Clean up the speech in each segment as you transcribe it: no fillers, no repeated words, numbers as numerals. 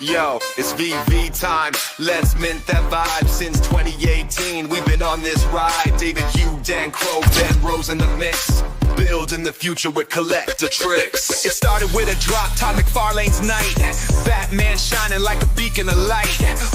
Yo, it's VV time. Let's mint that vibe. Since 2018, we've been on this ride. David Hugh, Dan Crow, Ben Rose in the mix. Building the future with collector tricks. It started with a drop, Todd McFarlane's night. Batman shining like a beacon of light.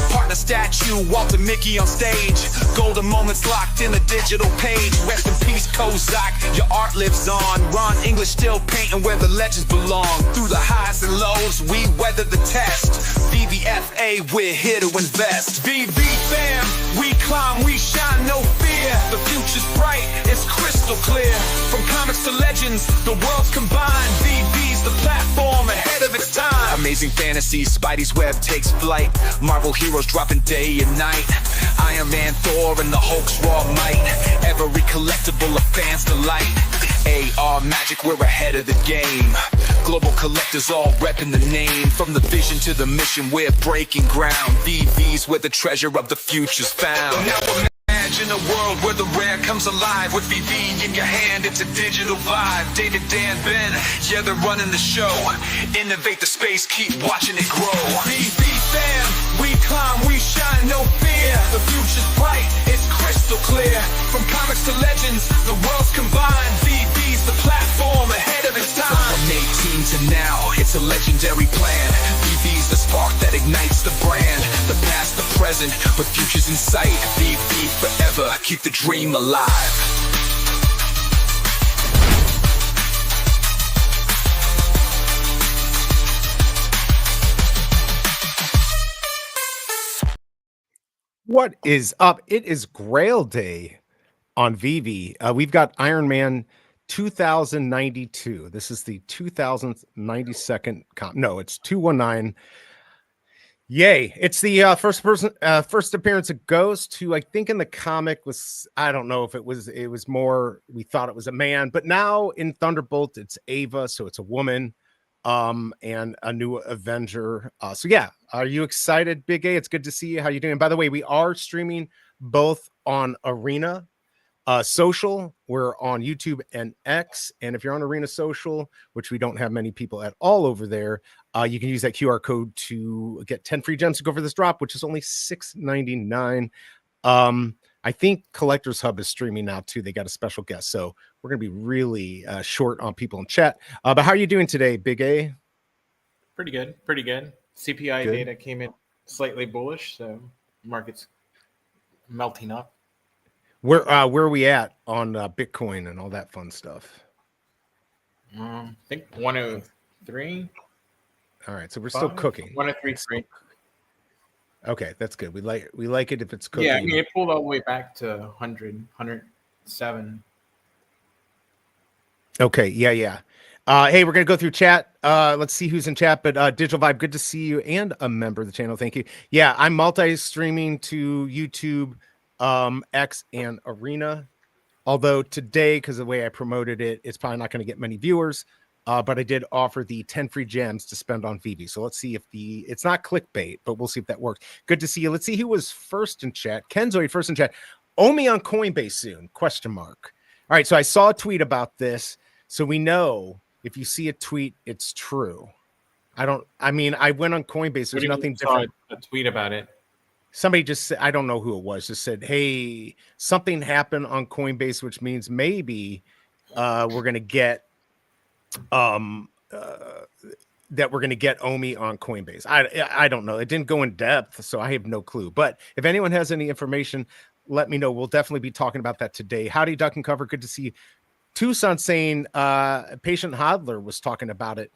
Partner statue, Walter Mickey on stage. Golden moments locked in the digital page. Rest in peace, Kozak, your art lives on. Ron English still painting where the legends belong. Through the highs and lows, we weather the test. VVFA, we're here to invest. VV fam, we climb, we shine, no fear. The future's bright, it's crystal clear. From comics to legends, the world's combined. VV's the platform ahead of its time. Amazing fantasy, Spidey's web takes flight. Marvel heroes dropping day and night. Iron Man, Thor, and the Hulk's raw might. Every collectible a fan's delight. AR magic, we're ahead of the game. Global collectors all repping the name. From the vision to the mission, we're breaking ground. VV's where the treasure of the future's found. Now imagine a world where the rare comes alive. With VV in your hand, it's a digital vibe. David, Dan, Ben, yeah, they're running the show. Innovate the space, keep watching it grow. VV fam, we climb, we shine, no fear. The future's bright, it's crystal clear. From comics to legends, the world's combined. VV's the platform ahead of its time. From 18 to now, it's a legendary plan. VV's the spark that ignites the brand. The past, the present, but future's in sight. VV forever, keep the dream alive. What is up? It is Grail Day on VV. We've got Iron Man 2092. This is the 2092nd comp. No, it's 219. Yay. It's the first appearance of Ghost, who I think in the comic was, I don't know if it was more, we thought it was a man, but now in Thunderbolt, it's Ava, so it's a woman, and a new Avenger. So yeah, are you excited, BigA? It's good to see you. How you doing? By the way, we are streaming both on Arena Social. We're on YouTube and X, and if you're on Arena Social, which we don't have many people at all over there, you can use that QR code to get 10 free gems to go for this drop, which is only $6.99. I think Collectors Hub is streaming now too. They got a special guest, so we're gonna be really short on people in chat. But how are you doing today, BigA? Pretty good. CPI data came in slightly bullish, so market's melting up. Where are we at on Bitcoin and all that fun stuff? I think 103. All right, so we're still cooking. 103.3. Okay, that's good. We like it if it's cooking. Yeah, I mean, it pulled all the way back to 100, 107. Okay, yeah. Hey, we're gonna go through chat. Let's see who's in chat. But Digital Vibe, good to see you, and a member of the channel. Thank you. Yeah, I'm multi-streaming to YouTube, X, and Arena. Although today, because of the way I promoted it, it's probably not going to get many viewers. But I did offer the 10 free gems to spend on VV. So let's see if it's not clickbait, but we'll see if that works. Good to see you. Let's see who was first in chat. Kenzoid first in chat. Omi on Coinbase soon? ? All right, so I saw a tweet about this. So we know if you see a tweet, it's true. I went on Coinbase. There's nothing different. A tweet about it. Somebody just said, I don't know who it was, just said, hey, something happened on Coinbase, which means maybe we're going to get that we're going to get Omi on Coinbase. I don't know. It didn't go in depth, so I have no clue. But if anyone has any information, let me know. We'll definitely be talking about that today. Howdy, Duck and Cover. Good to see you. Tucson saying Patient Hodler was talking about it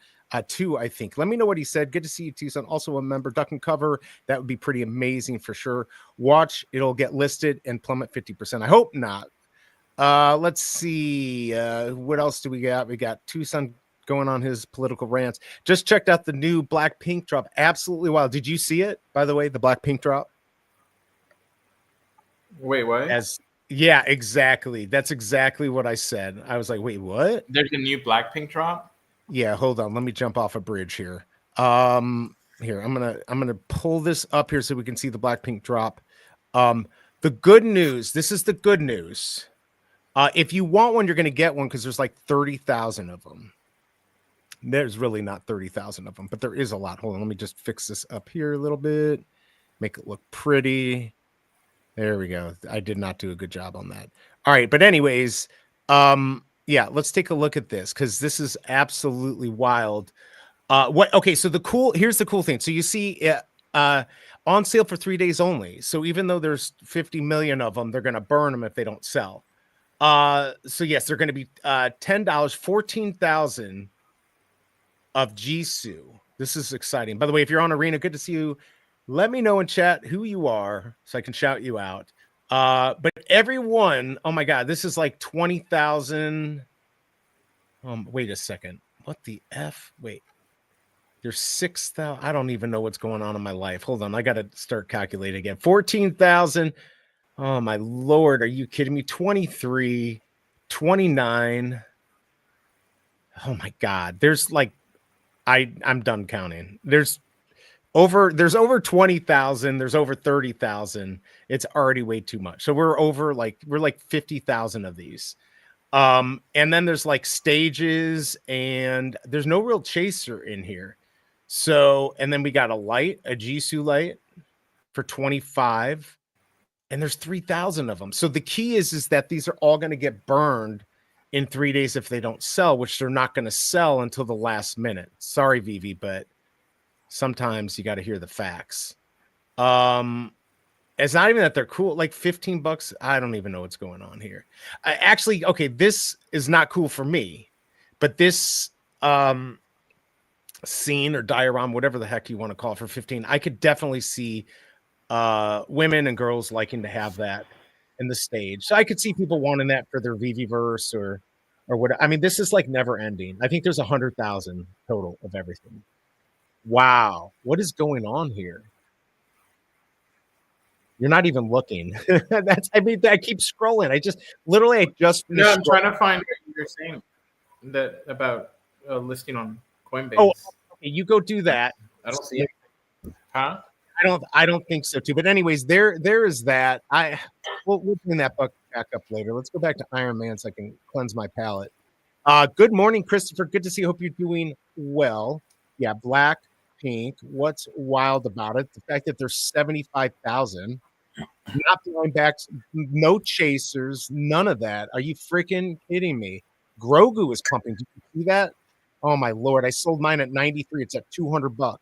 too, I think. Let me know what he said. Good to see you, Tucson. Also a member, Duck and Cover. That would be pretty amazing for sure. Watch, it'll get listed and plummet 50%. I hope not. Let's see. What else do we got? We got Tucson going on his political rants. Just checked out the new Blackpink drop. Absolutely wild. Did you see it, by the way, the Blackpink drop? Wait, what? Yeah, exactly. That's exactly what I said. I was like, wait, what? There's a new Blackpink drop? Yeah, hold on. Let me jump off a bridge here. Here, I'm gonna pull this up here so we can see the Blackpink drop. The good news, this is the good news. If you want one, you're gonna get one because there's like 30,000 of them. There's really not 30,000 of them, but there is a lot. Hold on, let me just fix this up here a little bit, make it look pretty. There we go. I did not do a good job on that. All right, but anyways, yeah, let's take a look at this because this is absolutely wild. Okay, so here's the cool thing. So you see on sale for 3 days only. So even though there's 50 million of them, they're going to burn them if they don't sell. So yes, they're going to be $10, 14,000 of Jisoo. This is exciting. By the way, if you're on Arena, good to see you. Let me know in chat who you are so I can shout you out. But everyone, oh my God, this is like 20,000. Wait a second. What the F? Wait. There's 6,000. I don't even know what's going on in my life. Hold on. I got to start calculating again. 14,000. Oh my Lord. Are you kidding me? 23, 29. Oh my God. There's like, I'm done counting. There's over 20,000. There's over 30,000. It's already way too much. So we're like 50,000 of these. And then there's like stages and there's no real chaser in here. So, and then we got a Jisoo light for 25 and there's 3,000 of them. So the key is that these are all going to get burned in 3 days if they don't sell, which they're not going to sell until the last minute. Sorry, Vivi, but sometimes you got to hear the facts. It's not even that they're cool, like $15. I don't even know what's going on here. Actually, okay, this is not cool for me, but this scene or diorama, whatever the heck you want to call it, for 15, I could definitely see women and girls liking to have that in the stage. So I could see people wanting that for their Viviverse or what. I mean, this is like never ending. I think there's 100,000 total of everything. Wow, what is going on here? You're not even looking. I keep scrolling. I just I'm trying to find what you're saying that about listing on Coinbase. Oh, okay, you go do that. I don't see it. Huh? I don't think so too. But anyways, there is that. We'll bring that back up later. Let's go back to Iron Man so I can cleanse my palate. Good morning, Christopher. Good to see you. Hope you're doing well. Yeah, black, pink. What's wild about it? The fact that there's 75,000. Not blind backs, no chasers, none of that. Are you freaking kidding me? Grogu is pumping. Did you see that? Oh my Lord! I sold mine at 93. It's at $200.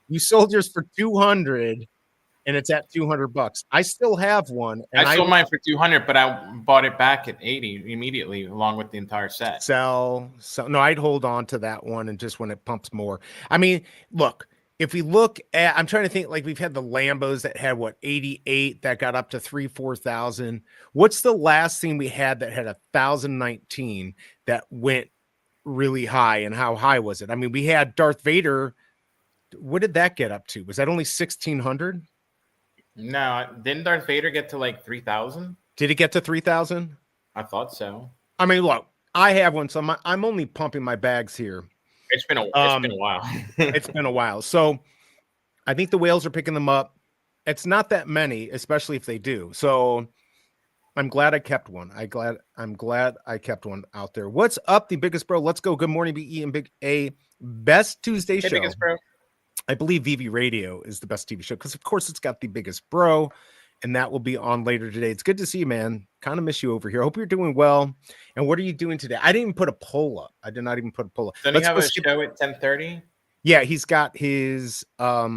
You sold yours for 200, and it's at $200. I still have one. And I sold mine for 200, but I bought it back at 80 immediately, along with the entire set. So no, I'd hold on to that one, and just when it pumps more. I mean, look. If we look at, I'm trying to think, like we've had the Lambos that had 88 that got up to 4,000. What's the last thing we had that had 1,019 that went really high, and how high was it? I mean, we had Darth Vader. What did that get up to? Was that only 1,600? No, didn't Darth Vader get to like 3,000? Did it get to 3,000? I thought so. I mean, look, I have one, so I'm only pumping my bags here. It's been a while. It's been a while. So I think the whales are picking them up. It's not that many, especially if they do. So I'm glad I kept one. I'm glad I kept one out there. What's up, the biggest bro? Let's go. Good morning, BE and Big A. Best Tuesday show. Biggest bro. I believe Veve Radio is the best TV show because, of course, it's got the biggest bro, and that will be on later today. It's good to see you, man. Kind of miss you over here. Hope you're doing well. And what are you doing today? I didn't even put a poll up. I did not even put a poll up. Doesn't he have a show at 10:30? Yeah, he's got his up.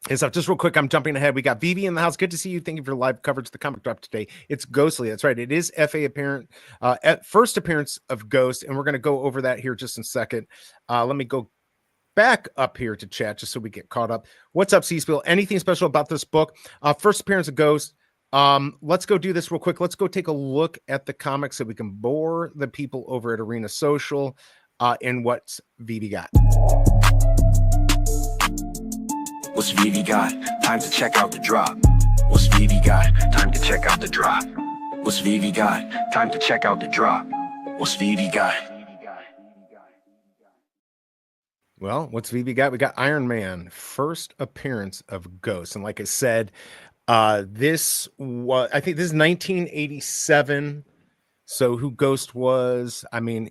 Just real quick, I'm jumping ahead. We got Veve in the house. Good to see you. Thank you for live coverage of the comic drop today. It's Ghostly. That's right. It is first appearance of Ghost, and we're going to go over that here just in a second. Let me go back up here to chat just so we get caught up. What's up, C-Spill? Anything special about this book? First appearance of Ghost. Let's go do this real quick. Let's go take a look at the comics so we can bore the people over at Arena Social and what's Veve got. What's Veve got? Time to check out the drop. What's Veve got? Time to check out the drop. What's Veve got? Time to check out the drop. What's Veve got? Well, what's Veve got? We got Iron Man, first appearance of Ghost. And like I said, I think this is 1987. So who Ghost was? I mean,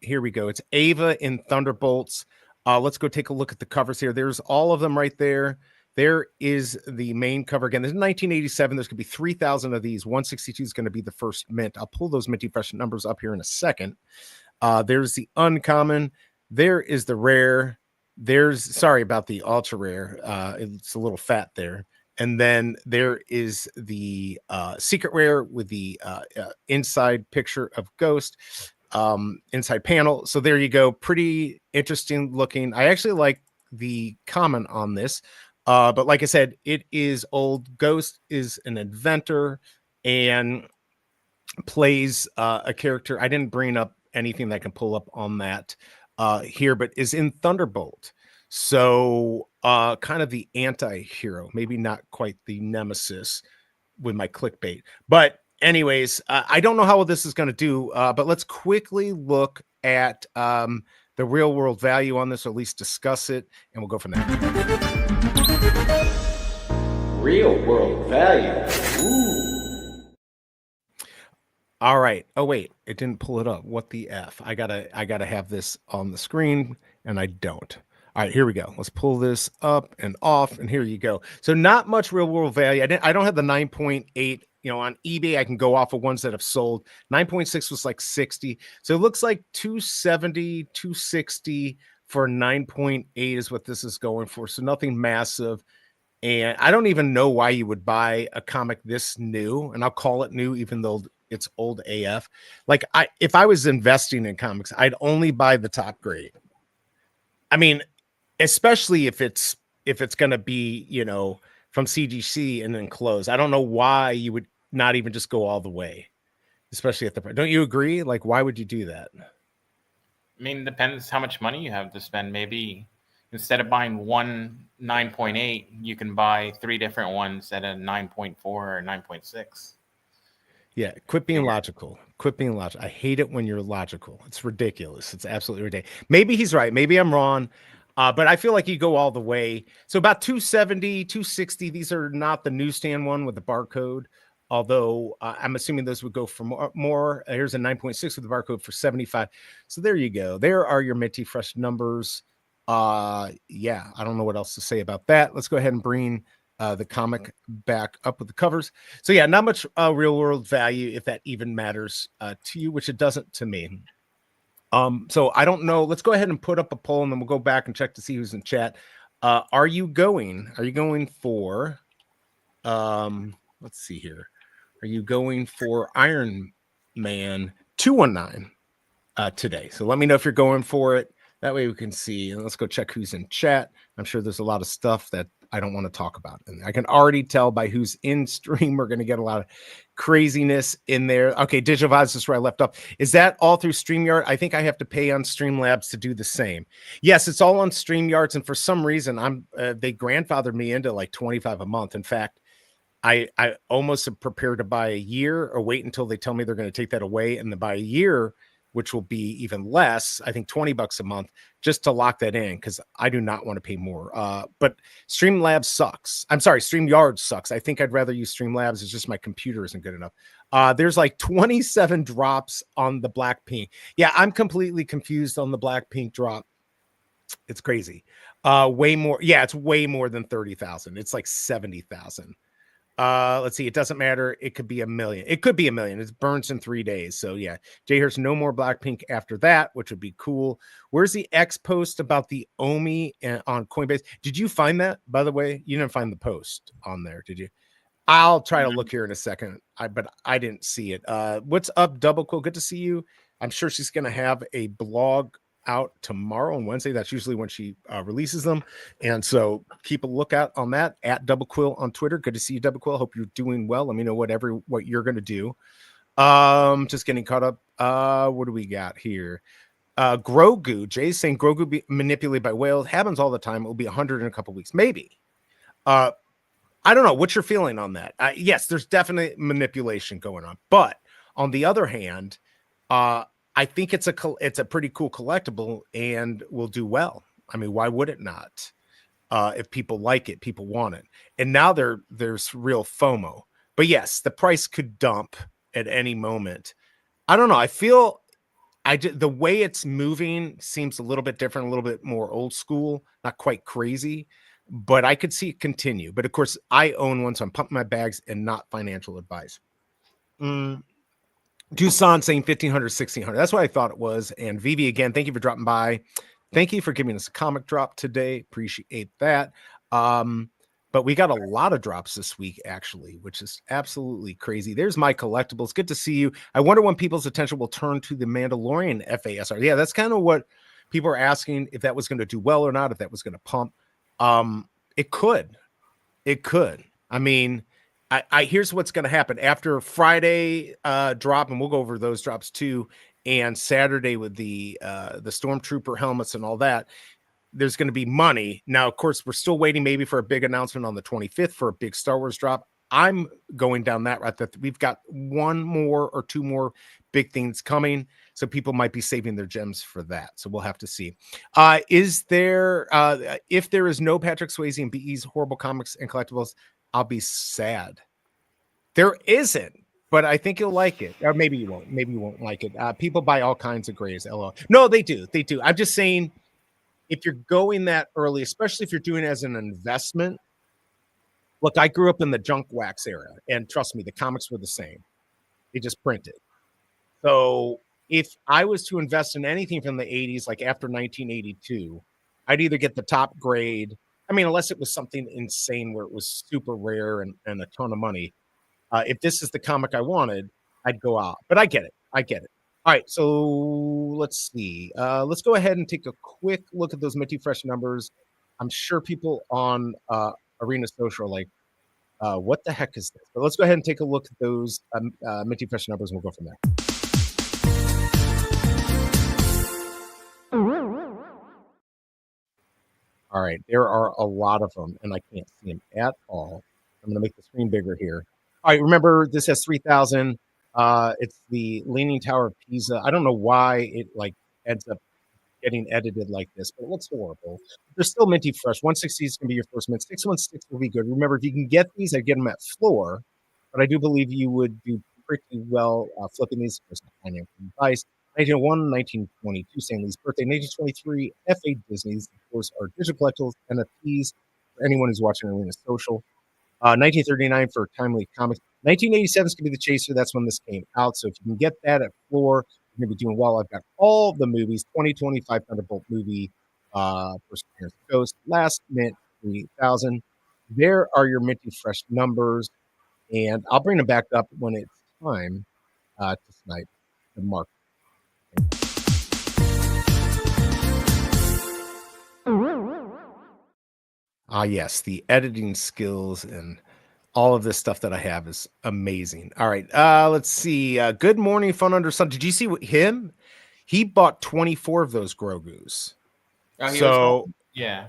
here we go. It's Ava in Thunderbolts. Let's go take a look at the covers here. There's all of them right there. There is the main cover again. This is 1987. There's going to be 3,000 of these. 162 is going to be the first mint. I'll pull those minty fresh numbers up here in a second. There's the uncommon. There is the rare. Sorry about the ultra rare. It's a little fat there. And then there is the secret rare with the inside picture of Ghost, inside panel. So there you go. Pretty interesting looking. I actually like the common on this. But like I said, it is old. Ghost is an inventor and plays a character. I didn't bring up anything that I can pull up on that here, but is in Thunderbolt. So kind of the anti-hero, maybe not quite the nemesis with my clickbait. But anyways, I don't know how this is going to do, but let's quickly look at the real world value on this, or at least discuss it, and we'll go from there. Real world value. Ooh. All right. Oh wait, it didn't pull it up. What the F? I gotta have this on the screen, and I don't. All right, here we go. Let's pull this up and off, and here you go. So not much real world value. I don't have the 9.8. You know, on eBay, I can go off of ones that have sold. 9.6 was like 60. So it looks like 270, 260 for 9.8 is what this is going for. So nothing massive. And I don't even know why you would buy a comic this new, and I'll call it new, even though it's old AF. Like if I was investing in comics, I'd only buy the top grade. I mean, especially if it's going to be, you know, from CGC and then close. I don't know why you would not even just go all the way, especially at the price. Don't you agree? Like, why would you do that? I mean, it depends how much money you have to spend. Maybe instead of buying one 9.8, you can buy 3 different ones at a 9.4 or 9.6. Yeah, quit being logical. Quit being logical. I hate it when you're logical. It's ridiculous. It's absolutely ridiculous. Maybe he's right. Maybe I'm wrong. But I feel like you go all the way. So about 270, 260. These are not the newsstand one with the barcode. Although I'm assuming those would go for more. Here's a 9.6 with the barcode for 75. So there you go. There are your minty fresh numbers. Yeah, I don't know what else to say about that. Let's go ahead and bring the comic back up with the covers. So yeah, not much real world value, if that even matters to you, which it doesn't to me. So I don't know. Let's go ahead and put up a poll, and then we'll go back and check to see who's in chat. Are you going for let's see here. Are you going for Iron Man 219 today? So let me know if you're going for it. That way we can see. And let's go check who's in chat. I'm sure there's a lot of stuff that I don't want to talk about. And I can already tell by who's in stream. We're going to get a lot of craziness in there. Okay, Digital Vibes is where I left off. Is that all through StreamYard? I think I have to pay on Streamlabs to do the same. Yes, it's all on StreamYards. And for some reason, they grandfathered me into like $25 a month. In fact, I almost am prepared to buy a year or wait until they tell me they're going to take that away and then buy a year, which will be even less, I think $20 a month, just to lock that in, because I do not want to pay more. But Streamlabs sucks. I'm sorry, StreamYard sucks. I think I'd rather use Streamlabs. It's just my computer isn't good enough. There's like 27 drops on the Blackpink. Yeah, I'm completely confused on the Blackpink drop. It's crazy. Way more. Yeah, it's way more than 30,000. It's like 70,000. Let's see. It doesn't matter. It could be 1 million. It could be 1 million. It burns in 3 days. So yeah, Jay here's no more Blackpink after that, which would be cool. Where's the X post about the Omi on Coinbase? Did you find that, by the way? You didn't find the post on there, did you? I'll try to look here in a second. But I didn't see it. What's up, Double Cool? Good to see you. I'm sure she's gonna have a blog out tomorrow on Wednesday. That's usually when she releases them, and so keep a lookout on that at Double Quill on Twitter. Good to see you, Double Quill. Hope you're doing well. Let me know what you're going to do. Just getting caught up. What do we got here? Grogu. Jay's saying Grogu be manipulated by whales. Happens all the time. It will be 100 in a couple weeks, maybe. I don't know. What's your feeling on that? Yes, there's definitely manipulation going on, but on the other hand, I think it's a pretty cool collectible and will do well. I mean, why would it not? If people like it, people want it. And now there's real FOMO. But yes, the price could dump at any moment. I don't know. I feel the way it's moving seems a little bit different, a little bit more old school, not quite crazy, but I could see it continue. But of course, I own one, so I'm pumping my bags and not financial advice. Dusan saying 1500, 1600. That's what I thought it was. And Vivi, again, thank you for dropping by. Thank you for giving us a comic drop today. Appreciate that. But we got a lot of drops this week, actually, which is absolutely crazy. There's my collectibles. Good to see you. I wonder when people's attention will turn to the Mandalorian FASR. Yeah, that's kind of what people are asking, if that was going to do well or not, if that was going to pump. It could. It could. I mean, I here's what's going to happen after Friday drop, and we'll go over those drops too, and Saturday with the Stormtrooper helmets and all that. There's going to be money. Now, of course, we're still waiting maybe for a big announcement on the 25th for a big Star Wars drop. I'm going down that route, that we've got one more or two more big things coming. So people might be saving their gems for that. So we'll have to see. Is there, if there is no Patrick Swayze and BE's Horrible Comics and Collectibles, I'll be sad. There isn't, but I think you'll like it. Or maybe you won't. Maybe you won't like it. People buy all kinds of grays. LOL. No, they do. They do. I'm just saying, if you're going that early, especially if you're doing it as an investment, look, I grew up in the junk wax era, and trust me, the comics were the same. They just printed. So if I was to invest in anything from the 80s, like after 1982, I'd either get the top grade. I mean, unless it was something insane where it was super rare and a ton of money. If this is the comic I wanted, I'd go out. But I get it. I get it. All right, so let's see. Let's go ahead and take a quick look at those Minty Fresh numbers. I'm sure people on Arena Social are like, what the heck is this? But let's go ahead and take a look at those Minty Fresh numbers, and we'll go from there. All right, there are a lot of them, and I can't see them at all. I'm going to make the screen bigger here. All right, remember, this has 3,000. It's the Leaning Tower of Pisa. I don't know why it like ends up getting edited like this, but it looks horrible. They're still minty fresh. 160 is going to be your first mint. 616 will be good. Remember, if you can get these, I'd get them at floor, but I do believe you would do pretty well flipping these. There's no financial advice. 1901, 1922, Stan Lee's birthday. 1923, F8 Disney's, of course, are digital collectibles, NFTs, for anyone who's watching Arena Social. 1939 for Timely Comics. 1987 is going to be the chaser. That's when this came out. So if you can get that at floor, you're going to be doing well. I've got all the movies. 2025 Thunderbolt movie, First Appearance of Ghost, Last Mint 3000. There are your minty fresh numbers, and I'll bring them back up when it's time to snipe the mark. Yes, the editing skills and all of this stuff that I have is amazing. All right, let's see. Good morning, Fun Under Sun. Did you see him? He bought 24 of those Grogu's. Oh, yeah,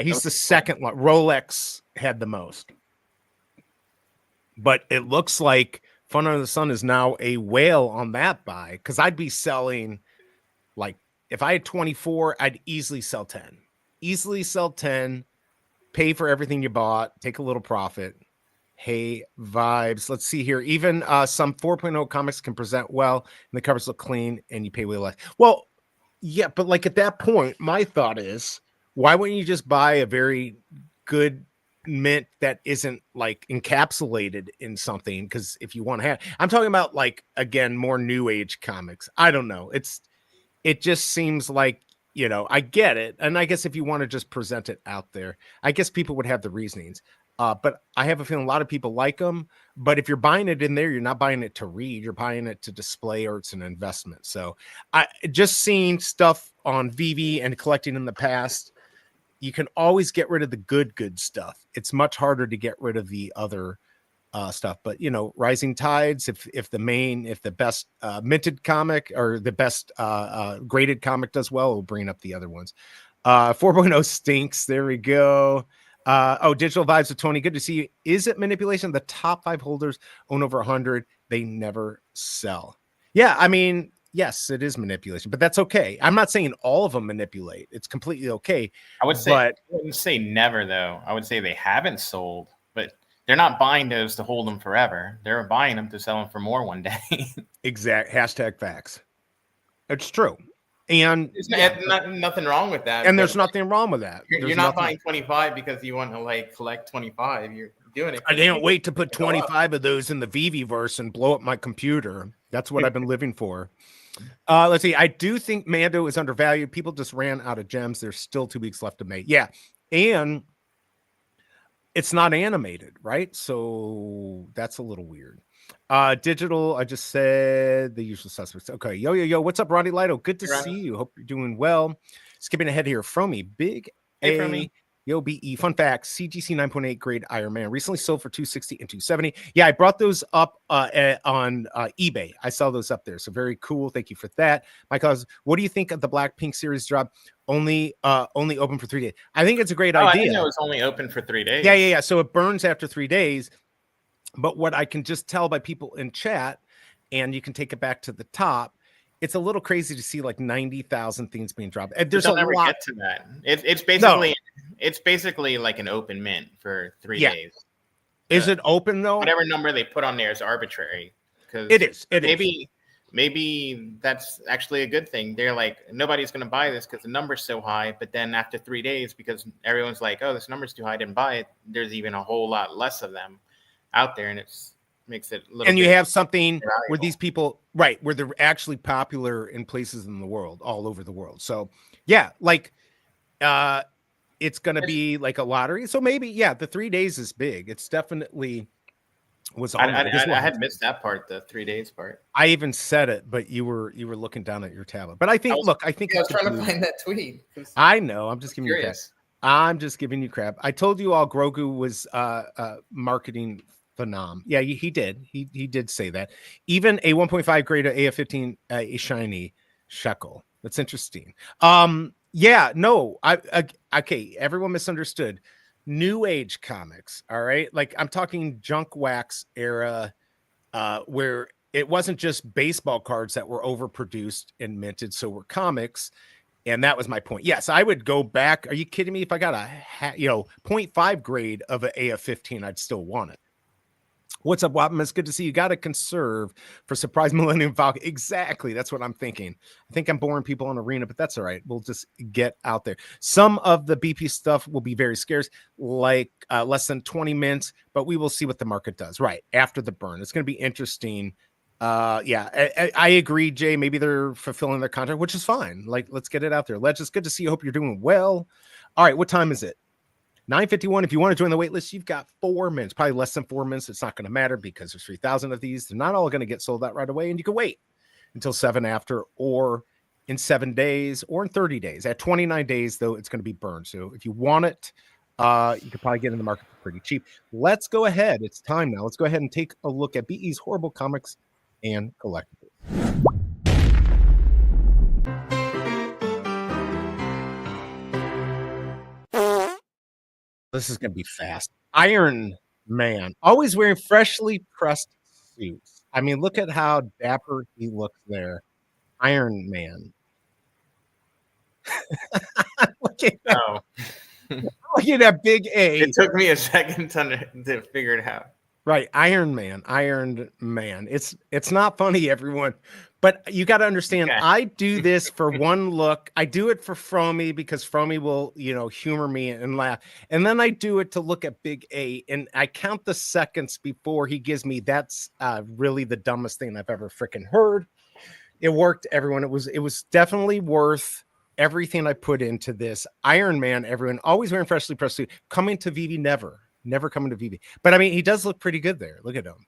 he's the second one. Rolex had the most, but it looks like Fun Under the Sun is now a whale on that buy, because I'd be selling, like, if I had 24, I'd easily sell 10. Easily sell 10. Pay for everything you bought, take a little profit. Hey, vibes. Let's see here. Even some 4.0 comics can present well, and the covers look clean, and you pay way less. Well, yeah, but like at that point, my thought is, why wouldn't you just buy a very good mint that isn't like encapsulated in something? Because if you want to have, I'm talking about, like, again, more new age comics. I don't know. It just seems like, you know, I get it. And I guess if you want to just present it out there, I guess people would have the reasonings. But I have a feeling a lot of people like them. But if you're buying it in there, you're not buying it to read. You're buying it to display, or it's an investment. So I just seeing stuff on Veve and collecting in the past, you can always get rid of the good stuff. It's much harder to get rid of the other stuff. But, you know, rising tides, if the best minted comic or the best graded comic does well, it'll bring up the other ones. 4.0 stinks. There we go. Digital Vibes with Tony. Good to see you. Is it manipulation? The top 5 holders own over 100. They never sell. Yeah, I mean, yes, it is manipulation, but that's okay. I'm not saying all of them manipulate. It's completely okay. I wouldn't say never, though. I would say they haven't sold, but they're not buying those to hold them forever. They're buying them to sell them for more one day. Exact hashtag facts. It's true. And Nothing wrong with that. and there's nothing wrong with that. You're not buying 25 because you want to like collect 25. You're doing it. I can't wait to put 25 of those in the Veve verse and blow up my computer. That's what I've been living for. Let's see. I do think Mando is undervalued. People just ran out of gems. There's still 2 weeks left to May. Yeah. And it's not animated, right? So that's a little weird. Digital, I just said the usual suspects. Okay. Yo. What's up, Ronnie Lido? Good to see you. Hope you're doing well. Skipping ahead here. Fromey, Big Hey, A. Fromey. Yo, BE. Fun fact, CGC 9.8 grade Iron Man recently sold for $260 and $270. Yeah, I brought those up on eBay. I saw those up there. So very cool. Thank you for that. Michael, what do you think of the Blackpink series drop? Only open for 3 days. I think it's a great idea. I didn't know it was only open for 3 days. Yeah. So it burns after 3 days. But what I can just tell by people in chat, and you can take it back to the top, it's a little crazy to see like 90,000 things being dropped. And there's a never lot. Get to that. It's basically like an open mint for 3 days. Is it open though? Whatever number they put on there is arbitrary. Because it is. Maybe that's actually a good thing. They're like, nobody's going to buy this because the number's so high. But then after 3 days, because everyone's like, oh, this number's too high, I didn't buy it. There's even a whole lot less of them out there, and it's makes it a little. And you have something valuable. where these people, right, where they're actually popular in places in the world, all over the world. So yeah, like it's gonna be like a lottery. So maybe the 3 days is big. It's definitely was. I had missed that part, the 3 days part. I even said it, but you were looking down at your tablet. But I think, I think I was trying to find that tweet. I know. I'm just giving you crap. I'm just giving you crap. I told you all Grogu was marketing phenom. Yeah, he did. He did say that. Even a 1.5 grade AF15 a shiny shekel. That's interesting. Yeah, no. Okay, everyone misunderstood. New Age comics, all right? Like I'm talking junk wax era where it wasn't just baseball cards that were overproduced and minted, so were comics. And that was my point. Yes, I would go back. Are you kidding me? If I got a 0.5 grade of an AF15, I'd still want it. What's up, Wappen? It's good to see you. Got to conserve for Surprise Millennium Falcon. Exactly. That's what I'm thinking. I think I'm boring people on Arena, but that's all right. We'll just get out there. Some of the BP stuff will be very scarce, like less than 20 mints, but we will see what the market does right after the burn. It's going to be interesting. I agree, Jay. Maybe they're fulfilling their contract, which is fine. Like, let's get it out there. It's good to see you. Hope you're doing well. All right. What time is it? 9:51. If you want to join the wait list, you've got 4 minutes, probably less than 4 minutes. It's not going to matter because there's 3,000 of these. They're not all going to get sold out right away. And you can wait until 7 after, or in 7 days, or in 30 days. At 29 days, though, it's going to be burned. So if you want it, you could probably get in the market for pretty cheap. Let's go ahead. It's time now. Let's go ahead and take a look at BE's horrible comics and collectibles. This is going to be fast. Iron Man, always wearing freshly pressed suits. I mean, look at how dapper he looks there. Iron Man. Look at that. Look at that big A. It took me a second to figure it out. Right, Iron Man. It's not funny, everyone, but you got to understand. Okay. I do this for one look. I do it for Fromey because Fromey will, humor me and laugh, and then I do it to look at Big A, and I count the seconds before he gives me. That's really the dumbest thing I've ever freaking heard. It worked, everyone. It was definitely worth everything I put into this. Iron Man, everyone, always wearing freshly pressed suit. Coming to Veve, never coming to Veve. But I mean, he does look pretty good there. Look at him.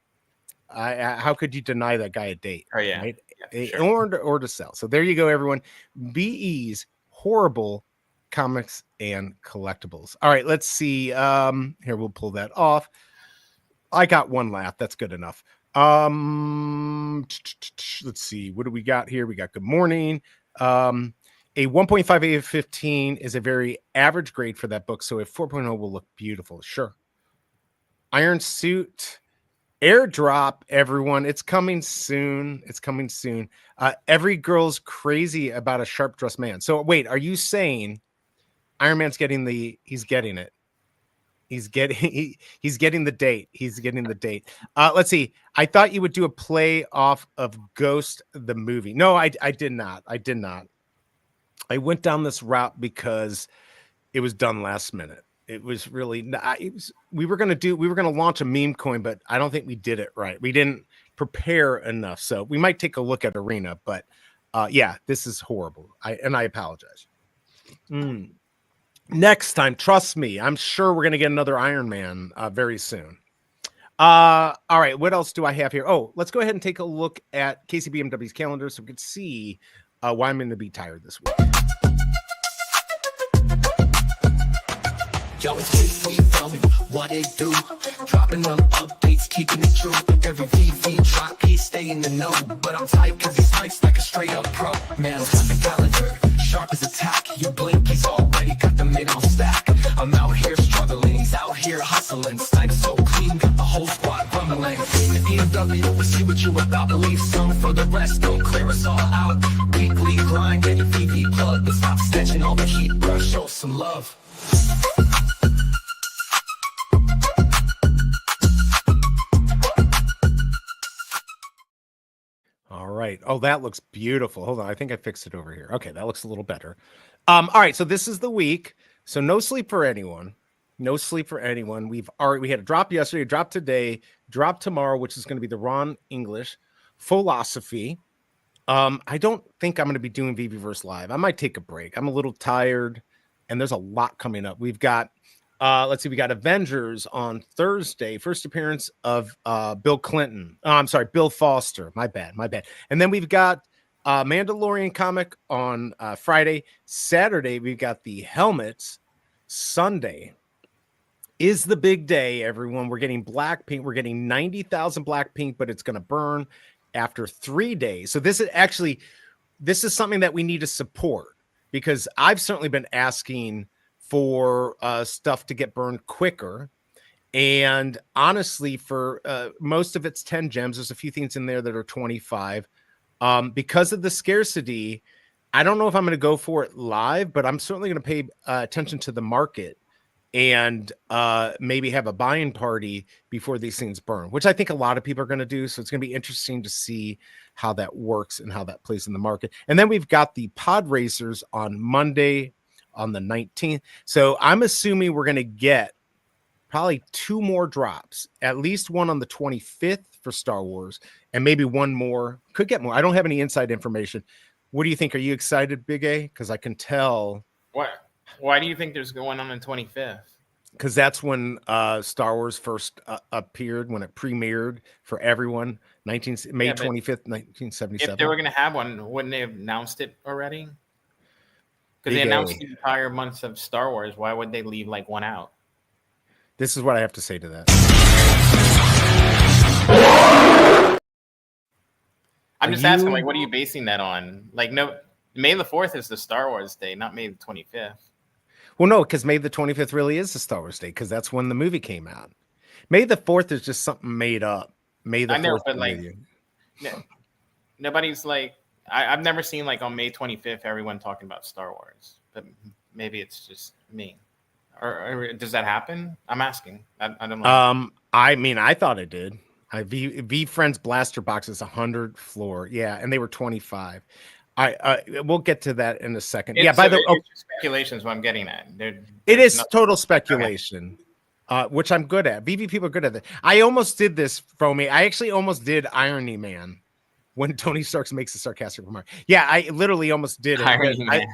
How could you deny that guy a date? Oh yeah, right? Sure. Or to sell. So there you go, everyone. BE's horrible comics and collectibles. All right, let's see. Here, we'll pull that off. I got one laugh. That's good enough. Let's see. What do we got here? We got good morning. A 1.5 AF15 is a very average grade for that book, so a 4.0 will look beautiful. Sure. Iron Suit airdrop, everyone. It's coming soon. Every girl's crazy about a sharp dressed man. So wait, are you saying Iron Man's he's getting it? He's getting the date. He's getting the date. Let's see. I thought you would do a play off of Ghost the movie. No, I did not. I did not. I went down this route because it was done last minute. It was really we were going to launch a meme coin, but I don't think we did it right. We didn't prepare enough. So we might take a look at Arena, but yeah, this is horrible. I apologize. Next time, trust me, I'm sure we're going to get another Iron Man very soon. All right, what else do I have here? Oh, let's go ahead and take a look at KCBMW's calendar so we can see why I'm going to be tired this week. Yo, it's Keith from the film, what it do? Dropping them updates, keeping it true. Every VV drop, he stay in the know. But I'm tight cause he's nice like a straight up pro. Man's got the calendar, sharp as a tack. You blink, he's already got the mid on stack. I'm out here struggling, he's out here hustling. Snipes so clean, got the whole squad rumbling. BMW, we'll see what you about to leave some for the rest. Don't clear us all out. Weekly grind, get a VV plug. But stop snatching all the heat, bro. Show some love. All right. Oh, that looks beautiful. Hold on. I think I fixed it over here. Okay, that looks a little better. All right. So this is the week. So no sleep for anyone. No sleep for anyone. We had a drop yesterday, drop today, drop tomorrow, which is going to be the Ron English philosophy. I don't think I'm going to be doing VVverse live. I might take a break. I'm a little tired, and there's a lot coming up. We've got let's see, we got Avengers on Thursday, first appearance of Bill Clinton. Oh, I'm sorry, Bill Foster. My bad. And then we've got Mandalorian comic on Friday. Saturday, we've got the helmets. Sunday is the big day, everyone. We're getting black paint. We're getting 90,000 black paint, but it's going to burn after 3 days. So this is something that we need to support, because I've certainly been asking for stuff to get burned quicker. And honestly, for most of it's 10 gems. There's a few things in there that are 25. Because of the scarcity, I don't know if I'm going to go for it live, but I'm certainly going to pay attention to the market and maybe have a buying party before these things burn, which I think a lot of people are going to do. So it's going to be interesting to see how that works and how that plays in the market. And then we've got the pod racers on Monday, on the 19th. So I'm assuming we're going to get probably 2 more drops, at least one on the 25th for Star Wars, and maybe one more. Could get more. I don't have any inside information. What do you think? Are you excited, Big A? Because I can tell. What? Why do you think there's one on the 25th? Because that's when Star Wars first appeared, when it premiered for everyone, May 25th, 1977. If they were going to have one, wouldn't they have announced it already? Because they announced the entire months of Star Wars. Why would they leave like one out? This is what I have to say to that. I'm just asking, like, what are you basing that on? Like, no, May the 4th is the Star Wars day, not May the 25th. Well, no, because May the 25th really is the Star Wars day, because that's when the movie came out. May the 4th is just something made up. May the 4th. I know, but like, nobody's like, I've never seen like on May 25th everyone talking about Star Wars, but maybe it's just me. Or does that happen? I'm asking. I don't know. I mean, I thought it did. V Friends blaster boxes 100 floor, yeah, and they were 25. We'll get to that in a second. By the way, speculation is what I'm getting at. It is total speculation, which I'm good at. VV people are good at that. I almost did this, Foamy. I actually almost did Irony Man when Tony Stark makes a sarcastic remark. Yeah, I literally almost did it. Irony Man.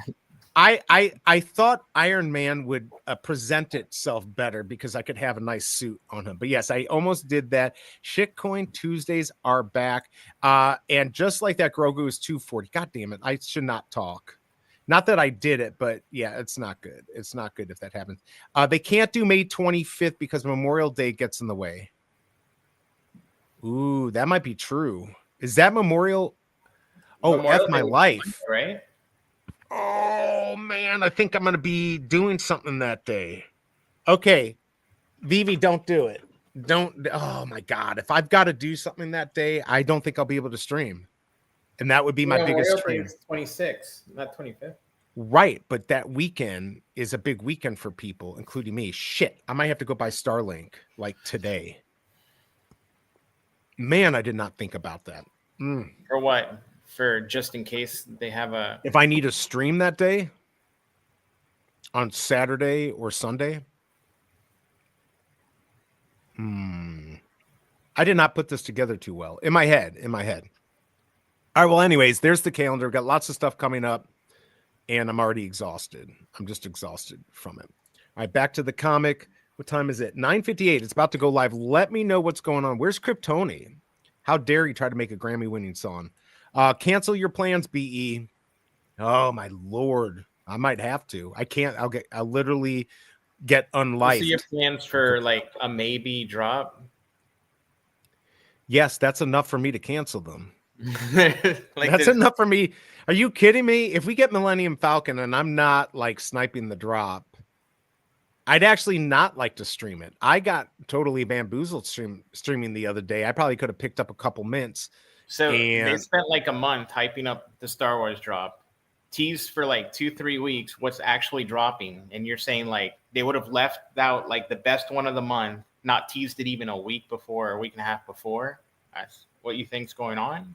I thought Iron Man would present itself better because I could have a nice suit on him. But yes, I almost did that. Shitcoin Tuesdays are back. And just like that, Grogu is 240. God damn it. I should not talk. Not that I did it, but yeah, it's not good. It's not good if that happens. They can't do May 25th because Memorial Day gets in the way. Ooh, that might be true. Is that Memorial? Oh, Memorial F my life. Right? Oh man, I think I'm gonna be doing something that day. Okay, Vivi, don't do it. Don't. Oh my God, if I've got to do something that day, I don't think I'll be able to stream, and that would be my biggest stream. 26, not 25th. Right, but that weekend is a big weekend for people, including me. Shit, I might have to go buy Starlink like today. Man, I did not think about that. For what? For just in case they have a. If I need to stream that day on Saturday or Sunday. I did not put this together too well in my head. All right, well, anyways, there's the calendar. Got lots of stuff coming up, and I'm already exhausted. I'm just exhausted from it. All right, back to the comic. What time is it? 9:58. It's about to go live. Let me know what's going on. Where's Kryptoni? How dare you try to make a Grammy-winning song? Cancel your plans, BE. Oh my lord, I might have to. I can't. I'll literally get unlived. So you have plans for like a maybe drop? Yes, that's enough for me to cancel them. Like That's enough for me. Are you kidding me? If we get Millennium Falcon and I'm not like sniping the drop, I'd actually not like to stream it. I got totally bamboozled streaming the other day. I probably could have picked up a couple mints. So they spent like a month hyping up the Star Wars drop, teased for like 2-3 weeks what's actually dropping, and you're saying like they would have left out like the best one of the month, not teased it even a week before, or a week and a half before. That's what you think's going on?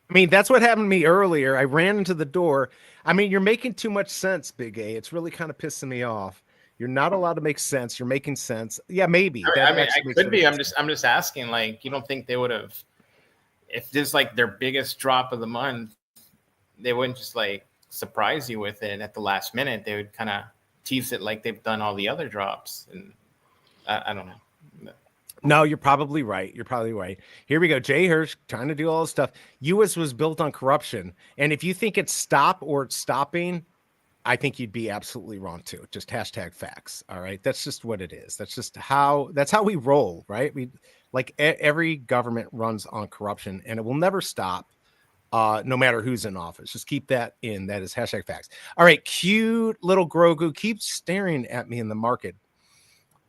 I mean, that's what happened to me earlier. I ran into the door. I mean, you're making too much sense, BigA. It's really kind of pissing me off. You're not allowed to make sense. You're making sense. Yeah, maybe. I mean, I could be. I'm just asking. Like, you don't think they would have, if this is like their biggest drop of the month, they wouldn't just like surprise you with it at the last minute. They would kind of tease it like they've done all the other drops. And I don't know. No, you're probably right. Here we go. Jay Hirsch trying to do all this stuff. US was built on corruption. And if you think it's stop or it's stopping, I think you'd be absolutely wrong too. Just hashtag facts. All right. That's just what it is. That's how we roll, right? We like every government runs on corruption and it will never stop. No matter who's in office, just keep that in. That is hashtag facts. All right. Cute little Grogu keeps staring at me in the market.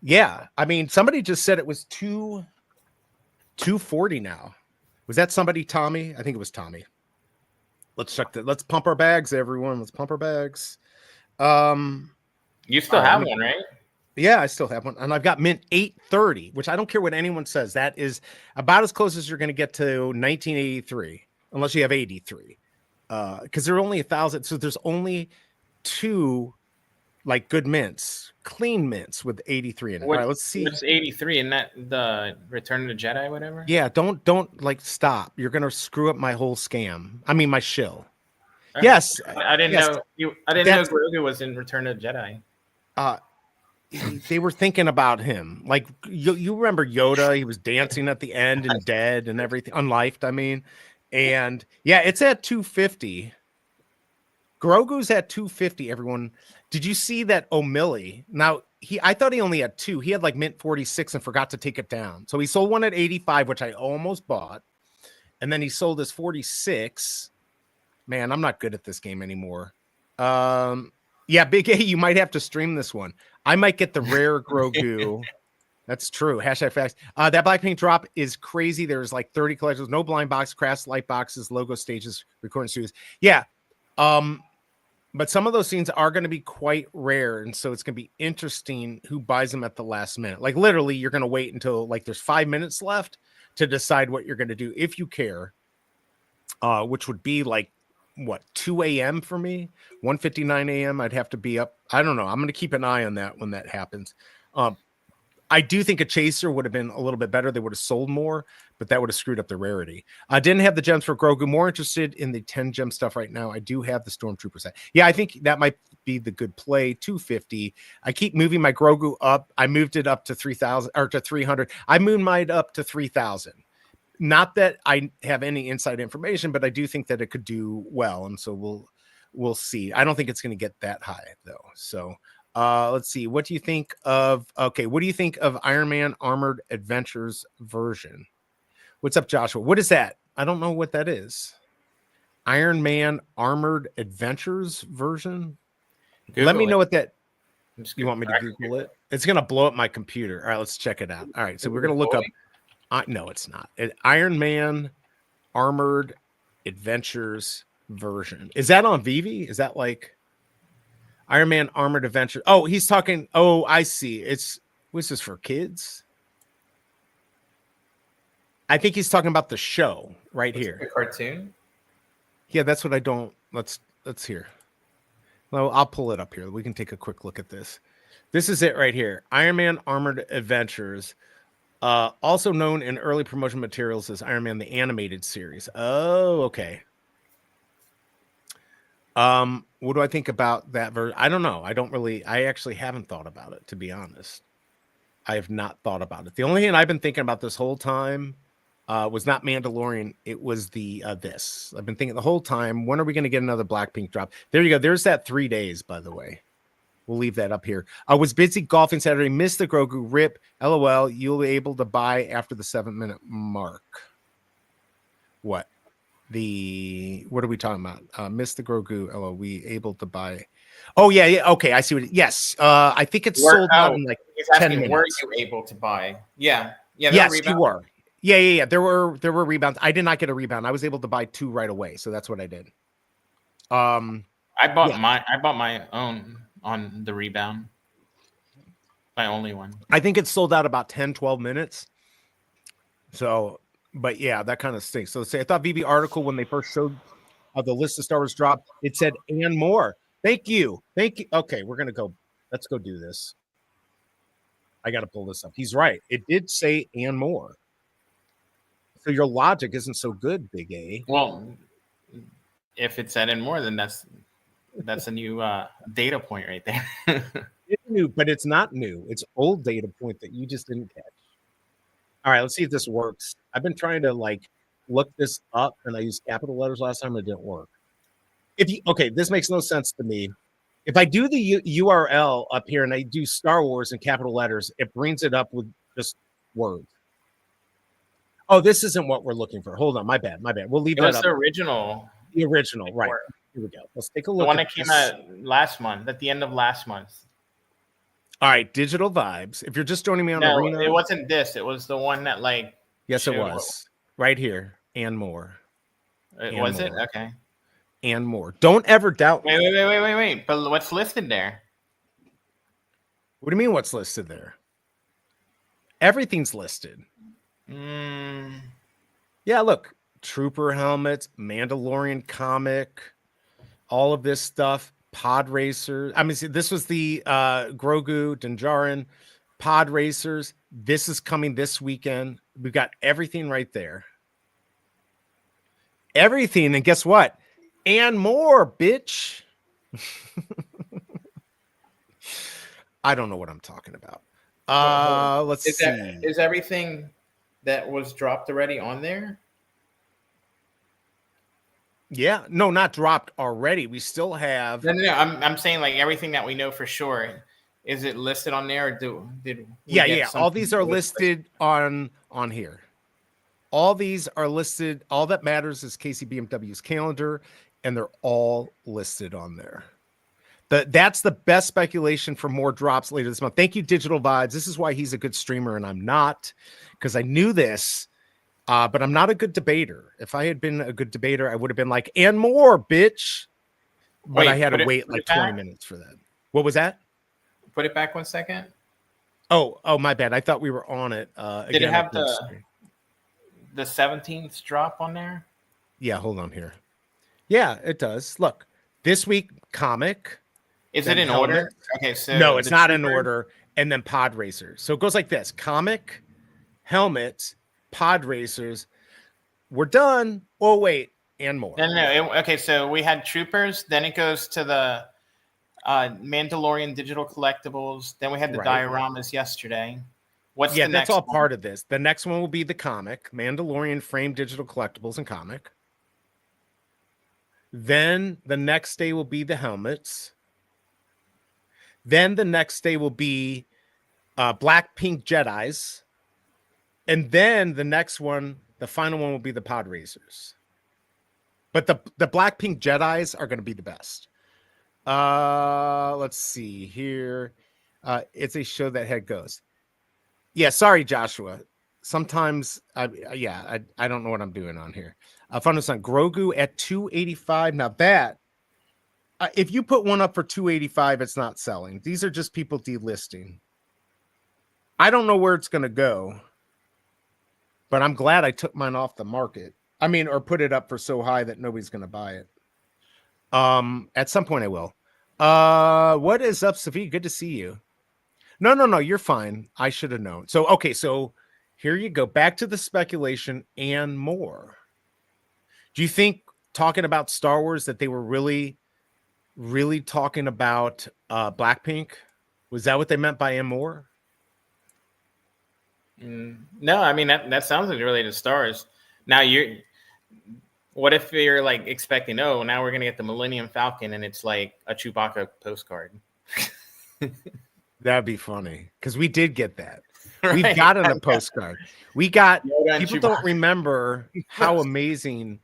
Yeah, I mean, somebody just said it was 240 now. Was that somebody, Tommy? I think it was Tommy. Let's check that. Let's pump our bags, everyone. Let's pump our bags. You still have one, right? Yeah, I still have one. And I've got mint 830, which I don't care what anyone says. That is about as close as you're going to get to 1983, unless you have 83. Because there are only 1,000. So there's only 2 like good mints, clean mints with 83 in it. All right, let's see. What's 83 in that, the Return of the Jedi, whatever? Yeah, don't like stop. You're gonna screw up my whole scam. I mean my shill. Okay. Yes. I didn't know Grogu was in Return of the Jedi. They were thinking about him. Like you remember Yoda, he was dancing at the end and dead and everything, unlifed, I mean. And yeah, it's at 250. Grogu's at 250, everyone. Did you see that O'Malley? Now, I thought he only had 2. He had like mint 46 and forgot to take it down. So he sold one at 85, which I almost bought. And then he sold his 46. Man, I'm not good at this game anymore. Yeah, BigA, you might have to stream this one. I might get the rare Grogu. That's true. Hashtag facts. That Blackpink drop is crazy. There's like 30 collections, no blind box, crafts, light boxes, logo stages, recording studios. Yeah. But some of those scenes are going to be quite rare. And so it's going to be interesting who buys them at the last minute. Like literally, you're going to wait until like there's 5 minutes left to decide what you're going to do if you care, which would be like, what, 2 a.m. for me? 1:59 a.m. I'd have to be up. I don't know. I'm going to keep an eye on that when that happens. I do think a chaser would have been a little bit better. They would have sold more, but that would have screwed up the rarity. I didn't have the gems for Grogu. More interested in the 10 gem stuff right now. I do have the Stormtrooper set. Yeah, I think that might be the good play. 250. I keep moving my Grogu up. I moved it up to 3,000 or to 300. I moved mine up to 3,000. Not that I have any inside information, but I do think that it could do well. And so we'll see. I don't think it's going to get that high though. So let's see. What do you think of Iron Man Armored Adventures version? What's up, Joshua? What is that? I don't know what that is. Iron Man Armored Adventures version. Let me know what that. You want me to Google it? It's gonna blow up my computer. All right, let's check it out. All right, so we're gonna look up. No, it's not. Iron Man Armored Adventures version. Is that on Veve? Is that like Iron Man Armored Adventure? Oh, he's talking. Oh, I see. Was this for kids? I think he's talking about the show right here. The cartoon. Yeah, that's what I don't. Let's hear. Well, I'll pull it up here. We can take a quick look at this. This is it right here. Iron Man Armored Adventures, also known in early promotion materials as Iron Man the Animated Series. Oh, okay. What do I think about that version? I don't know. I actually haven't thought about it, to be honest. I have not thought about it. The only thing I've been thinking about this whole time was not Mandalorian. It was the this. I've been thinking the whole time, when are we going to get another Blackpink drop? There you go. There's that 3 days, by the way. We'll leave that up here. I was busy golfing Saturday. Missed the Grogu. Rip. LOL. You'll be able to buy after the 7-minute mark. What? What are we talking about? Missed the Grogu. LOL. We able to buy. Oh, yeah. Okay. I see what. Yes. I think it's sold out in like 10 minutes. Were you able to buy? Yeah. Yes, you were. Yeah. There were rebounds. I did not get a rebound. I was able to buy 2 right away. So that's what I did. I bought my own on the rebound. My only one. I think it sold out about 10, 12 minutes. So, but yeah, that kind of stinks. So I thought VB article when they first showed the list of Star Wars dropped, it said and more. Thank you. Okay, let's go do this. I got to pull this up. He's right. It did say and more. So your logic isn't so good, BigA. Well, if it said and more, then that's a new data point right there. It's new, but it's not new. It's old data point that you just didn't catch. All right, let's see if this works. I've been trying to look this up, and I used capital letters last time, and it didn't work. This makes no sense to me. If I do the URL up here and I do Star Wars in capital letters, it brings it up with just words. Oh, this isn't what we're looking for. Hold on, my bad. We'll leave that up. It was the original. The original, right. Here we go. Let's take a look. The one that came out last month, at the end of last month. All right, Digital Vibes. If you're just joining me on Arena. It wasn't this. It was the one that Yes, it was. Right here. And more. Was it? Okay. And more. Don't ever doubt me. Wait. But what's listed there? What do you mean what's listed there? Everything's listed. Yeah, look. Trooper helmets, Mandalorian comic, all of this stuff. Pod racers. I mean, see, this was the Grogu, Dinjarin, pod racers. This is coming this weekend. We've got everything right there. Everything. And guess what? And more, bitch. I don't know what I'm talking about. Let's see. Is everything that was dropped already on there? Yeah, no, not dropped already. We still have. No. I'm saying everything that we know for sure. Is it listed on there, or did? Yeah. All these are listed on here. All these are listed. All that matters is KCBMW's calendar, and they're all listed on there. That's the best speculation for more drops later this month. Thank you, Digital Vibes. This is why he's a good streamer, and I'm not, because I knew this. But I'm not a good debater. If I had been a good debater, I would have been like, and more, bitch. But I had to wait 20 minutes for that. What was that? Put it back 1 second. Oh, my bad. I thought we were on it. Did it have the 17th drop on there? Yeah, hold on here. Yeah, it does. Look, this week comic. Is it in order? Okay, so no, it's not in order. And then pod racer. So it goes like this: comic, helmet, pod racers. We're done. Oh wait, and more. No. Okay, so we had troopers. Then it goes to the Mandalorian digital collectibles. Then we had the dioramas yesterday. What's the next? That's all part of this. The next one will be the comic, Mandalorian frame digital collectibles and comic. Then the next day will be the helmets. Then the next day will be Blackpink Jedis. And then the next one, the final one will be the pod racers. But the Blackpink Jedis are going to be the best. Let's see here. It's a show that had ghosts. Yeah, sorry, Joshua. sometimes I don't know what I'm doing on here. Fun on Grogu at 285. Now that if you put one up for 285, it's not selling. These are just people delisting. I don't know where it's going to go, but I'm glad I took mine off the market. I mean, or put it up for so high that nobody's going to buy it. At some point I will. What is up, Sophie? Good to see you. No, you're fine. I should have known. So, okay, so here you go. Back to the speculation and more. Do you think talking about Star Wars that they were really talking about Blackpink? Was that what they meant by and more? No, I mean that sounds like related to stars. Now what if you're like expecting, oh, now we're gonna get the Millennium Falcon and it's like a Chewbacca postcard? That'd be funny because we did get that. Right? We've gotten a postcard. We got people Chewbacca. don't remember how amazing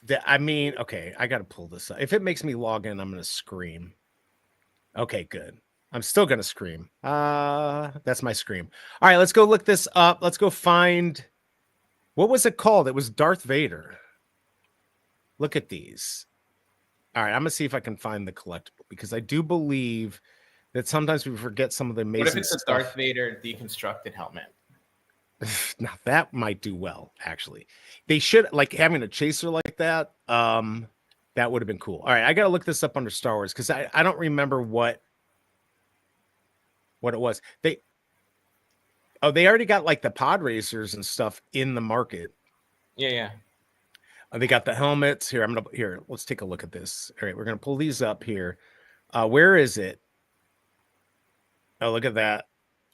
that. I mean, okay, I got to pull this up. If it makes me log in, I'm gonna scream. Okay, good. I'm still gonna scream. That's my scream. All right, let's go look this up. Let's go find what was it called? It was Darth Vader. Look at these. All right, I'm gonna see if I can find the collectible because I do believe that sometimes we forget some of the amazing. What if it's stuff. a Darth Vader deconstructed helmet? Now that might do well, actually. They should like having a chaser like that. That would have been cool. All right, I gotta look this up under Star Wars because I don't remember what it was. They already got like the pod racers and stuff in the market. Yeah. They got the helmets here. Let's take a look at this. All right, we're gonna pull these up here. Where is it? Oh, look at that.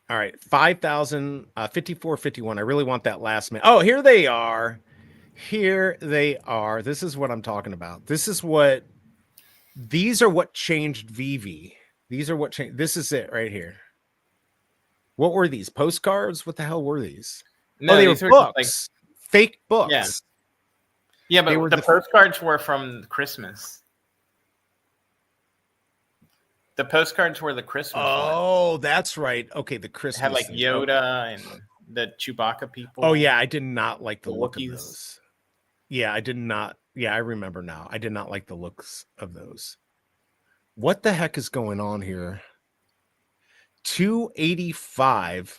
All right, 5,000, 54.51. I really want that last minute. Oh, here they are. Here they are. This is what I'm talking about. These are what changed Veve. These are what changed. This is it right here. What were these? Postcards? What the hell were these? No, they were these were books. Fake books. Yeah. Yeah, but the postcards were from Christmas. The postcards were the Christmas one. Oh, that's right. Okay, the Christmas. It had like Yoda and the Chewbacca people. Oh, yeah, I did not like the look Wookiees. of those. Yeah, I did not. Yeah, I remember now. I did not like the looks of those. What the heck is going on here? 285.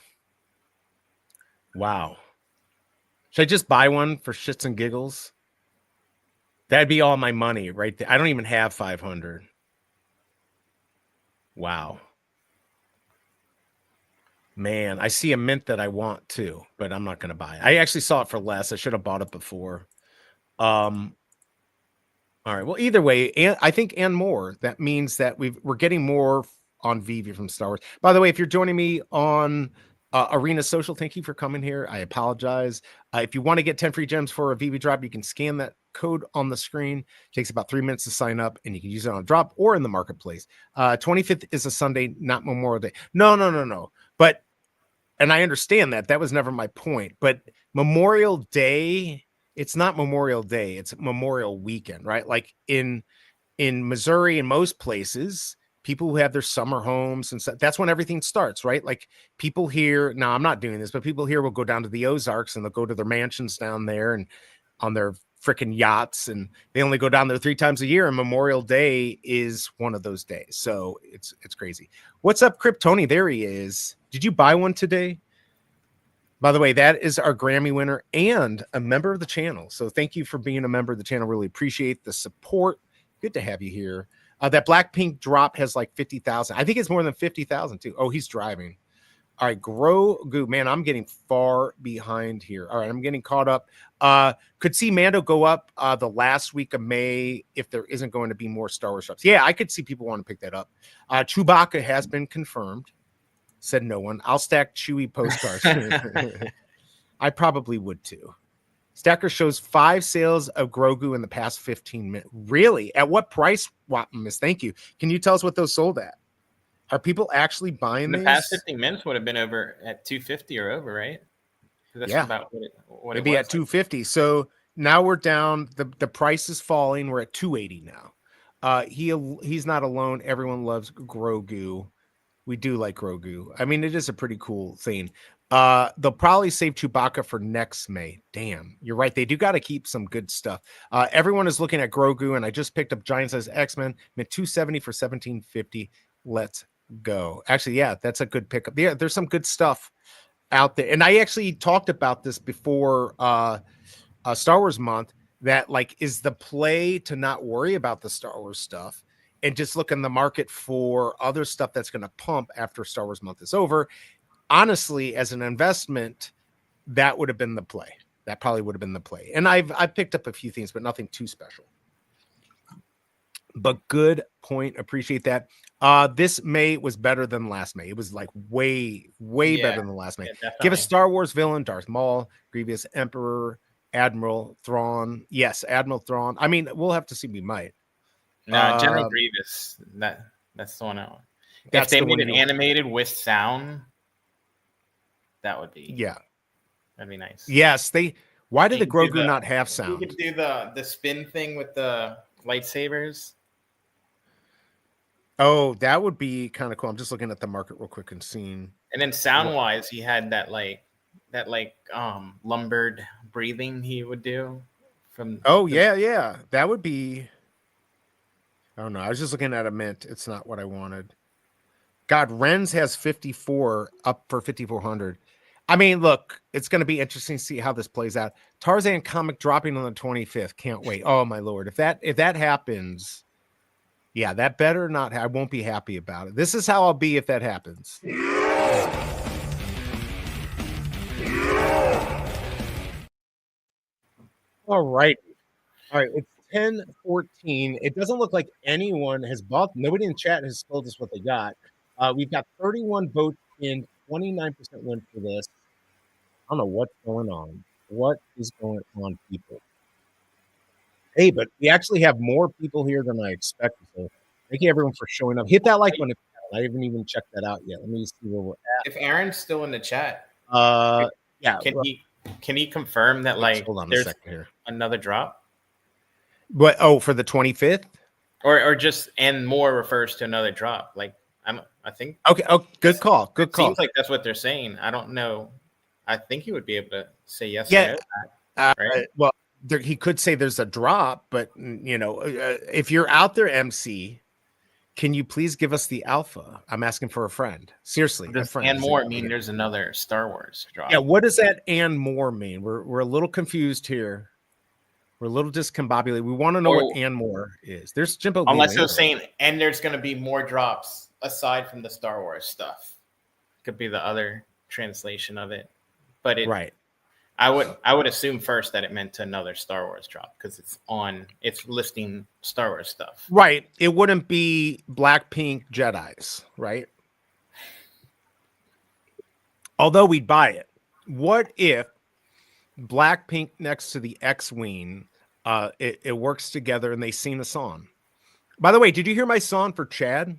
Wow. Should I just buy one for shits and giggles? That'd be all my money right there. I don't even have 500. Wow. Man, I see a mint that I want too, but I'm not going to buy it. I actually saw it for less. I should have bought it before. All right. Well, either way, I think and more. That means that we're getting more on Veve from Star Wars. By the way, if you're joining me on Arena Social, thank you for coming here. I apologize. If you want to get 10 free gems for a Veve drop, you can scan that code on the screen. It takes about 3 minutes to sign up, and you can use it on a drop or in the marketplace. 25th is a Sunday, not Memorial Day. No. But, and I understand that was never my point, but Memorial Day, it's not Memorial Day, it's Memorial Weekend, right? Like in Missouri and most places, people who have their summer homes and stuff, that's when everything starts, right? Like people here, now I'm not doing this, but people here will go down to the Ozarks and they'll go to their mansions down there and on their freaking yachts, and they only go down there 3 times a year, and Memorial Day is one of those days. So it's crazy. What's up, Kryptoni? There he is. Did you buy one today? By the way, that is our Grammy winner and a member of the channel. So thank you for being a member of the channel. Really appreciate the support. Good to have you here. That Blackpink drop has like 50,000. I think it's more than 50,000 too. Oh, he's driving. All right, Grogu. Man, I'm getting far behind here. All right, I'm getting caught up. Could see Mando go up the last week of May if there isn't going to be more Star Wars drops. Yeah, I could see people want to pick that up. Chewbacca has been confirmed. Said no one. I'll stack Chewie postcards. I probably would too. Stacker shows 5 sales of Grogu in the past 15 minutes. Really? At what price, Miss? Thank you. Can you tell us what those sold at? Are people actually buying the these? past 15 minutes would have been over at 250 or over, right? That's about what it'd be at 250. So now we're down. The price is falling. We're at 280 now. He's not alone. Everyone loves Grogu. We do like Grogu. I mean, it is a pretty cool thing. They'll probably save Chewbacca for next May. Damn, you're right. They do got to keep some good stuff. Everyone is looking at Grogu, and I just picked up Giant Size X-Men, mint 270 for 1750. Let's go. Actually, yeah, that's a good pickup. Yeah, there's some good stuff out there. And I actually talked about this before Star Wars month, that like is the play to not worry about the Star Wars stuff and just look in the market for other stuff that's going to pump after Star Wars month is over. Honestly, as an investment, that would have been the play. That probably would have been the play. And I've picked up a few things, but nothing too special. But good point. Appreciate that. This May was better than last May. It was like way better than last May. Yeah, Give a Star Wars villain, Darth Maul, Grievous Emperor, Admiral Thrawn. Yes, Admiral Thrawn. I mean, we'll have to see. We might. No, General Grievous. That's the one I want. If they made it animated with sound, that would be that'd be nice. Yes, why did the Grogu not have sound? You could do the spin thing with the lightsabers. Oh, that would be kind of cool. I'm just looking at the market real quick and seeing. And then sound wise, he had that lumbered breathing he would do from. Oh yeah, that would be. Oh no, I was just looking at a mint. It's not what I wanted. God, Ren's has 54 up for 5,400. I mean, look, it's going to be interesting to see how this plays out. Tarzan comic dropping on the 25th. Can't wait. Oh my Lord. If that happens, yeah, that better not. I won't be happy about it. This is how I'll be if that happens. All right. It's 10:14. It doesn't look like anyone has bought. Nobody in chat has told us what they got. We've got 31 votes in, 29% win for this. I don't know what's going on. What is going on, people? Hey, but we actually have more people here than I expected. So thank you everyone for showing up. Hit that like button. I haven't even checked that out yet. Let me see where we're at. If Aaron's still in the chat, yeah. Can he confirm that hold on a there's second here. Another drop? But for the 25th? Or just and more refers to another drop. Like I think. Okay. Oh, good call. Good call. Seems like that's what they're saying. I don't know. I think he would be able to say yes. Yeah. Or no, right? Well, he could say there's a drop, but if you're out there, MC, can you please give us the alpha? I'm asking for a friend. Seriously, a friend. And more mean there's another Star Wars drop. Yeah. What does that and more mean? We're a little confused here. We're a little discombobulated. We want to know what and more is. There's Jimbo. Unless they're saying, and there's going to be more drops aside from the Star Wars stuff. Could be the other translation of it. But right. I would assume first that it meant to another Star Wars drop because it's listing Star Wars stuff. Right. It wouldn't be Blackpink Jedis, right? Although we'd buy it. What if Blackpink next to the X-Wing, it works together and they sing a song? By the way, did you hear my song for Chad?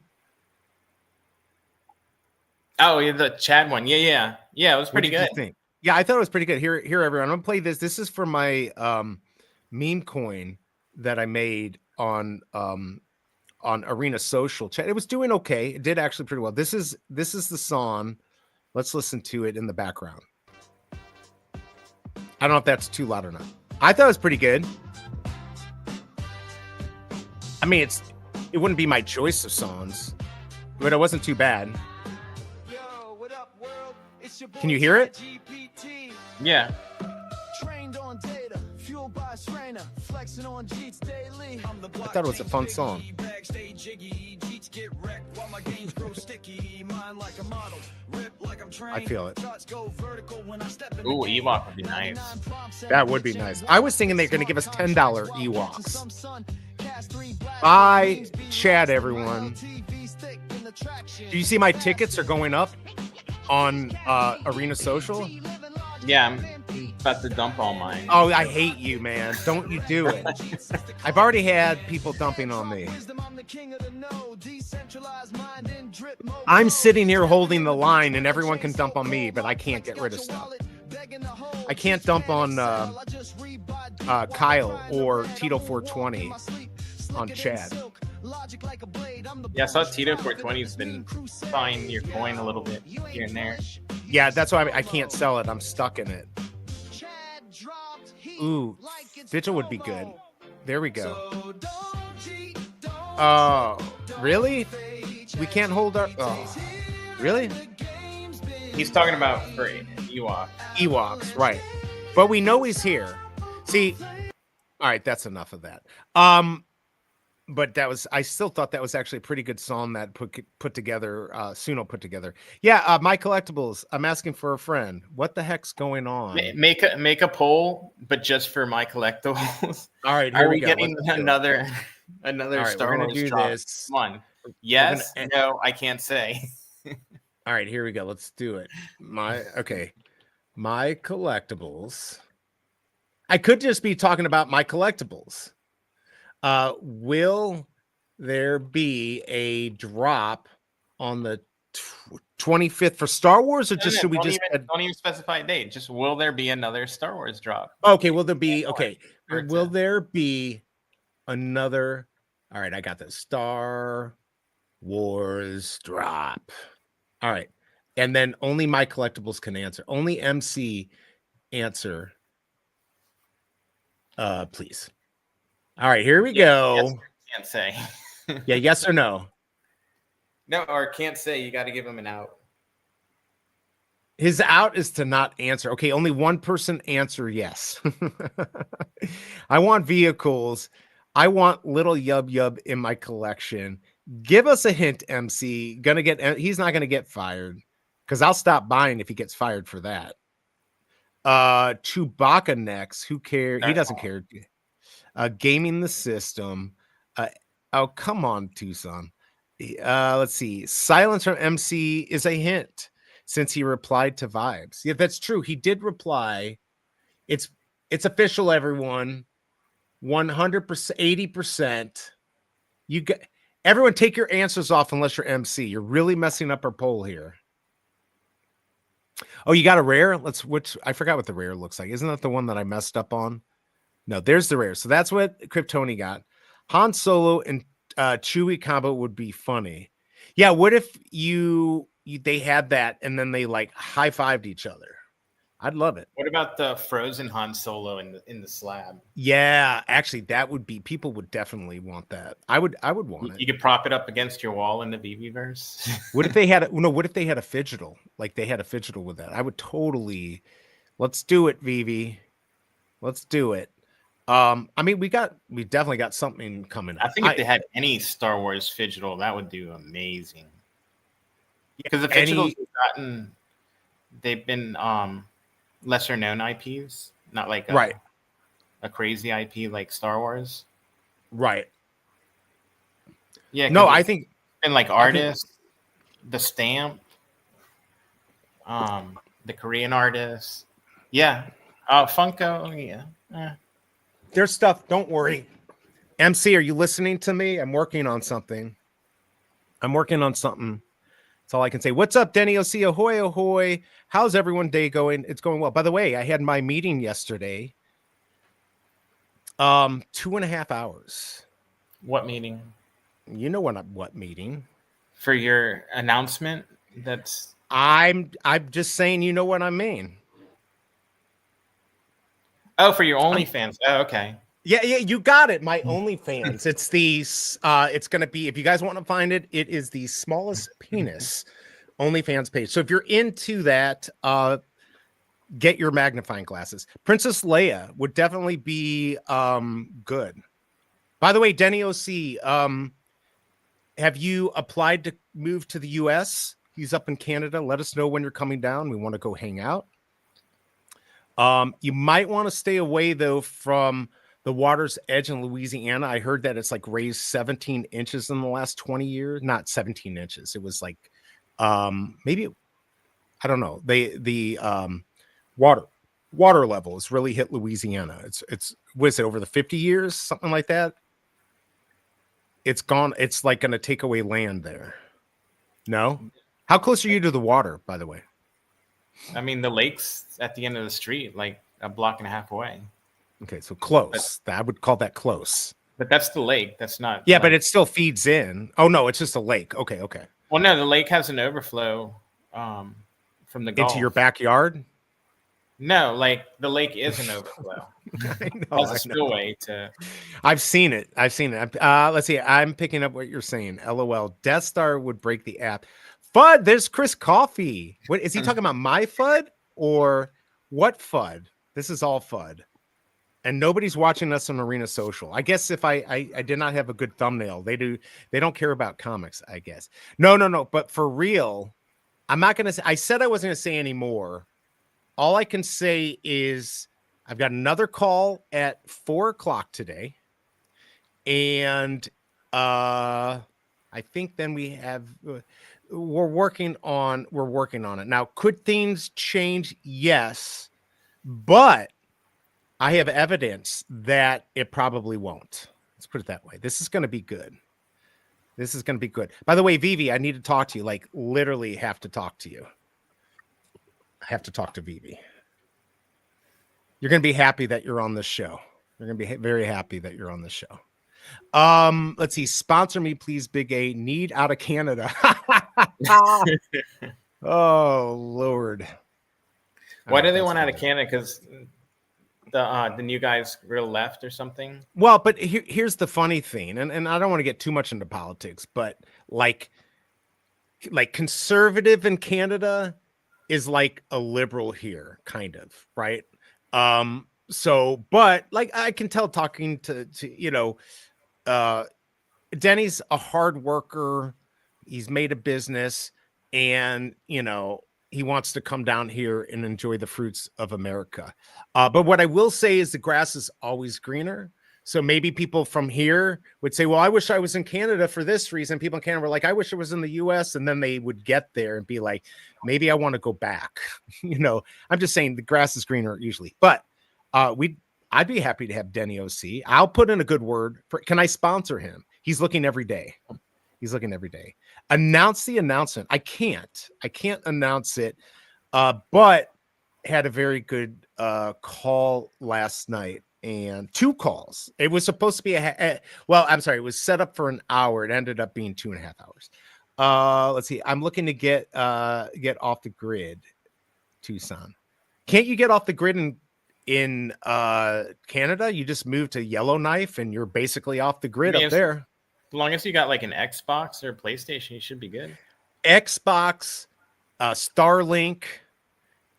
Oh, yeah, the Chad one. Yeah. It was pretty good. Yeah, I thought it was pretty good. Here, everyone. I'm gonna play this. This is for my meme coin that I made on Arena Social Chat. It was doing okay. It did actually pretty well. This is the song. Let's listen to it in the background. I don't know if that's too loud or not. I thought it was pretty good. I mean, it wouldn't be my choice of songs, but it wasn't too bad. Can you hear it? Yeah. I thought it was a fun song. I feel it. Ooh, Ewok would be nice. That would be nice. I was thinking they're going to give us $10 Ewoks. Bye, Chad, everyone. Do you see my tickets are going up on Arena Social? Yeah, I'm about to dump all mine. Oh, I hate you, man. Don't you do it. I've already had people dumping on me. I'm sitting here holding the line and everyone can dump on me, but I can't get rid of stuff. I can't dump on Kyle or Tito 420 on Chad. Yeah, I saw Tito 420's been buying your coin a little bit here and there. Yeah, that's why I can't sell it. I'm stuck in it. Ooh, Vigil would be good. There we go. Oh, really? We can't hold our. Oh, really? He's talking about for Ewok. Ewoks, right? But we know he's here. See, all right, that's enough of that. But I still thought that was actually a pretty good song that put together. Suno put together. Yeah, my collectibles. I'm asking for a friend. What the heck's going on? Make a poll, but just for my collectibles. All right, are we getting another Star Wars do drop? this. Come on. Yes, no, I can't say. All right, here we go. Let's do it. My collectibles. I could just be talking about my collectibles. Will there be a drop on the 25th for Star Wars, or just should we just don't even specify a date? Just will there be another Star Wars drop? Okay, will there be will there be another? All right, I got the Star Wars drop. All right, and then only my collectibles can answer. Only MC answer. Please. All right, here we go. Yes, can't say. Yeah, yes or no? No, or can't say. You got to give him an out. His out is to not answer. Okay, only one person answer yes. I want vehicles. I want little Yub Yub in my collection. Give us a hint, MC. He's not gonna get fired because I'll stop buying if he gets fired for that. Chewbacca next. Who cares? He doesn't care. Gaming the system. Oh, come on, Tucson. Let's see. Silence from MC is a hint since he replied to Vibes. Yeah, that's true. He did reply. It's official, everyone. 100%, 80%. You get everyone take your answers off unless you're MC. You're really messing up our poll here. Oh, you got a rare? I forgot what the rare looks like. Isn't that the one that I messed up on? No, there's the rare. So that's what Kryptoni got. Han Solo and Chewie combo would be funny. Yeah, what if they had that and then they like high-fived each other? I'd love it. What about the frozen Han Solo in the slab? Yeah, actually, that would be. People would definitely want that. I would want it. You could prop it up against your wall in the BB-verse. What if they had? What if they had a fidgetal? Like they had a fidgetal with that? I would totally. Let's do it, Vivi. Let's do it. I mean, we definitely got something coming up. I think if they had any Star Wars fidgetal, that would do amazing. Because the fidgetals they've been lesser known IPs, not like a crazy IP like Star Wars. Right. Yeah. No, I think and like artists, the stamp, the Korean artists. Yeah. Funko. Yeah. There's stuff. Don't worry. MC, are you listening to me? I'm working on something. That's all I can say. What's up, Denny OC? Ahoy, ahoy. How's everyone day going? It's going well. By the way, I had my meeting yesterday. 2.5 hours. What meeting? You know what meeting? For your announcement? I'm just saying, you know what I mean. Oh, for your OnlyFans. Oh, okay. Yeah, you got it. My OnlyFans. It's gonna be, if you guys want to find it, it is the smallest penis OnlyFans page. So if you're into that, get your magnifying glasses. Princess Leia would definitely be good. By the way, Denny OC, have you applied to move to the US? He's up in Canada. Let us know when you're coming down. We want to go hang out. You might want to stay away though from the water's edge in Louisiana. I heard that it's like raised 17 inches in the last 20 years. Not 17 inches. It was like maybe, I don't know. The water level has really hit Louisiana. It's was it over the 50 years, something like that? It's gone. It's like going to take away land there. No? How close are you to the water, by the way? I mean, the lake's at the end of the street, like a block and a half away. Okay, so close. I would call that close. But that's the lake. That's not. Yeah, but it still feeds in. Oh, no, it's just a lake. Okay. Well, no, the lake has an overflow from the Gulf. Into your backyard? No, like the lake is an overflow. I know. Has a spillway to. I've seen it. Let's see. I'm picking up what you're saying. LOL. Death Star would break the app. FUD. There's Chris Coffee. What is he talking about? My FUD or what FUD? This is all FUD. And nobody's watching us on Arena Social. I guess if I did not have a good thumbnail, they don't care about comics, I guess. No. But for real, I'm not going to say, I said I wasn't going to say any more. All I can say is I've got another call at 4:00 today. And I think then we're working on it. Now, could things change? Yes. But I have evidence that it probably won't. Let's put it that way. This is going to be good. By the way, Vivi, I need to talk to you. Like, literally have to talk to you. I have to talk to Vivi. You're going to be happy that you're on this show. You're going to be very happy that you're on this show. Let's see. Sponsor me, please, BigA. Need out of Canada. Oh, Lord. Why do they want out of Canada? Because the new guys real left or something? Well, but here's the funny thing, and I don't want to get too much into politics, but like conservative in Canada is like a liberal here, kind of, right? So, but like I can tell talking to Denny's a hard worker. He's made a business, and he wants to come down here and enjoy the fruits of America. But what I will say is the grass is always greener. So maybe people from here would say, well, I wish I was in Canada for this reason. People in Canada were like, I wish I was in the US. And then they would get there and be like, maybe I want to go back. I'm just saying the grass is greener usually. But I'd be happy to have Denny OC. I'll put in a good word for, can I sponsor him? He's looking every day. Announce the announcement. I can't announce it, but had a very good call last night and 2 calls. It was supposed to be it was set up for an hour. It ended up being 2.5 hours. Let's see. I'm looking to get off the grid, Tucson. Can't you get off the grid in Canada? You just move to Yellowknife and you're basically off the grid up there. As long as you got like an Xbox or PlayStation, you should be good. Xbox, Starlink,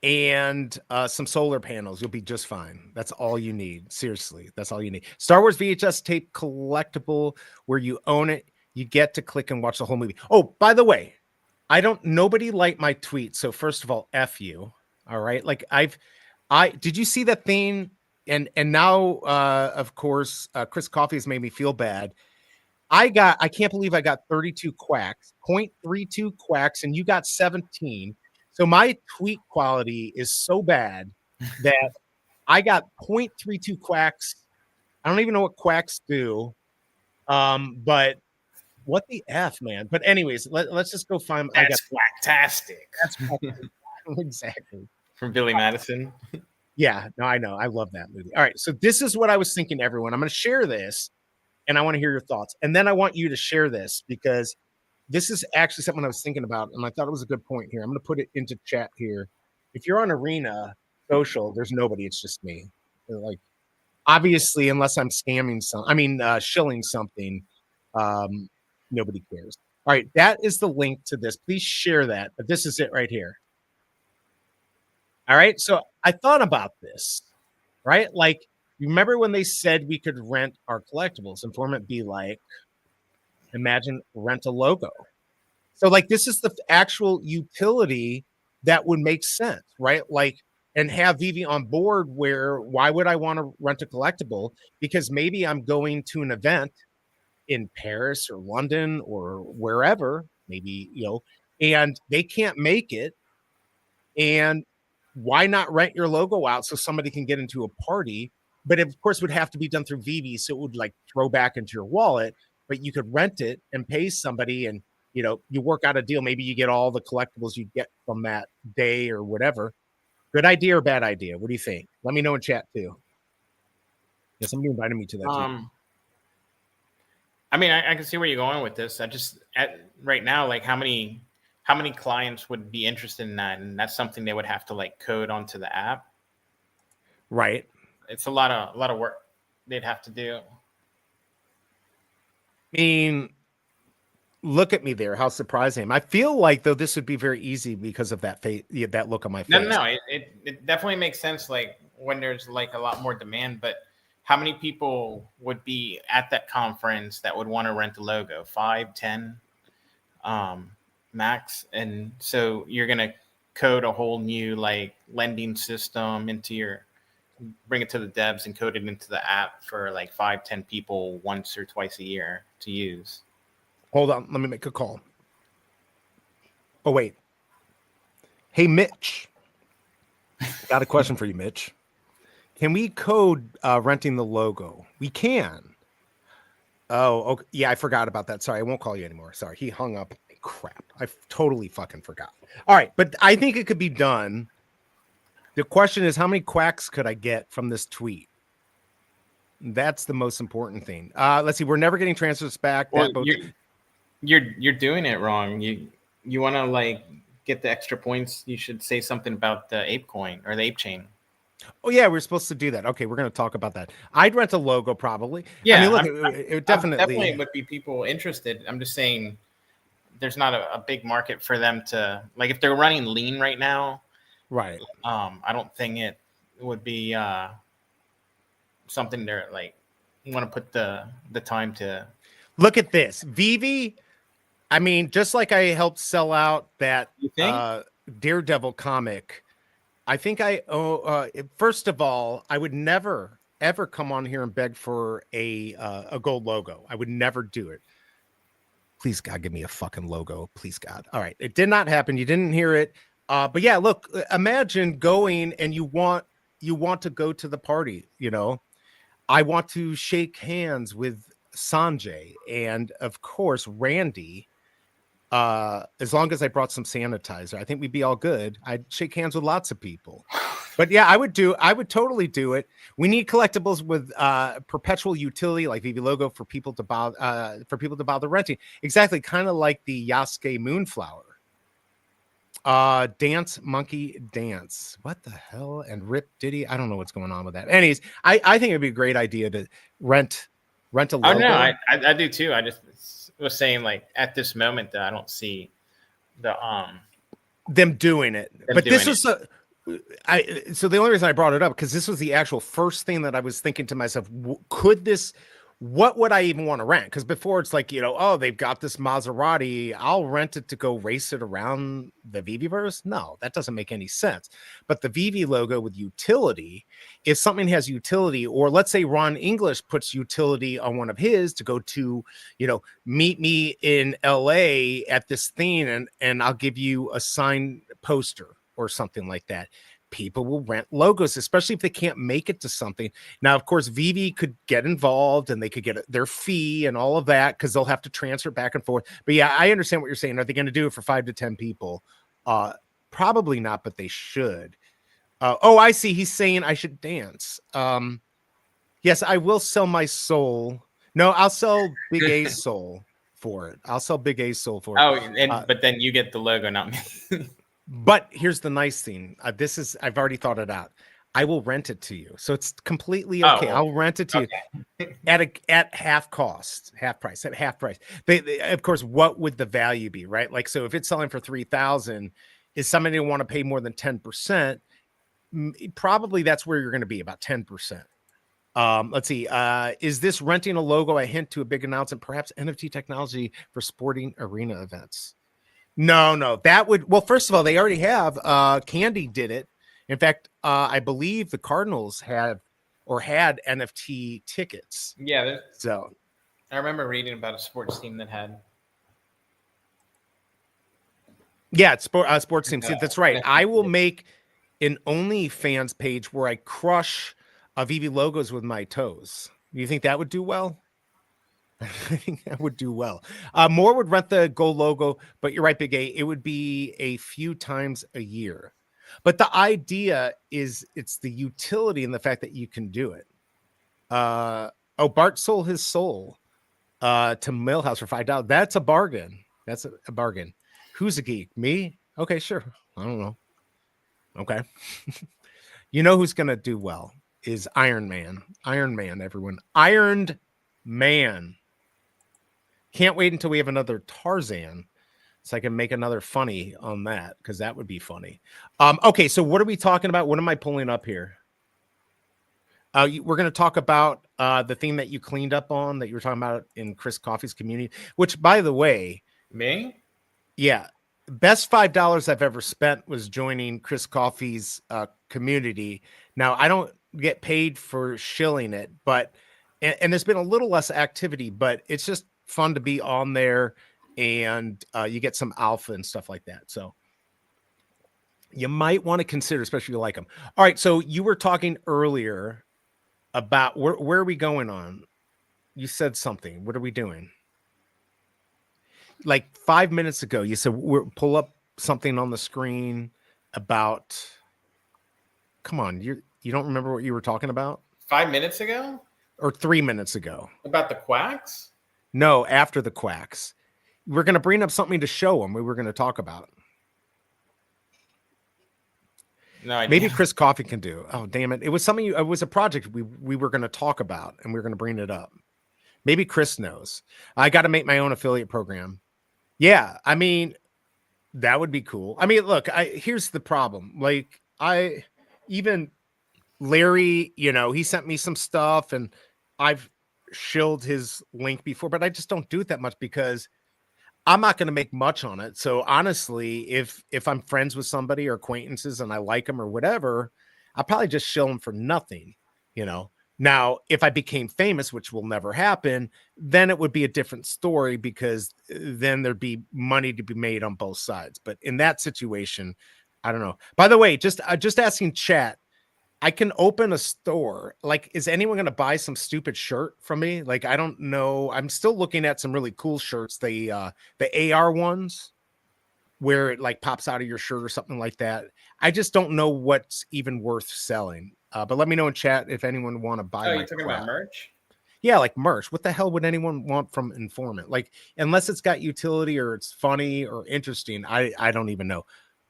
and some solar panels. You'll be just fine. That's all you need. Seriously, that's all you need. Star Wars VHS tape collectible where you own it. You get to click and watch the whole movie. Oh, by the way, nobody liked my tweet. So first of all, F you. All right. Like did you see that thing? And now, of course, Chris Coffee has made me feel bad. I can't believe I got 32 quacks, 0.32 quacks, and you got 17. So my tweet quality is so bad that I got 0.32 quacks. I don't even know what quacks do. But what the F, man. But anyways, let's just go find. That's quacktastic. That's exactly. From Billy Madison. Yeah, no, I know. I love that movie. All right. So this is what I was thinking, everyone. I'm going to share this. And I want to hear your thoughts. And then I want you to share this because this is actually something I was thinking about. And I thought it was a good point here. I'm going to put it into chat here. If you're on Arena Social, there's nobody. It's just me. Like, obviously, unless I'm shilling something, nobody cares. All right. That is the link to this. Please share that. But this is it right here. All right. So I thought about this, right? Like, you remember when they said we could rent our collectibles? informMint be like, imagine rent a logo. So like this is the actual utility that would make sense, right? Like, and have Vivi on board where why would I want to rent a collectible? Because maybe I'm going to an event in Paris or London or wherever, maybe, and they can't make it. And why not rent your logo out so somebody can get into a party? But it, of course, would have to be done through Vivi, so it would like throw back into your wallet. But you could rent it and pay somebody, and you work out a deal. Maybe you get all the collectibles you get from that day or whatever. Good idea or bad idea? What do you think? Let me know in chat too. Yeah, somebody invited me to that. Too. I mean, I can see where you're going with this. Right now, like how how many clients would be interested in that? And that's something they would have to like code onto the app. Right. It's a lot of work they'd have to do. I mean, look at me there. How surprising. I feel like though this would be very easy because of that face, that look on my face. No. It definitely makes sense. Like when there's like a lot more demand, but how many people would be at that conference that would want to rent a logo? 5, 10, max. And so you're going to code a whole new like lending system bring it to the devs and code it into the app for like 5, 10 people once or twice a year to use. Hold on. Let me make a call. Oh, wait. Hey, Mitch. Got a question for you, Mitch. Can we code renting the logo? We can. Oh, okay. Yeah, I forgot about that. Sorry, I won't call you anymore. Sorry, he hung up. Crap. I totally fucking forgot. All right, but I think it could be done. The question is, how many quacks could I get from this tweet? That's the most important thing. Let's see. We're never getting transfers back. Well, you're doing it wrong. You want to like get the extra points. You should say something about the ape coin or the ape chain. Oh yeah, we're supposed to do that. Okay, we're going to talk about that. I'd rent a logo probably. Yeah, I mean, look, it definitely would be people interested. I'm just saying, there's not a big market for them to like. If they're running lean right now, right? I don't think it would be something they're like you want to put the time to look at this. Veve, I mean, just like I helped sell out that Daredevil comic. I think first of all, I would never, ever come on here and beg for a gold logo. I would never do it. Please, God, give me a fucking logo. Please, God. All right. It did not happen. You didn't hear it. But yeah, look, imagine going and you want to go to the party. You know, I want to shake hands with Sanjay and, of course, Randy. As long as I brought some sanitizer, I think we'd be all good. I'd shake hands with lots of people. But yeah, I would totally do it. We need collectibles with perpetual utility like Veve logo for people to buy the renting. Exactly, kind of like the Yasuke Moonflower. Dance Monkey Dance. What the hell? And Rip Diddy. I don't know what's going on with that. Anyways, I think it'd be a great idea to rent a logo. Oh no, I do too. I just was saying like at this moment that I don't see the them doing it. But this was so the only reason I brought it up because this was the actual first thing that I was thinking to myself, what would I even want to rent? Because before it's like, oh, they've got this Maserati, I'll rent it to go race it around the Veveverse. No, that doesn't make any sense. But the Veve logo with utility, if something has utility, or let's say Ron English puts utility on one of his to go to, meet me in LA at this thing and I'll give you a signed poster or something like that. People will rent logos, especially if they can't make it to something. Now, of course, Veve could get involved and they could get their fee and all of that because they'll have to transfer back and forth. But yeah, I understand what you're saying. Are they going to do it for 5 to 10 people? Probably not, but they should. I see. He's saying I should dance. Yes, I will sell my soul. No, I'll sell BigA's soul for it. I'll sell BigA's soul for it. Oh, but then you get the logo, not me. But here's the nice thing. I've already thought it out. I will rent it to you. So it's completely okay. I'll rent it to you at half cost, half price. They, of course, what would the value be, right? Like, so if it's selling for $3,000, is somebody going to want to pay more than 10%? Probably that's where you're going to be, about 10%. Let's see. Is this renting a logo a hint to a big announcement, perhaps NFT technology for sporting arena events? No, that would, well, first of all, they already have, Candy did it. In fact, I believe the Cardinals had NFT tickets. Yeah. So I remember reading about a sports team that had. Yeah, it's sports team. That's right. I will make an OnlyFans page where I crush Veve logos with my toes. Do you think that would do well? I think that would do well. More would rent the gold logo, but you're right, BigA. It would be a few times a year. But the idea is it's the utility and the fact that you can do it. Bart sold his soul to Millhouse for $5. That's a bargain. That's a bargain. Who's a geek? Me? Okay, sure. I don't know. Okay. You know who's gonna do well is Iron Man. Iron Man, everyone. Ironed Man. Can't wait until we have another Tarzan so I can make another funny on that because that would be funny. Okay, so what are we talking about? What am I pulling up here? We're going to talk about the thing that you cleaned up on that you were talking about in Chris Coffey's community, which, by the way, Me? yeah, best $5 I've ever spent was joining Chris Coffey's community. Now, I don't get paid for shilling it, but and there's been a little less activity, but it's just fun to be on there, and you get some alpha and stuff like that. So you might want to consider, especially if you like them. All right, so you were talking earlier about where are we going on? You said something. What are we doing? Like 5 minutes ago, you said pull up something on the screen about. Come on, you don't remember what you were talking about? 5 minutes ago? Or 3 minutes ago? About the quacks? No, after the quacks. We're going to bring up something to show them. We were going to talk about. No idea. Maybe Chris Coffey can do. Oh, damn it! It was something. It was a project we were going to talk about, and we were going to bring it up. Maybe Chris knows. I got to make my own affiliate program. Yeah, I mean, that would be cool. I mean, look, here's the problem. Like, even Larry, he sent me some stuff, and I've shilled his link before, but I just don't do it that much because I'm not going to make much on it. So honestly, if I'm friends with somebody or acquaintances and I like them or whatever, I'll probably just shill them for nothing, Now, if I became famous, which will never happen, then it would be a different story because then there'd be money to be made on both sides. But in that situation, I don't know. By the way, just asking chat, I can open a store. Like, is anyone going to buy some stupid shirt from me? Like, I don't know. I'm still looking at some really cool shirts. The AR ones where it like pops out of your shirt or something like that. I just don't know what's even worth selling. But let me know in chat if anyone want to buy. Oh, you're talking about merch? Yeah, like merch. What the hell would anyone want from informMint? Like, unless it's got utility or it's funny or interesting, I don't even know.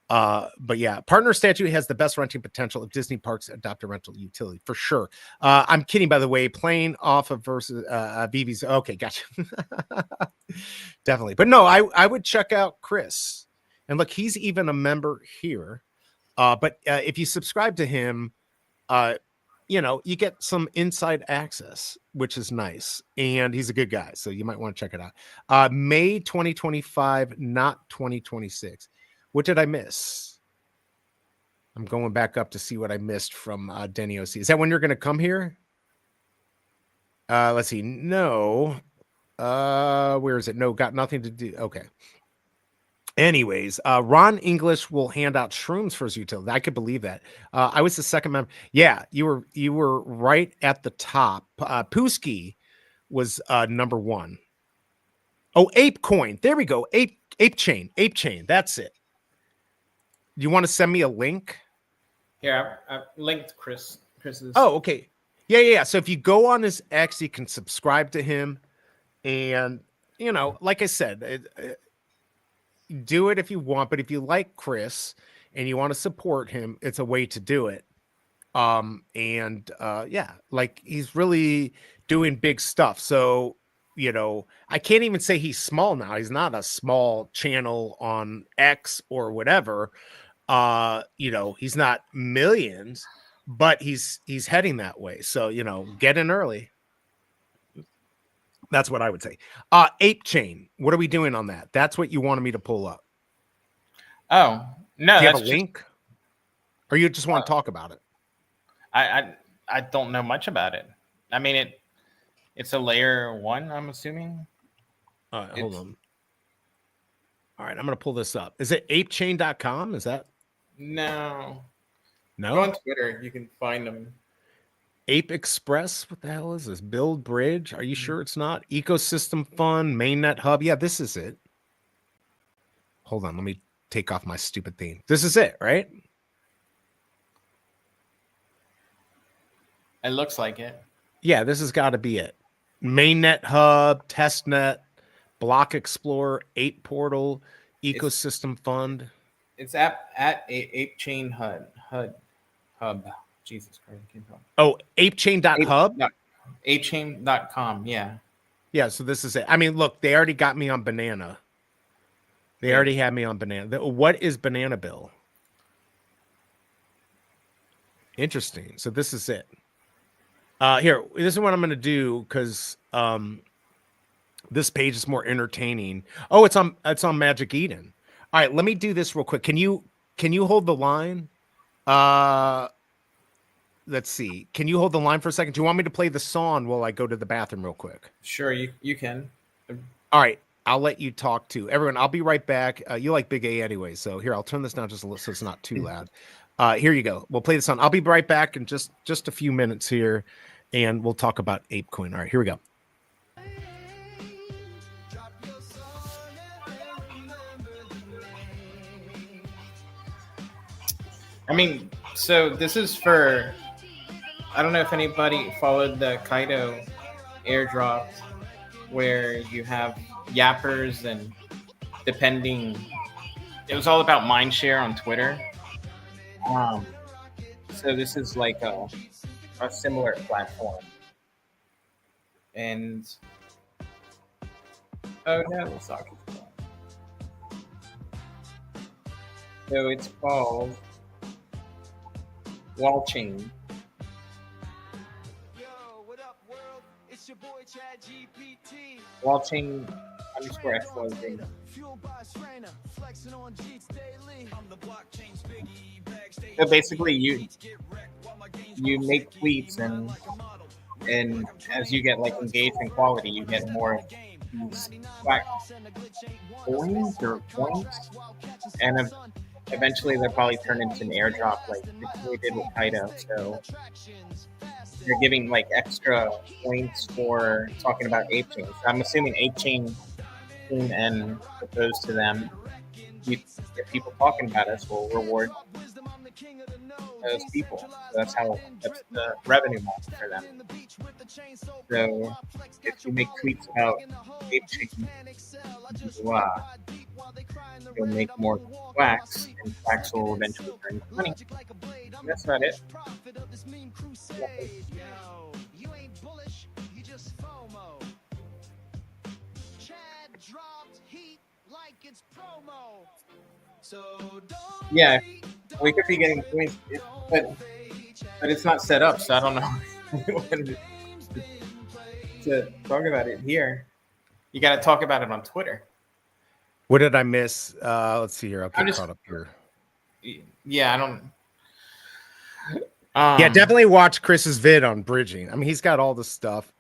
But yeah, partner statute has the best renting potential if Disney parks adopt a rental utility for sure. I'm kidding, by the way. Playing off of versus Veve's. Okay, gotcha. Definitely, but no, I would check out Chris, and look, he's even a member here. But if you subscribe to him, you get some inside access, which is nice, and he's a good guy, so you might want to check it out. May 2025, not 2026. What did I miss? I'm going back up to see what I missed from Denny OC. Is that when you're going to come here? Let's see. No. Where is it? No, got nothing to do. Okay. Anyways, Ron English will hand out shrooms for his utility. I could believe that. I was the second member. Yeah, you were right at the top. Pusky was number one. Oh, Ape Coin. There we go. Ape Chain. That's it. You want to send me a link? Here, I've linked Chris's. Oh, okay. Yeah. So if you go on his X, you can subscribe to him. And, like I said, do it if you want. But if you like Chris and you want to support him, it's a way to do it. Yeah, like he's really doing big stuff. So, I can't even say he's small now. He's not a small channel on X or whatever. He's not millions, but he's heading that way. So, get in early. That's what I would say. Ape Chain. What are we doing on that? That's what you wanted me to pull up. Oh, no. Do you have a link? Or you just want to talk about it? I don't know much about it. I mean, it's a layer 1, I'm assuming. Hold on. All right, I'm going to pull this up. Is it apechain.com? Is that? No. No? Go on Twitter. You can find them. Ape Express? What the hell is this? Build Bridge? Are you sure it's not? Ecosystem Fund, Mainnet Hub. Yeah, this is it. Hold on. Let me take off my stupid theme. This is it, right? It looks like it. Yeah, this has got to be it. Mainnet Hub, Testnet, Block Explorer, Ape Portal, ecosystem fund. It's at Ape Chain Hub. Jesus Christ, I can't talk. Oh, apechain.hub. No, apechain.com. Yeah. Yeah, so this is it. I mean, look, they already got me on Banana. They already had me on Banana. What is Banana Bill? Interesting. So this is it. Here, this is what I'm going to do because this page is more entertaining. Oh, it's on Magic Eden. All right, let me do this real quick. Can you hold the line? Let's see. Can you hold the line for a second? Do you want me to play the song while I go to the bathroom real quick? Sure, you can. All right, I'll let you talk to everyone. I'll be right back. You like BigA anyway, so here, I'll turn this down just a little so it's not too loud. Here you go. We'll play the song. I'll be right back in just a few minutes here, and we'll talk about ApeCoin. All right, here we go. I mean, so this is for, I don't know if anybody followed the Kaido airdrop where you have yappers and depending, it was all about mindshare on Twitter. So this is like a similar platform. And, oh no, it's not. So it's called Wall Chain. Wall Chain _ XYZ. So basically, you make tweets, and as you get like engagement quality, you get more of these coins or points, and eventually they'll probably turn into an airdrop like we did with Kaido. So you're giving like extra points for talking about ApeChain. So I'm assuming ApeChain and opposed to them, if people talking about us will reward those people. So that's the revenue model for them. So if you make tweets about ApeChain, you'll make more wax, and wax will eventually turn into money. And that's about it. Yeah, we could be getting points, but it's not set up, so I don't know to talk about it here. You got to talk about it on Twitter. What did I miss? Let's see here. I'll get caught up here. Yeah, I don't. Yeah, definitely watch Chris's vid on bridging. I mean, he's got all the stuff.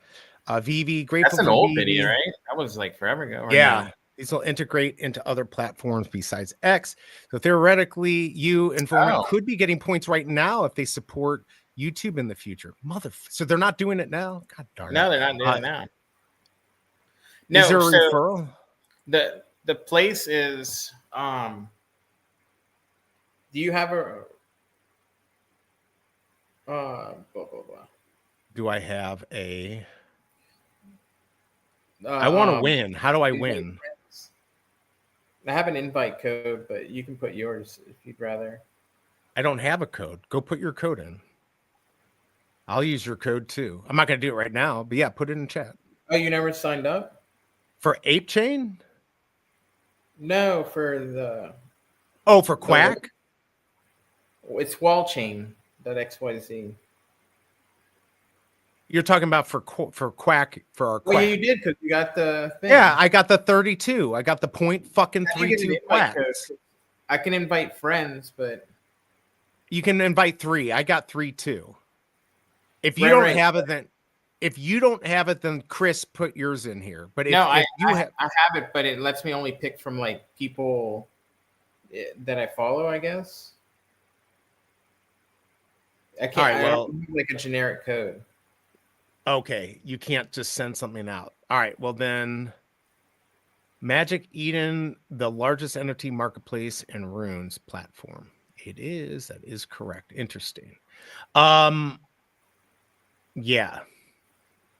Veve, grateful. That's an old video, right? That was like forever ago. Yeah. These will integrate into other platforms besides X. So theoretically, you informMint could be getting points right now if they support YouTube in the future. So they're not doing it now? God darn it. No, they're not doing it now. No, is there a referral? The place is do you have a blah, blah, blah. Do I have a I want to win. How do I win? I have an invite code, but you can put yours if you'd rather. I don't have a code. Go put your code in. I'll use your code too. I'm not going to do it right now, but yeah, put it in chat. Oh, you never signed up? For ApeChain? No, for the... Oh, for Quack? It's wallchain.xyz. You're talking about for Quack, for our Quack. Well, yeah, you did because you got the thing. Yeah, I got the 32. I got the .32 Quacks. I can invite friends, but you can invite 3. I got 3 too. If you don't have it, then Chris, put yours in here. But I have it, but it lets me only pick from like people that I follow, I guess. I can't. Right, I don't use like a generic code. Okay, you can't just send something out. All right, well then, Magic Eden, the largest NFT marketplace and runes platform. It is. That is correct. Interesting. Yeah.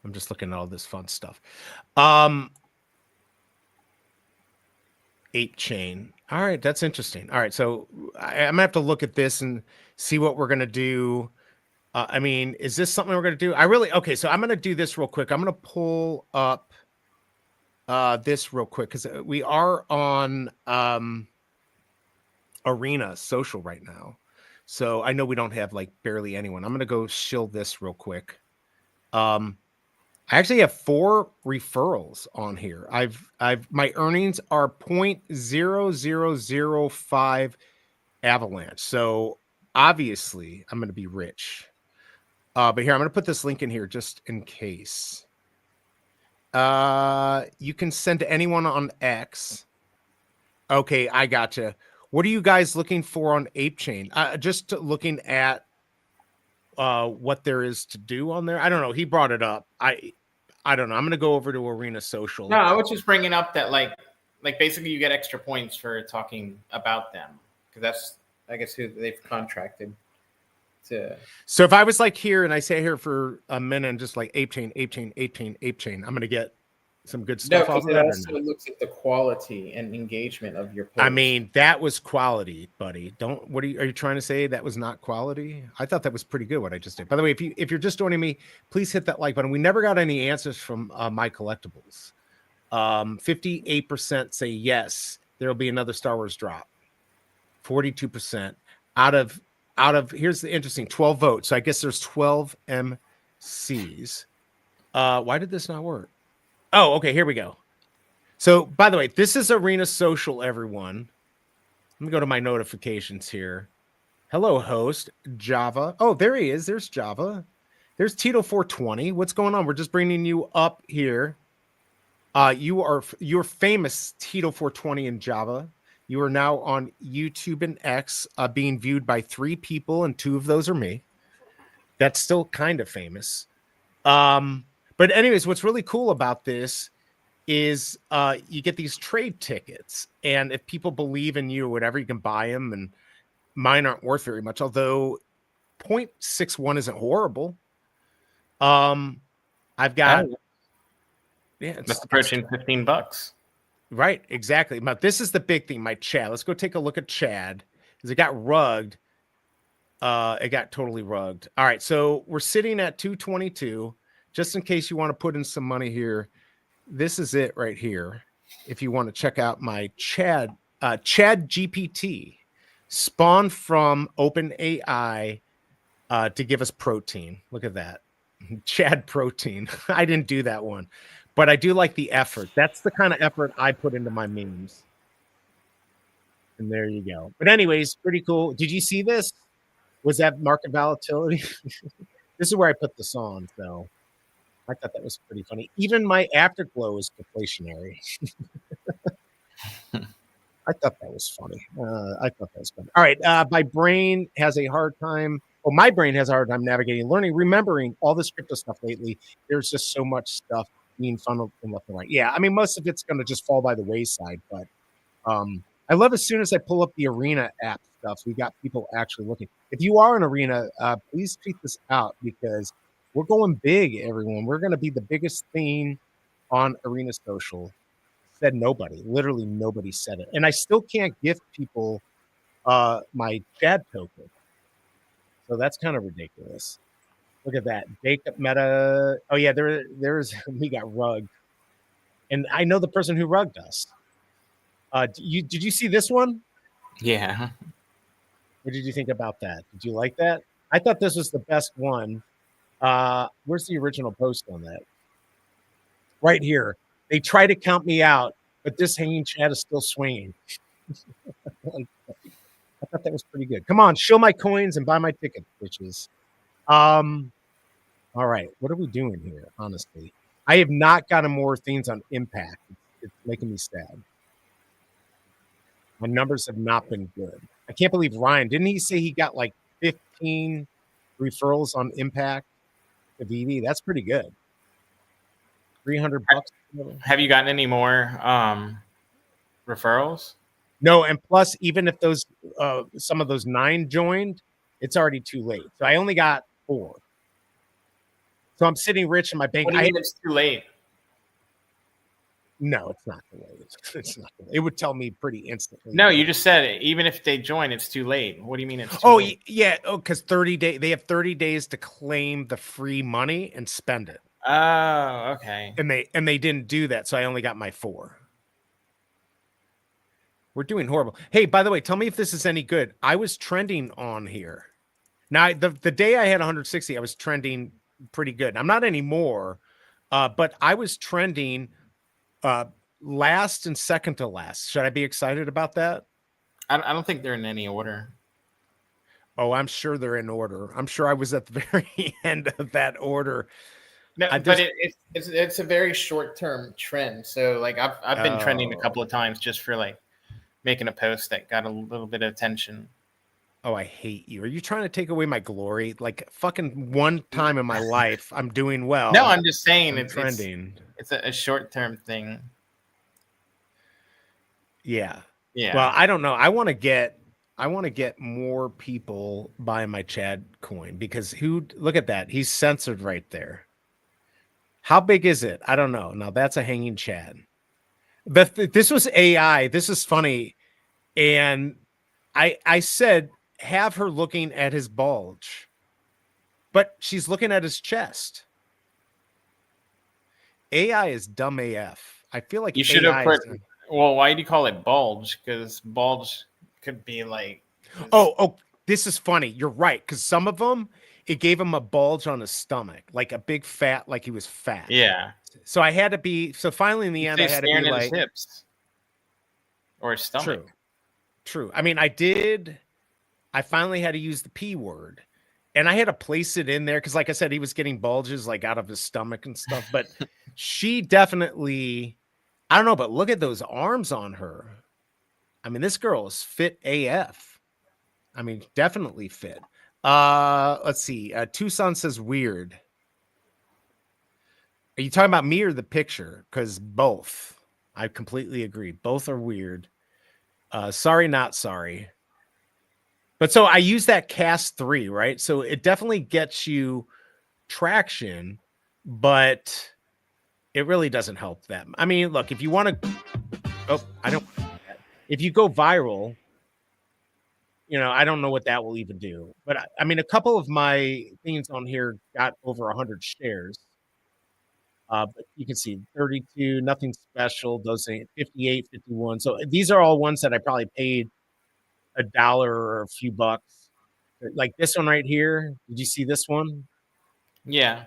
I'm just looking at all this fun stuff. Ape Chain. All right, that's interesting. All right, so I'm gonna have to look at this and see what we're gonna do. I mean, is this something we're gonna do? Okay. So I'm gonna do this real quick. I'm gonna pull up this real quick because we are on Arena Social right now. So I know we don't have like barely anyone. I'm gonna go shill this real quick. I actually have 4 referrals on here. My earnings are 0.0005 avalanche. So obviously I'm gonna be rich. But here I'm gonna put this link in here just in case. You can send to anyone on X. Okay, I gotcha. What are you guys looking for on Ape Chain? Just looking at what there is to do on there. I don't know. He brought it up. I don't know. I'm gonna go over to Arena Social. No, I was just bringing up that like basically you get extra points for talking about them because that's I guess who they've contracted to. So if I was like here and I say here for a minute and just like Ape Chain, I'm gonna get some good stuff. No, Off because of it that also looks at the quality and engagement of your post. I mean, that was quality, buddy. Are you trying to say that was not quality? I thought that was pretty good what I just did. By the way, if you're just joining me, please hit that like button. We never got any answers from my collectibles. 58% say yes, there'll be another Star Wars drop. 42% out of here's the interesting 12 votes. So I guess there's 12 MCs. Why did this not work? Oh, okay, here we go. So, by the way, this is Arena Social, everyone. Let me go to my notifications here. Hello, host, Java. Oh, there he is. There's Java. There's Tito420. What's going on? We're just bringing you up here. You're famous, Tito420 in Java. You are now on YouTube and X, being viewed by 3 people, and 2 of those are me. That's still kind of famous. But anyways, what's really cool about this is you get these trade tickets, and if people believe in you or whatever, you can buy them, and mine aren't worth very much, although 0.61 isn't horrible. I've got that's approaching $15. Right, exactly. But this is the big thing, my Chad. Let's go take a look at Chad because it got rugged. It got totally rugged. All right, so we're sitting at 222. Just in case you want to put in some money here, this is it right here. If you want to check out my Chad GPT, spawned from OpenAI to give us protein. Look at that, Chad protein. I didn't do that one, but I do like the effort. That's the kind of effort I put into my memes. And there you go. But anyways, pretty cool. Did you see this? Was that market volatility? This is where I put this on, so I thought that was pretty funny. Even my afterglow is deflationary. I thought that was funny. All right. My brain has a hard time. Well, my brain has a hard time navigating, learning, remembering all this crypto stuff lately. There's just so much stuff being funneled from left and right. Yeah, I mean, most of it's going to just fall by the wayside. But I love as soon as I pull up the Arena app stuff, we got people actually looking. If you are an Arena, please tweet this out because we're going big, everyone. We're going to be the biggest thing on Arena Social. Said nobody. Literally nobody said it. And I still can't gift people my Chad token. So that's kind of ridiculous. Look at that. Jacob Meta. Oh, yeah, there's we got rugged. And I know the person who rugged us. Did you see this one? Yeah. What did you think about that? Did you like that? I thought this was the best one. Where's the original post on that? Right here. They try to count me out, but this hanging Chad is still swinging. I thought that was pretty good. Come on, show my coins and buy my ticket, bitches. All right, what are we doing here? Honestly, I have not gotten more things on Impact. It's making me sad. My numbers have not been good. I can't believe Ryan. Didn't he say he got like 15 referrals on Impact to Veve? That's pretty good. $300. Have you gotten any more referrals? No, and plus, even if those some of those 9 joined, it's already too late. So I only got 4. So I'm sitting rich in my bank. What do you mean it's too late? No, it's not delayed. It's not delayed. It would tell me pretty instantly. No, you just said it. Even if they join, it's too late. What do you mean it's too Oh, late? yeah. Oh, because 30 day they have 30 days to claim the free money and spend it. Oh, okay. And they didn't do that, so I only got my 4. We're doing horrible. Hey, by the way, tell me if this is any good. I was trending on here. Now, the day I had 160, I was trending pretty good. I'm not anymore, but I was trending last and second to last. Should I be excited about that? I don't think they're in any order. Oh, I'm sure they're in order. I'm sure I was at the very end of that order. No, I but just- it's a very short term trend. So like I've been trending a couple of times just for like making a post that got a little bit of attention. Oh, I hate you. Are you trying to take away my glory? Like fucking one time in my life, I'm doing well. No, I'm just saying I'm it's trending. It's a short term thing. Yeah. Yeah. Well, I don't know. I want to get more people buying my Chad coin because look at that. He's censored right there. How big is it? I don't know. Now that's a hanging Chad. But this was AI. This is funny. And I said, have her looking at his bulge, but she's looking at his chest. AI is dumb AF. I feel like you should have AI put. is- Well, why do you call it bulge? Because bulge could be like. Oh, this is funny. You're right. Because some of them, it gave him a bulge on his stomach, like a big fat, like he was fat. Yeah. So I had to be. So finally, in the end, I had to be staring at like, his hips or his stomach. True. I mean, I finally had to use the P word, and I had to place it in there because, like I said, he was getting bulges like out of his stomach and stuff. But she definitely, I don't know, but look at those arms on her. I mean, this girl is fit AF. I mean, definitely fit. Let's see. Tucson says weird. Are you talking about me or the picture? Because both. I completely agree. Both are weird. Sorry, not sorry. But so I use that cast 3, right? So it definitely gets you traction, but it really doesn't help them. I mean, look, if you want to, if you go viral, I don't know what that will even do. But I mean, a couple of my things on here got over 100 shares. But you can see 32, nothing special. Those 58, 51. So these are all ones that I probably paid $1 or a few bucks. Like this one right here. Did you see this one? Yeah.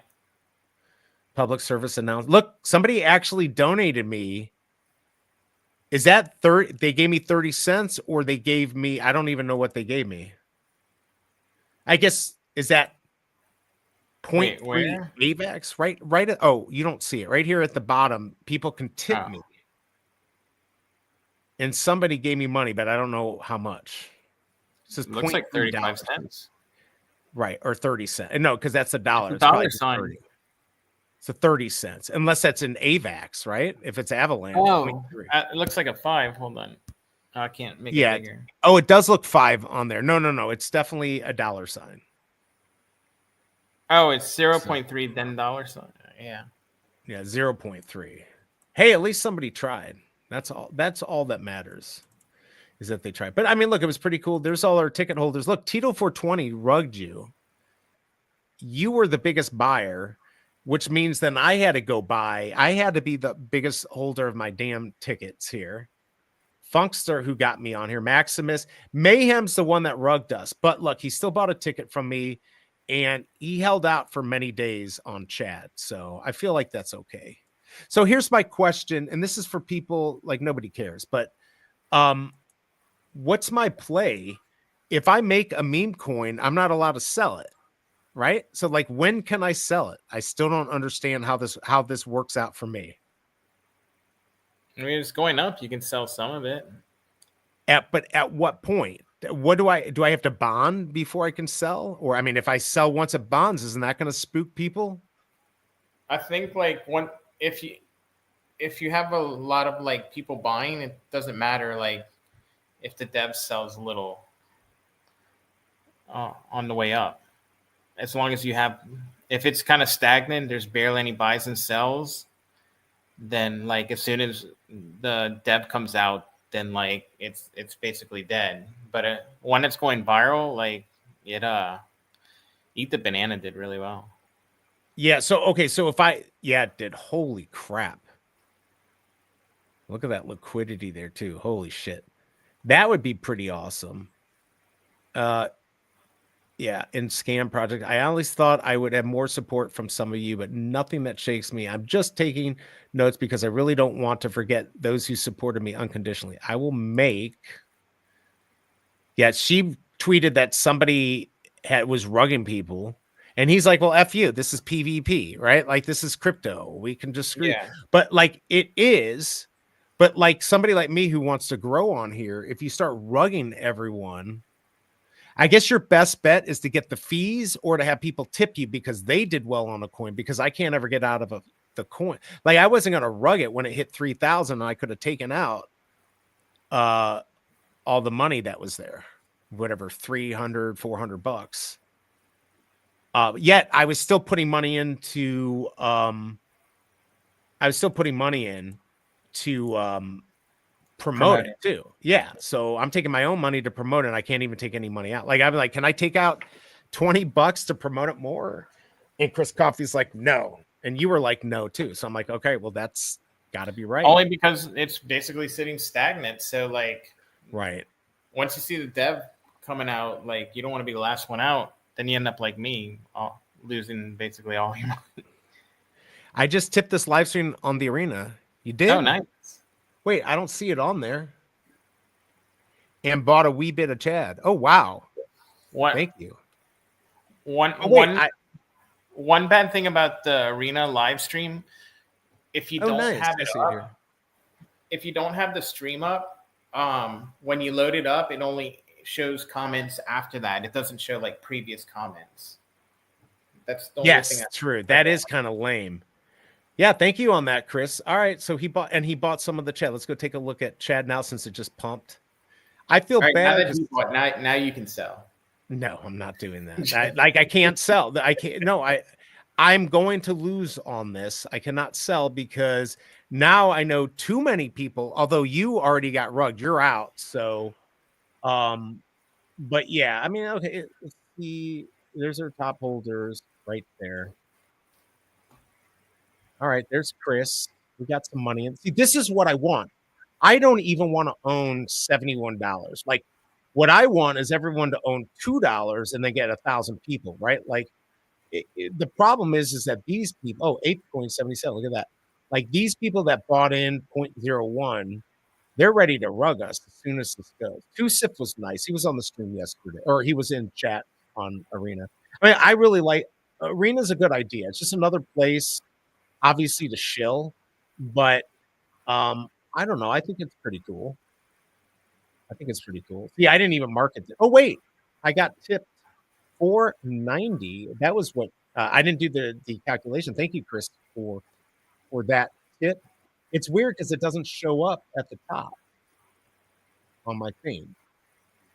Public service announcement. Look, somebody actually donated me. Is that 30? They gave me 30 cents or they gave me, I don't even know what they gave me. I guess, is that 0.3 AVAX? Right. Oh, you don't see it right here at the bottom. People can tip me. And somebody gave me money, but I don't know how much. It looks like 35 cents. Right. Or 30 cents. No, because that's $1. It's dollar sign. 30. So 30 cents, unless that's an AVAX, right? If it's Avalanche. Oh, it looks like a 5. Hold on. I can't make it bigger. Oh, it does look 5 on there. No. It's definitely $. Oh, it's 0.3, then $. Yeah. Yeah, 0.3. Hey, at least somebody tried. That's all. That's all that matters is that they tried. But I mean, look, it was pretty cool. There's all our ticket holders. Look, Tito 420 rugged you. You were the biggest buyer, which means then I had to go buy. I had to be the biggest holder of my damn tickets here. Funkster, who got me on here, Maximus. Mayhem's the one that rugged us. But look, he still bought a ticket from me, and he held out for many days on Chad. So I feel like that's okay. So here's my question, and this is for people like nobody cares, but what's my play? If I make a meme coin, I'm not allowed to sell it, right? So like, when can I sell it? I still don't understand how this works out for me. I mean, it's going up. You can sell some of it. But at what point? What do I have to bond before I can sell? Or I mean, if I sell once it bonds, isn't that going to spook people? I think like if you have a lot of like people buying, it doesn't matter like if the dev sells a little on the way up. As long as you have, if it's kind of stagnant, there's barely any buys and sells, then like as soon as the dev comes out, then like it's basically dead. But when it's going viral, like it Eat the Banana did really well. Yeah. So okay. So if I it did. Holy crap! Look at that liquidity there too. Holy shit. That would be pretty awesome. Yeah, in Scam Project, I always thought I would have more support from some of you, but nothing that shakes me. I'm just taking notes because I really don't want to forget those who supported me unconditionally. I will make. Yeah, she tweeted that somebody was rugging people, and he's like, "Well, f you. This is PvP, right? Like this is crypto. We can just screw." Yeah. But like it is. But like somebody like me who wants to grow on here, if you start rugging everyone, I guess your best bet is to get the fees or to have people tip you because they did well on a coin, because I can't ever get out of the coin. Like I wasn't going to rug it when it hit 3,000 and I could have taken out all the money that was there, whatever, 300, 400 bucks. Yet I was still putting money into, promote it too. Yeah. So I'm taking my own money to promote it. And I can't even take any money out. Like I'm like, can I take out $20 to promote it more? And Chris Coffey's like, no. And you were like, no too. So I'm like, okay, well, that's gotta be right. Only because it's basically sitting stagnant. So like, right. Once you see the dev coming out, like you don't want to be the last one out. Then you end up like me, losing basically all your money. I just tipped this live stream on the arena. You did? Oh, nice. Wait, I don't see it on there. And bought a wee bit of Chad. Oh, wow. What? Thank you. One bad thing about the arena live stream, if you don't have it up, if you don't have the stream up, when you load it up, it only shows comments after that. It doesn't show like previous comments. That's the only thing. True. That is kind of lame. Yeah, thank you on that, Chris. All right, so he bought some of the Chad. Let's go take a look at Chad now since it just pumped. I feel bad. Now that you bought, now you can sell. No, I'm not doing that. I can't sell. I can't. No, I'm going to lose on this. I cannot sell because now I know too many people. Although you already got rugged, you're out. So, but yeah, I mean, okay. Let's see. There's our top holders right there. All right, there's Chris. We got some money in. See, this is what I want. I don't even want to own $71. Like, what I want is everyone to own $2 and then get 1,000 people, right? Like, the problem is that these people, 8.77, look at that. Like, these people that bought in 0.01, they're ready to rug us as soon as this goes. Two Sip was nice. He was on the stream yesterday, or he was in chat on Arena. I mean, I really like Arena's a good idea. It's just another place, obviously, to shill, but I don't know. I think it's pretty cool. See, I didn't even market it. Oh wait, I got tipped $4.90. That was what I didn't do the calculation. Thank you, Chris, for that tip. It's weird because it doesn't show up at the top on my thing,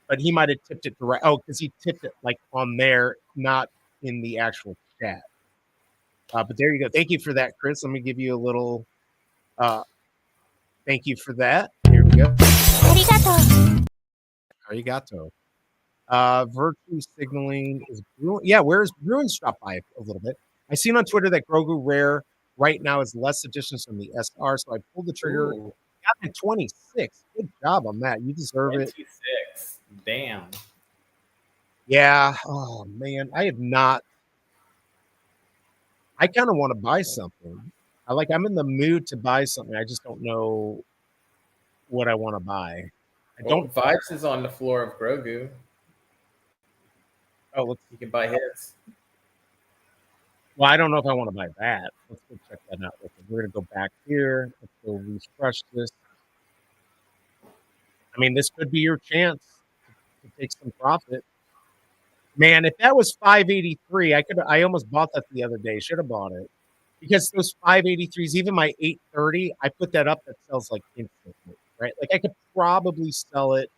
but he might have tipped it direct. Oh, because he tipped it like on there, not in the actual chat. But there you go. Thank you for that, Chris. Let me give you a little. Thank you for that. Here we go. Arigato. Virtue signaling is Bruin. Yeah, where's Bruins dropped by a little bit. I seen on Twitter that Grogu Rare right now is less editions from the SR, so I pulled the trigger. Got it 26. Good job on that. You deserve 26. It. Damn. Yeah. Oh man, I have not. I kind of want to buy something. I'm in the mood to buy something. I just don't know what I want to buy. Vibes is on the floor of Grogu. Oh, you can buy his. Well, I don't know if I want to buy that. Let's go check that out. We're gonna go back here. Let's go refresh this. I mean, this could be your chance to take some profit. Man, if that was 583, I almost bought that the other day. Should have bought it. Because those 583s, even my 830, I put that up, that sells like instantly, right? Like I could probably sell it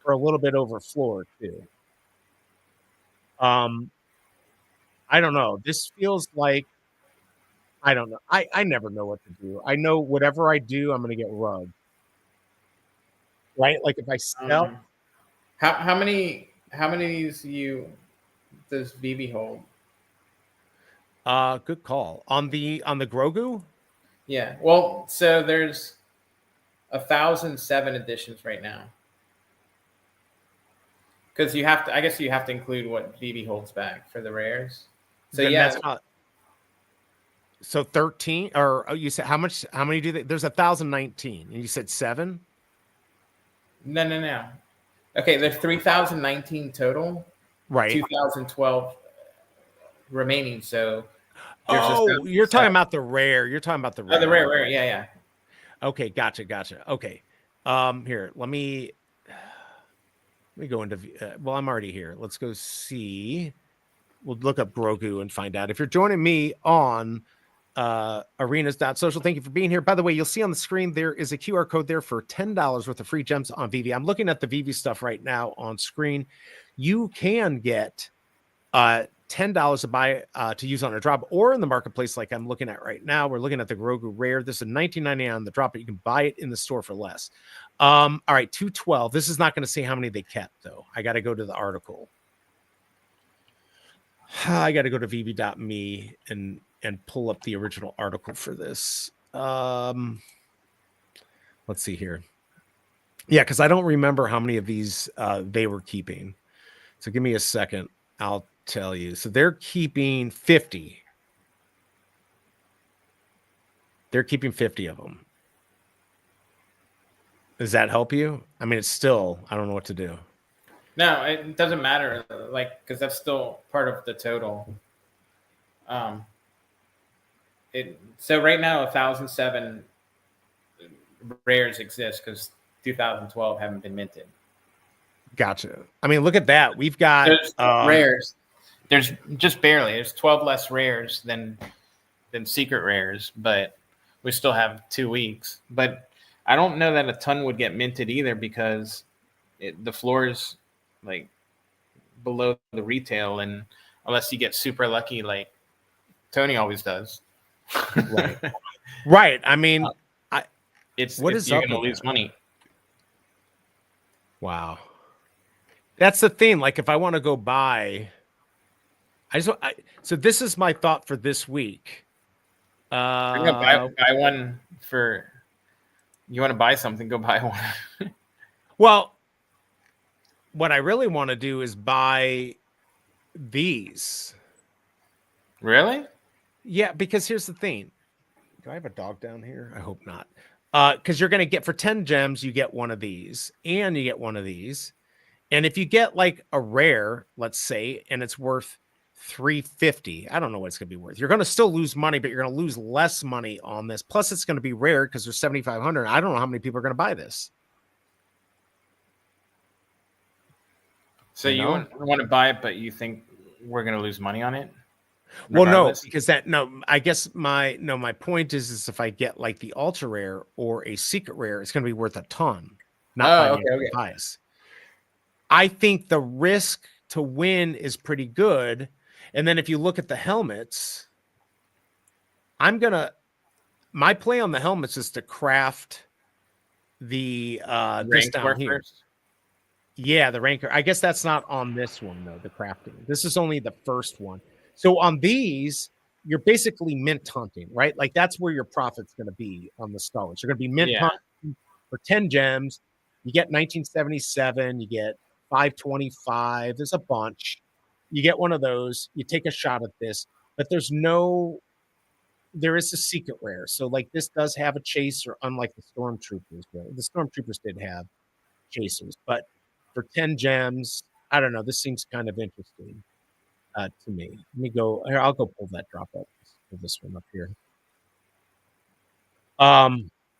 for a little bit over floor too. I don't know. This feels like I don't know. I never know what to do. I know whatever I do, I'm gonna get rugged. Right? Like if I sell, Um, how many of these does Vivi hold? good call. On the Grogu? Yeah. Well, so there's 1,007 editions right now. Because you have to, I guess you have to include what Vivi holds back for the rares. So Then yeah, that's not so 13 or you said how many do they there's 1,019 and you said 7? no. Okay, there's 3,019 total, Right. 2,012 remaining. So there's just Oh, you're talking about the rare. You're talking about the rare. the rare. Yeah. Okay, gotcha. Okay. Here, let me go into well, I'm already here. Let's go see. We'll look up Grogu and find out. If you're joining me on arenas.social, thank you for being here. By the way, you'll see on the screen there is a QR code there for $10 worth of free gems on Veve. I'm looking at the Veve stuff right now on screen. You can get $10 to buy to use on a drop or in the marketplace like I'm looking at right now. We're looking at the Grogu rare. This is $19.99 on the drop, but you can buy it in the store for less. All right, 212. This is not going to say how many they kept, though. I got to go to the article. I got to go to vv.me and pull up the original article for this. Let's see here. Yeah, because I don't remember how many of these they were keeping. So give me a second. I'll tell you. So they're keeping 50. They're keeping 50 of them. Does that help you? I mean, it's still, I don't know what to do. No, it doesn't matter, like, because that's still part of the total. So right now 1,007 rares exist because 2012 haven't been minted. Gotcha. I mean, look at that. We've got There's rares. There's just barely. There's 12 less rares than secret rares, but we still have 2 weeks. But I don't know that a ton would get minted either because the floor is like below the retail, and unless you get super lucky, like Tony always does. Right. I mean, you're going to lose money. Wow. That's the thing. Like, if I want to go buy, so this is my thought for this week. I'm gonna buy one for. You want to buy something? Go buy one. Well, what I really want to do is buy these. Really? Yeah, because here's the thing. Do I have a dog down here? I hope not. Because you're going to get for 10 gems, you get one of these, and you get one of these. And if you get like a rare, let's say, and it's worth $350, I don't know what it's going to be worth. You're going to still lose money, but you're going to lose less money on this. Plus, it's going to be rare because there's 7,500. I don't know how many people are going to buy this. So you want to buy it, but you think we're going to lose money on it? Well, no, because I guess my point is if I get like the ultra rare or a secret rare, it's going to be worth a ton. Not bias. I think the risk to win is pretty good. And then if you look at the helmets, my play on the helmets is to craft the this down here. First. Yeah, the ranker. I guess that's not on this one though, the crafting. This is only the first one. So on these, you're basically mint hunting, right? Like that's where your profit's going to be on the stalwarts. You're going to be mint hunting for 10 gems. You get 1977, you get 525. There's a bunch. You get one of those. You take a shot at this, but there is a secret rare. So like this does have a chaser, unlike the stormtroopers. The stormtroopers did have chasers, but for 10 gems, I don't know. This seems kind of interesting to me. Let me go here. I'll go pull that drop up. Pull this one up here.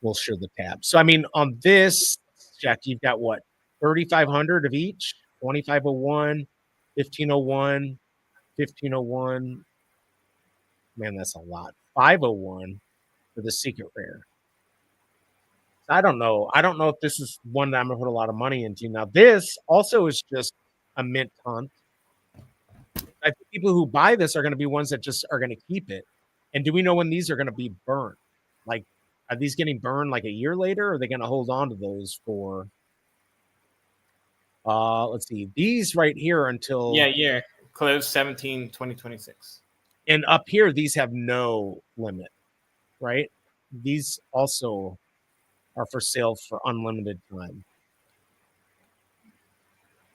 We'll share the tab. So I mean, on this, Jack, you've got what 3,500 of each. 2501, 1501, 1501. Man, that's a lot. 501 for the secret rare. I don't know. I don't know if this is one that I'm gonna put a lot of money into. Now, this also is just a mint hunt. I think people who buy this are going to be ones that just are going to keep it. And do we know when these are going to be burnt? Like, are these getting burned like a year later? Or are they going to hold on to those for? Let's see. These right here until Yeah. Close 17/2026. and up here these have no limit, right? These also are for sale for unlimited time.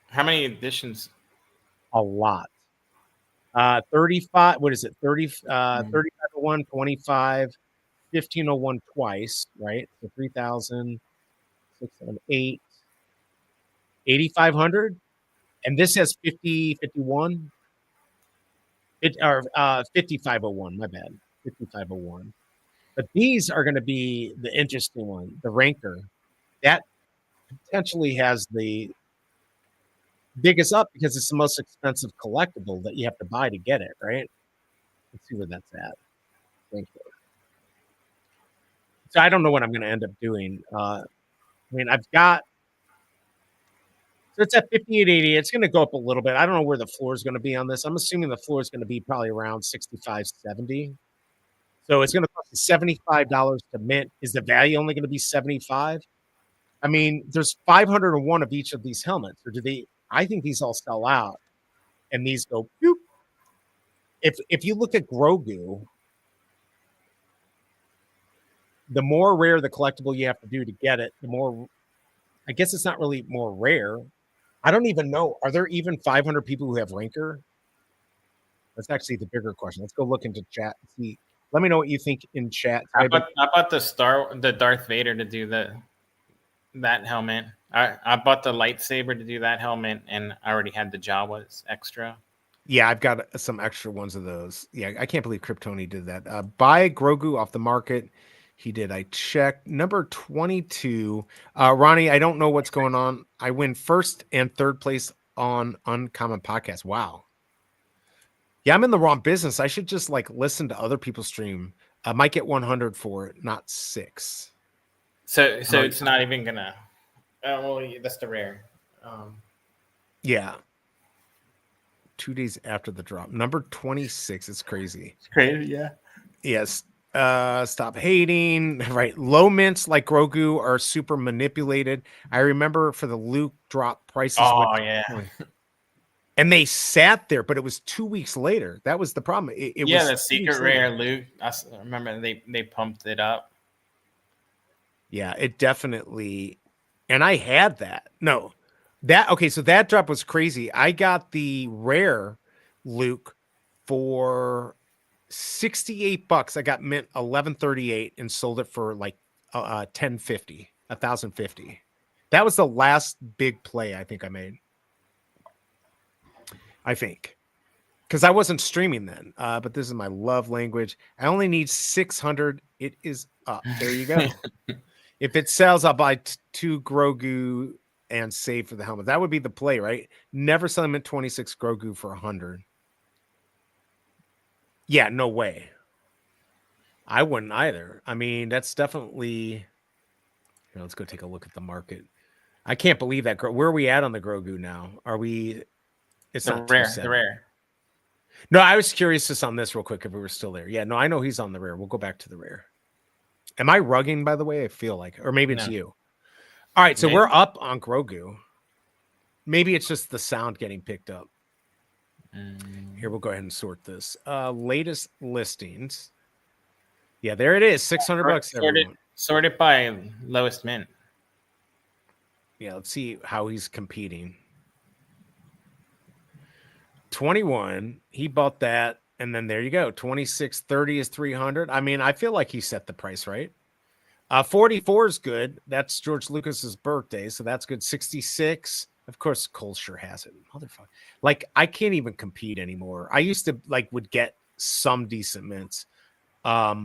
How many editions? A lot. 35. What is it? 3501, 25, 1501 twice, right? So 3,000, 678, 8,500. And this has 50, 51. It or 5501, my bad. 5501. But these are going to be the interesting one, the ranker. That potentially has the biggest up because it's the most expensive collectible that you have to buy to get it, right? Let's see where that's at. Thank you. So I don't know what I'm going to end up doing. I mean, I've got so it's at 5880. It's going to go up a little bit. I don't know where the floor is going to be on this. I'm assuming the floor is going to be probably around 65, 70. So it's going to cost you $75 to mint. Is the value only going to be 75? I mean, there's 501 of each of these helmets. Or do they? I think these all sell out, and these go. Boop. If you look at Grogu, the more rare the collectible you have to do to get it, the more. I guess it's not really more rare. I don't even know. Are there even 500 people who have Ranker? That's actually the bigger question. Let's go look into chat and see. Let me know what you think in chat. How about the Darth Vader to do that helmet? I bought the lightsaber to do that helmet, and I already had the Jawas extra. Yeah, I've got some extra ones of those. Yeah, I can't believe Kryptoni did that. Buy Grogu off the market. He did. I checked. Number 22. Ronnie, I don't know what's going on. I win first and third place on Uncommon Podcast. Wow. Yeah, I'm in the wrong business. I should just like listen to other people's stream. I might get 100 for it, not 6. So it's not even gonna. Well, that's the rare. Yeah. 2 days after the drop. Number 26. It's crazy. It's crazy, yeah. Yes. Stop hating. Right. Low mints like Grogu are super manipulated. I remember for the Luke drop prices. Oh, yeah. And they sat there, but it was 2 weeks later. That was the problem. It was the secret rare Luke. I remember they pumped it up. Yeah, it definitely. And I had that. No, that okay. So that drop was crazy. I got the rare Luke for $68. I got mint 1138 and sold it for like 1050, 1050. That was the last big play I think I made. I think because I wasn't streaming then, but this is my love language. I only need 600. It is up. There you go. If it sells, I'll buy 2 Grogu and save for the helmet. That would be the play, right? Never sell them at 26 Grogu for 100. Yeah, no way. I wouldn't either. I mean, that's definitely. Here, let's go take a look at the market. I can't believe that. Where are we at on the Grogu now? Are we? It's not rare. The rare. No, I was curious just on this real quick if we were still there. Yeah, no, I know he's on the rare. We'll go back to the rare. Am I rugging, by the way? I feel like, or maybe it's you. All right, so we're up on Grogu. Maybe it's just the sound getting picked up. Here, we'll go ahead and sort this. Latest listings. Yeah, there it is. $600. Sort it by lowest mint. Yeah, let's see how he's competing. 21. He bought that. And then there you go. 26.30 is 300. I mean, I feel like he set the price right. 44 is good. That's George Lucas's birthday, so that's good. 66. Of course, Cole sure has it. Motherfucker. Like, I can't even compete anymore. I used to would get some decent mints. Yeah,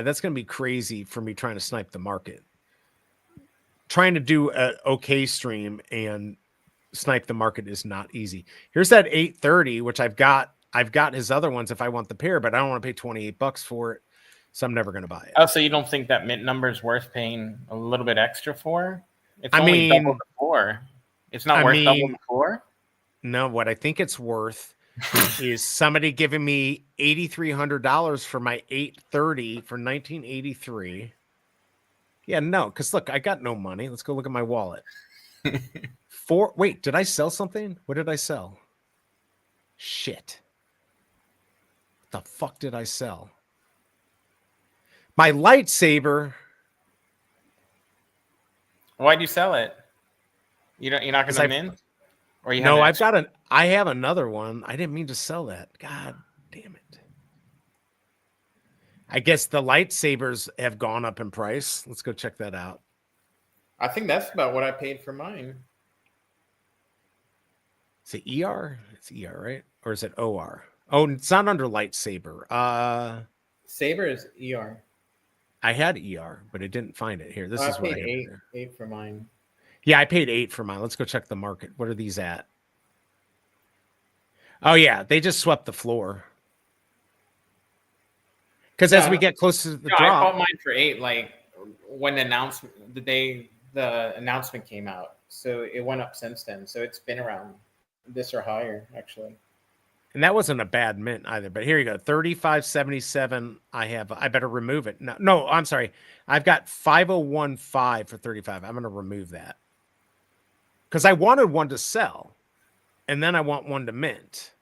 that's gonna be crazy for me trying to snipe the market. Trying to do an okay stream and snipe the market is not easy. Here's that 830, which I've got his other ones if I want the pair, but I don't want to pay $28 for it, so I'm never going to buy it. Oh, so you don't think that mint number is worth paying a little bit extra for? It's only double the 4. It's not worth double the 4? No, what I think it's worth is somebody giving me $8,300 for my 830 for 1983. Yeah, no, because look, I got no money. Let's go look at my wallet. Wait, did I sell something? What did I sell? Shit. What the fuck did I sell? My lightsaber. Why'd you sell it? You're not going to mint? Or you No, have I have another one. I didn't mean to sell that. God damn it. I guess the lightsabers have gone up in price. Let's go check that out. I think that's about what I paid for mine. Is it ER? It's ER, right? Or is it OR? Oh, it's not under lightsaber. Saber is ER. I had ER, but it didn't find it here. This is what I paid have. eight for mine. Yeah, I paid 8 for mine. Let's go check the market. What are these at? Oh yeah, they just swept the floor. Because as we get closer to the drop, I bought mine for 8, like when the day the announcement came out. So it went up since then. So it's been around this or higher, actually. and that wasn't a bad mint either. But here you go, 35.77. I better remove it. No, I'm sorry. I've got 501.5 for 35. I'm going to remove that because I wanted one to sell, and then I want one to mint.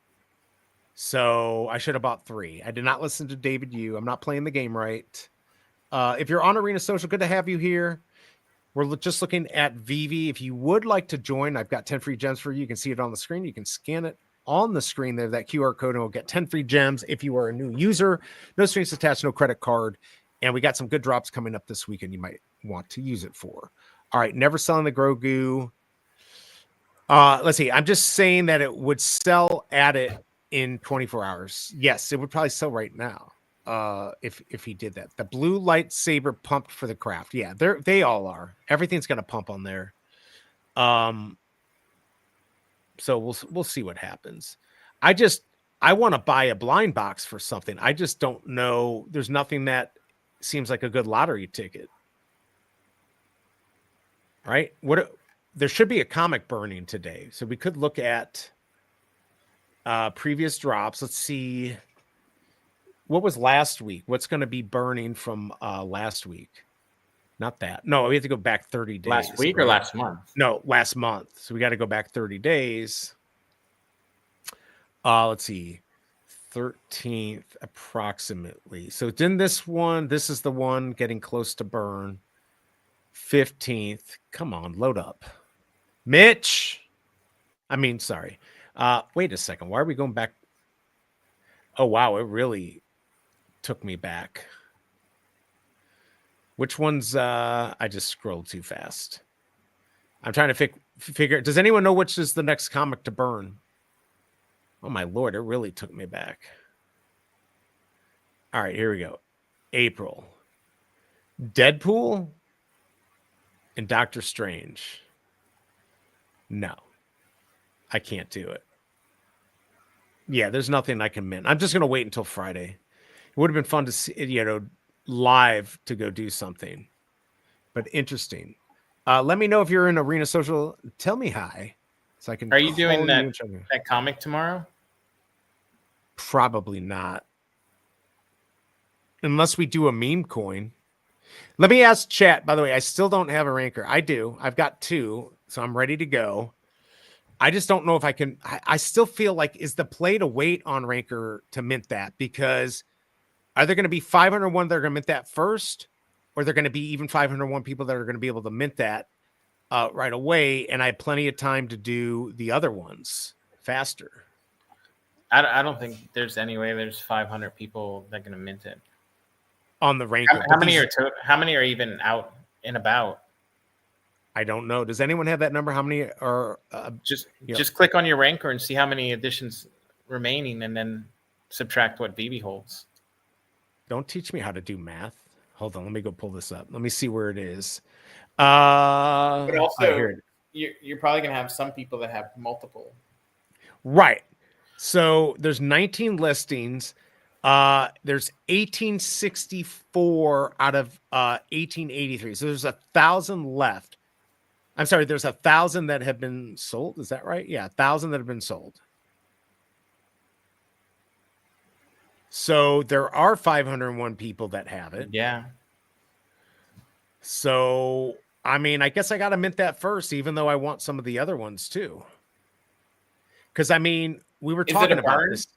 So I should have bought 3. I did not listen to David Yu. I'm not playing the game right. If you're on Arena Social, good to have you here. We're just looking at Veve. If you would like to join, I've got 10 free gems for you. You can see it on the screen. You can scan it on the screen there, that QR code, and we'll get 10 free gems if you are a new user. No strings attached, no credit card. And we got some good drops coming up this weekend you might want to use it for. All right, never selling the Grogu. Let's see. I'm just saying that it would sell at it in 24 hours. Yes, it would probably sell right now. If he did that. The blue lightsaber pumped for the craft. Yeah, they all are. Everything's gonna pump on there. So we'll see what happens. I want to buy a blind box for something. I just don't know. There's nothing that seems like a good lottery ticket. Right? There should be a comic burning today. So we could look at previous drops. Let's see. What was last week? What's going to be burning from last week? Not that. No, we have to go back 30 days. Last week or last month? No, last month. So we got to go back 30 days. Let's see. 13th approximately. So it's in this one. This is the one getting close to burn. 15th. Come on, load up. Mitch. Sorry. Wait a second. Why are we going back? Oh, wow. It really took me back. Which one's I just scrolled too fast. I'm trying to figure. Does anyone know which is the next comic to burn? Oh my Lord, it really took me back. All right, here we go. April. Deadpool and Doctor Strange. No. I can't do it. Yeah, there's nothing I can mint. I'm just going to wait until Friday. It would have been fun to see, live to go do something. But interesting. Let me know if you're in Arena Social. Tell me hi. So I can. Are you doing that comic tomorrow? Probably not. Unless we do a meme coin. Let me ask chat. By the way, I still don't have a ranker. I do. I've got 2, so I'm ready to go. I just don't know if I can. I still feel like is the play to wait on ranker to mint that, because are there going to be 501 that are going to mint that first, or they're going to be even 501 people that are going to be able to mint that right away, and I have plenty of time to do the other ones faster. I don't think there's any way there's 500 people that are going to mint it on the ranker. How many are even out and about? I don't know. Does anyone have that number? How many are just click on your ranker and see how many editions remaining, and then subtract what Veve holds. Don't teach me how to do math. Hold on, let me go pull this up. Let me see where it is. But also, you're probably gonna have some people that have multiple. Right. So there's 19 listings. There's 1864 out of 1883. So there's 1,000 left. I'm sorry, there's 1,000 that have been sold. Is that right? Yeah, 1,000 that have been sold. So there are 501 people that have it. Yeah. So, I mean, I guess I got to mint that first, even though I want some of the other ones too. Because, I mean, we were Is it talking a about burn? this.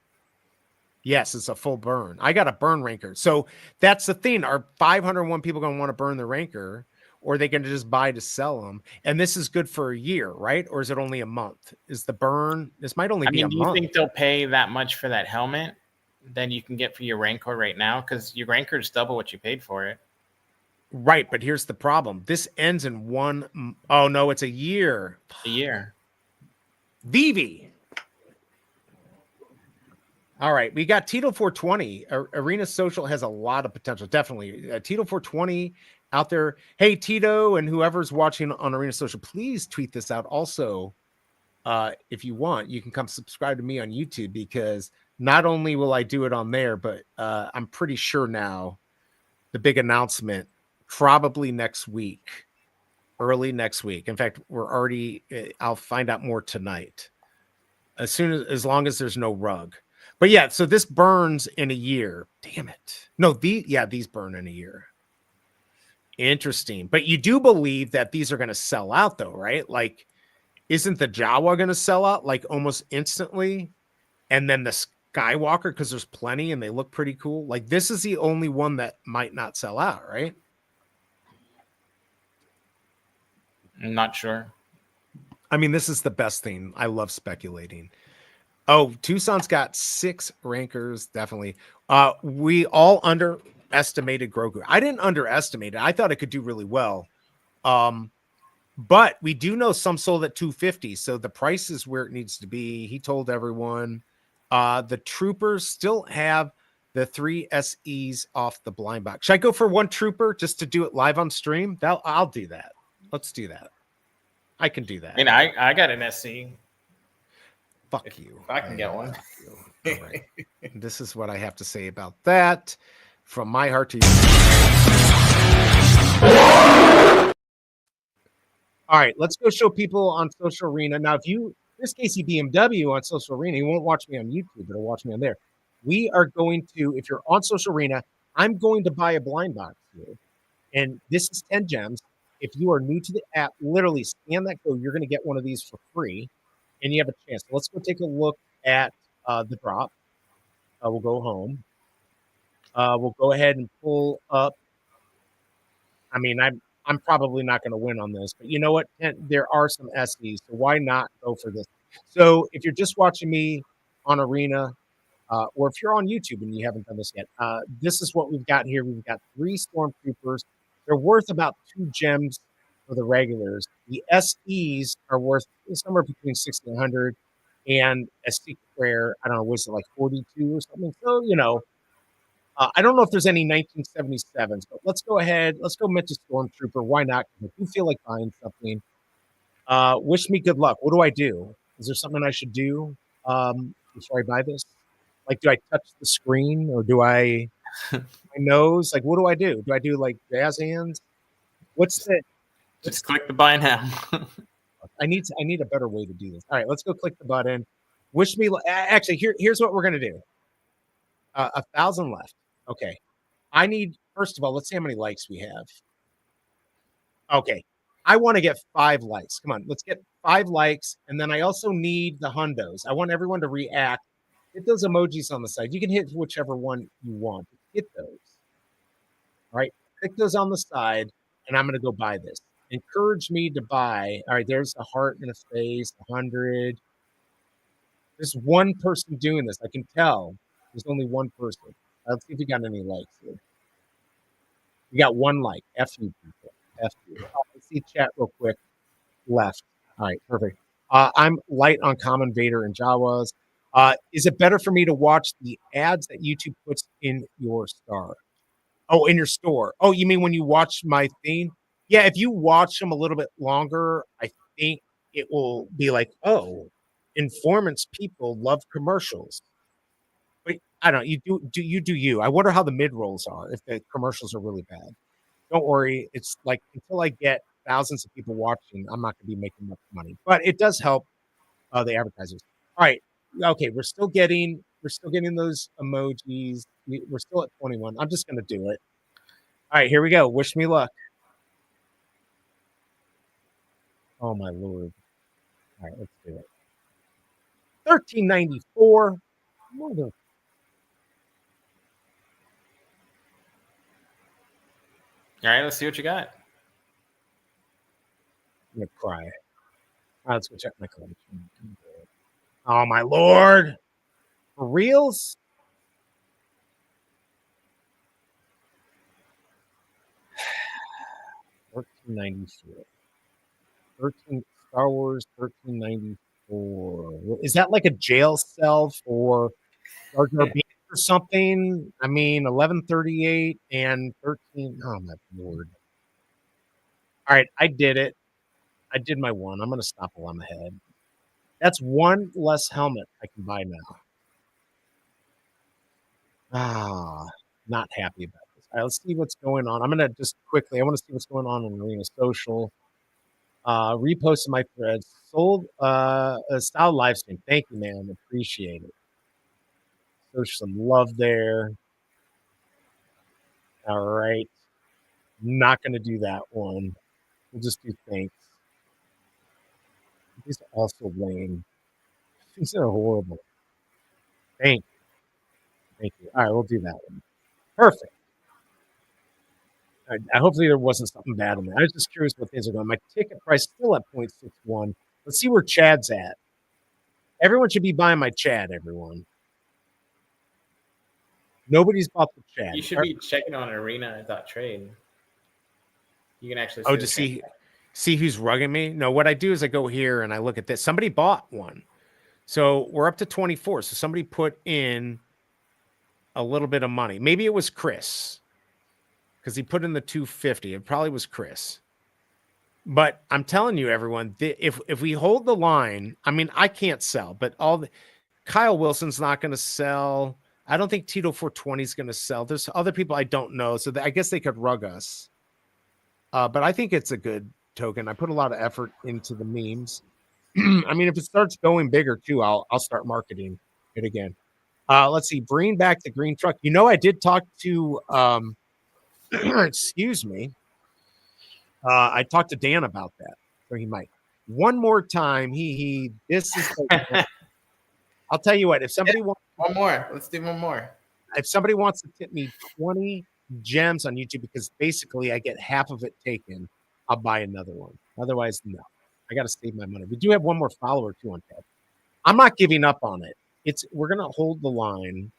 Yes, it's a full burn. I got a burn ranker. So that's the thing. Are 501 people going to want to burn the ranker, or are they going to just buy to sell them? And this is good for a year, right? Or is it only a month? Is the burn? This might only I be mean, a do you month. think they'll pay that much for that helmet than you can get for your Rancor right now? Because your Rancor is double what you paid for it. Right, but here's the problem. This ends in oh no, it's a year. A year. Veve. All right, we got Tito 420. Arena Social has a lot of potential. Definitely. Tito 420 out there. Hey, Tito, and whoever's watching on Arena Social, please tweet this out. Also, if you want, you can come subscribe to me on YouTube, because not only will I do it on there, but I'm pretty sure now the big announcement probably next week, early next week. In fact, I'll find out more tonight, as long as there's no rug. But yeah, so this burns in a year. Damn it. No, these burn in a year. Interesting. But you do believe that these are going to sell out though, right? Like, isn't the Jawa going to sell out like almost instantly? And then the Skywalker, because there's plenty and they look pretty cool. Like, this is the only one that might not sell out, right? I'm not sure. I mean, this is the best thing. I love speculating. Oh, Tucson's got 6 rankers, definitely. We all underestimated Grogu. I didn't underestimate it. I thought it could do really well. But we do know some sold at 250, so the price is where it needs to be. He told everyone. The troopers still have the 3 SEs off the blind box. Should I go for 1 trooper just to do it live on stream? I'll do that. Let's do that. I can do that. I mean, I got an SC. Fuck you. If I can get one. All right. This is what I have to say about that. From my heart to you. All right, let's go show people on Social Arena. Now, this Casey BMW on Social Arena, you won't watch me on YouTube, but he'll watch me on there. We are going to, if you're on Social Arena, I'm going to buy a blind box here. And this is 10 gems. If you are new to the app, literally scan that code. You're going to get one of these for free, and you have a chance. So let's go take a look at the drop. We'll go home. We'll go ahead and pull up. I mean, I'm probably not going to win on this, but you know what? There are some SEs, so why not go for this? So if you're just watching me on Arena, or if you're on YouTube and you haven't done this yet, this is what we've got here. We've got 3 Stormtroopers. They're worth about 2 gems for the regulars. The SEs are worth somewhere between 60 and 100, and a secret rare, I don't know, was it like 42 or something? So, I don't know if there's any 1977s, but let's go ahead. Let's go mint a Stormtrooper. Why not? If you feel like buying something, wish me good luck. What do I do? Is there something I should do before I buy this? Like, do I touch the screen, or do I my nose? Like, what do I do? Do I do like jazz hands? Just click the buy now. I need a better way to do this. All right, let's go click the button. Wish me actually here's what we're gonna do. 1,000 left. Okay. I need, first of all, let's see how many likes we have. Okay. I want to get 5 likes. Come on, let's get 5 likes. And then I also need the hundos. I want everyone to react. Hit those emojis on the side. You can hit whichever one you want. Hit those. All right. Click those on the side, and I'm going to go buy this. Encourage me to buy. All right. There's a heart and a face, 100. There's one person doing this. I can tell there's only one person. Let's see if we got any likes here. We got 1 like. F you people. F you. Let's see chat real quick. Left. All right. Perfect. I'm light on Common Vader and Jawas. Is it better for me to watch the ads that YouTube puts in your star? Oh, in your store. Oh, you mean when you watch my thing? Yeah, if you watch them a little bit longer, I think it will be like, oh, informants people love commercials. But I don't know. You do you. I wonder how the mid rolls are if the commercials are really bad. Don't worry. It's like until I get thousands of people watching, I'm not going to be making much money. But it does help the advertisers. All right. Okay, we're still getting We're still getting those emojis. We're still at 21. I'm just gonna do it. All right, here we go. Wish me luck. Oh my lord. All right, let's do it. 1394. Mother. I'm All right, let's see what you got. gonna cry. All right, let's go check my collection. Oh my lord. For reals? $13.94. 13 Star Wars 1394. Is that like a jail cell for Jar Jar Binks or something? I mean, 1138 and 13. Oh my lord! All right, I did it. I did my one. I'm gonna stop while I'm ahead. That's one less helmet I can buy now. Ah, not happy about this. All right, let's see what's going on. I'm gonna just quickly. I want to see what's going on in Arena Social. Reposted my threads. Sold a style live stream. Thank you, man. Appreciate it. There's some love there. All right. Not gonna do that one. We'll just do thanks. These are also lame. These are horrible. Thank you. Thank you. All right, we'll do that one. Perfect. Hopefully there wasn't something bad in there. I was just curious what things are going. My ticket price still at 0.61. Let's see where Chad's at. Everyone should be buying my Chad, everyone. Nobody's bought the Chad. You should be checking on arena.trade. You can actually Oh, the to trade. see who's rugging me? No, what I do is I go here and I look at this. Somebody bought one. So we're up to 24. So somebody put in a little bit of money. Maybe it was Chris because he put in the 250. It probably was Chris. But I'm telling you, everyone, if we hold the line, I mean, I can't sell, but Kyle Wilson's not going to sell. I don't think Tito 420 is going to sell. There's other people I don't know, so I guess they could rug us. But I think it's a good token. I put a lot of effort into the memes. I mean, if it starts going bigger too, I'll start marketing it again. Let's see. Bring back the green truck. You know, I did talk to. Excuse me. I talked to Dan about that, so he might. One more time. This is. I'll tell you what. If somebody wants One more. Let's do one more. if somebody wants to tip me 20 gems on YouTube, because basically I get half of it taken, I'll buy another one. Otherwise, no. I got to save my money. We do have one more follower too on tap. I'm not giving up on it. We're gonna hold the line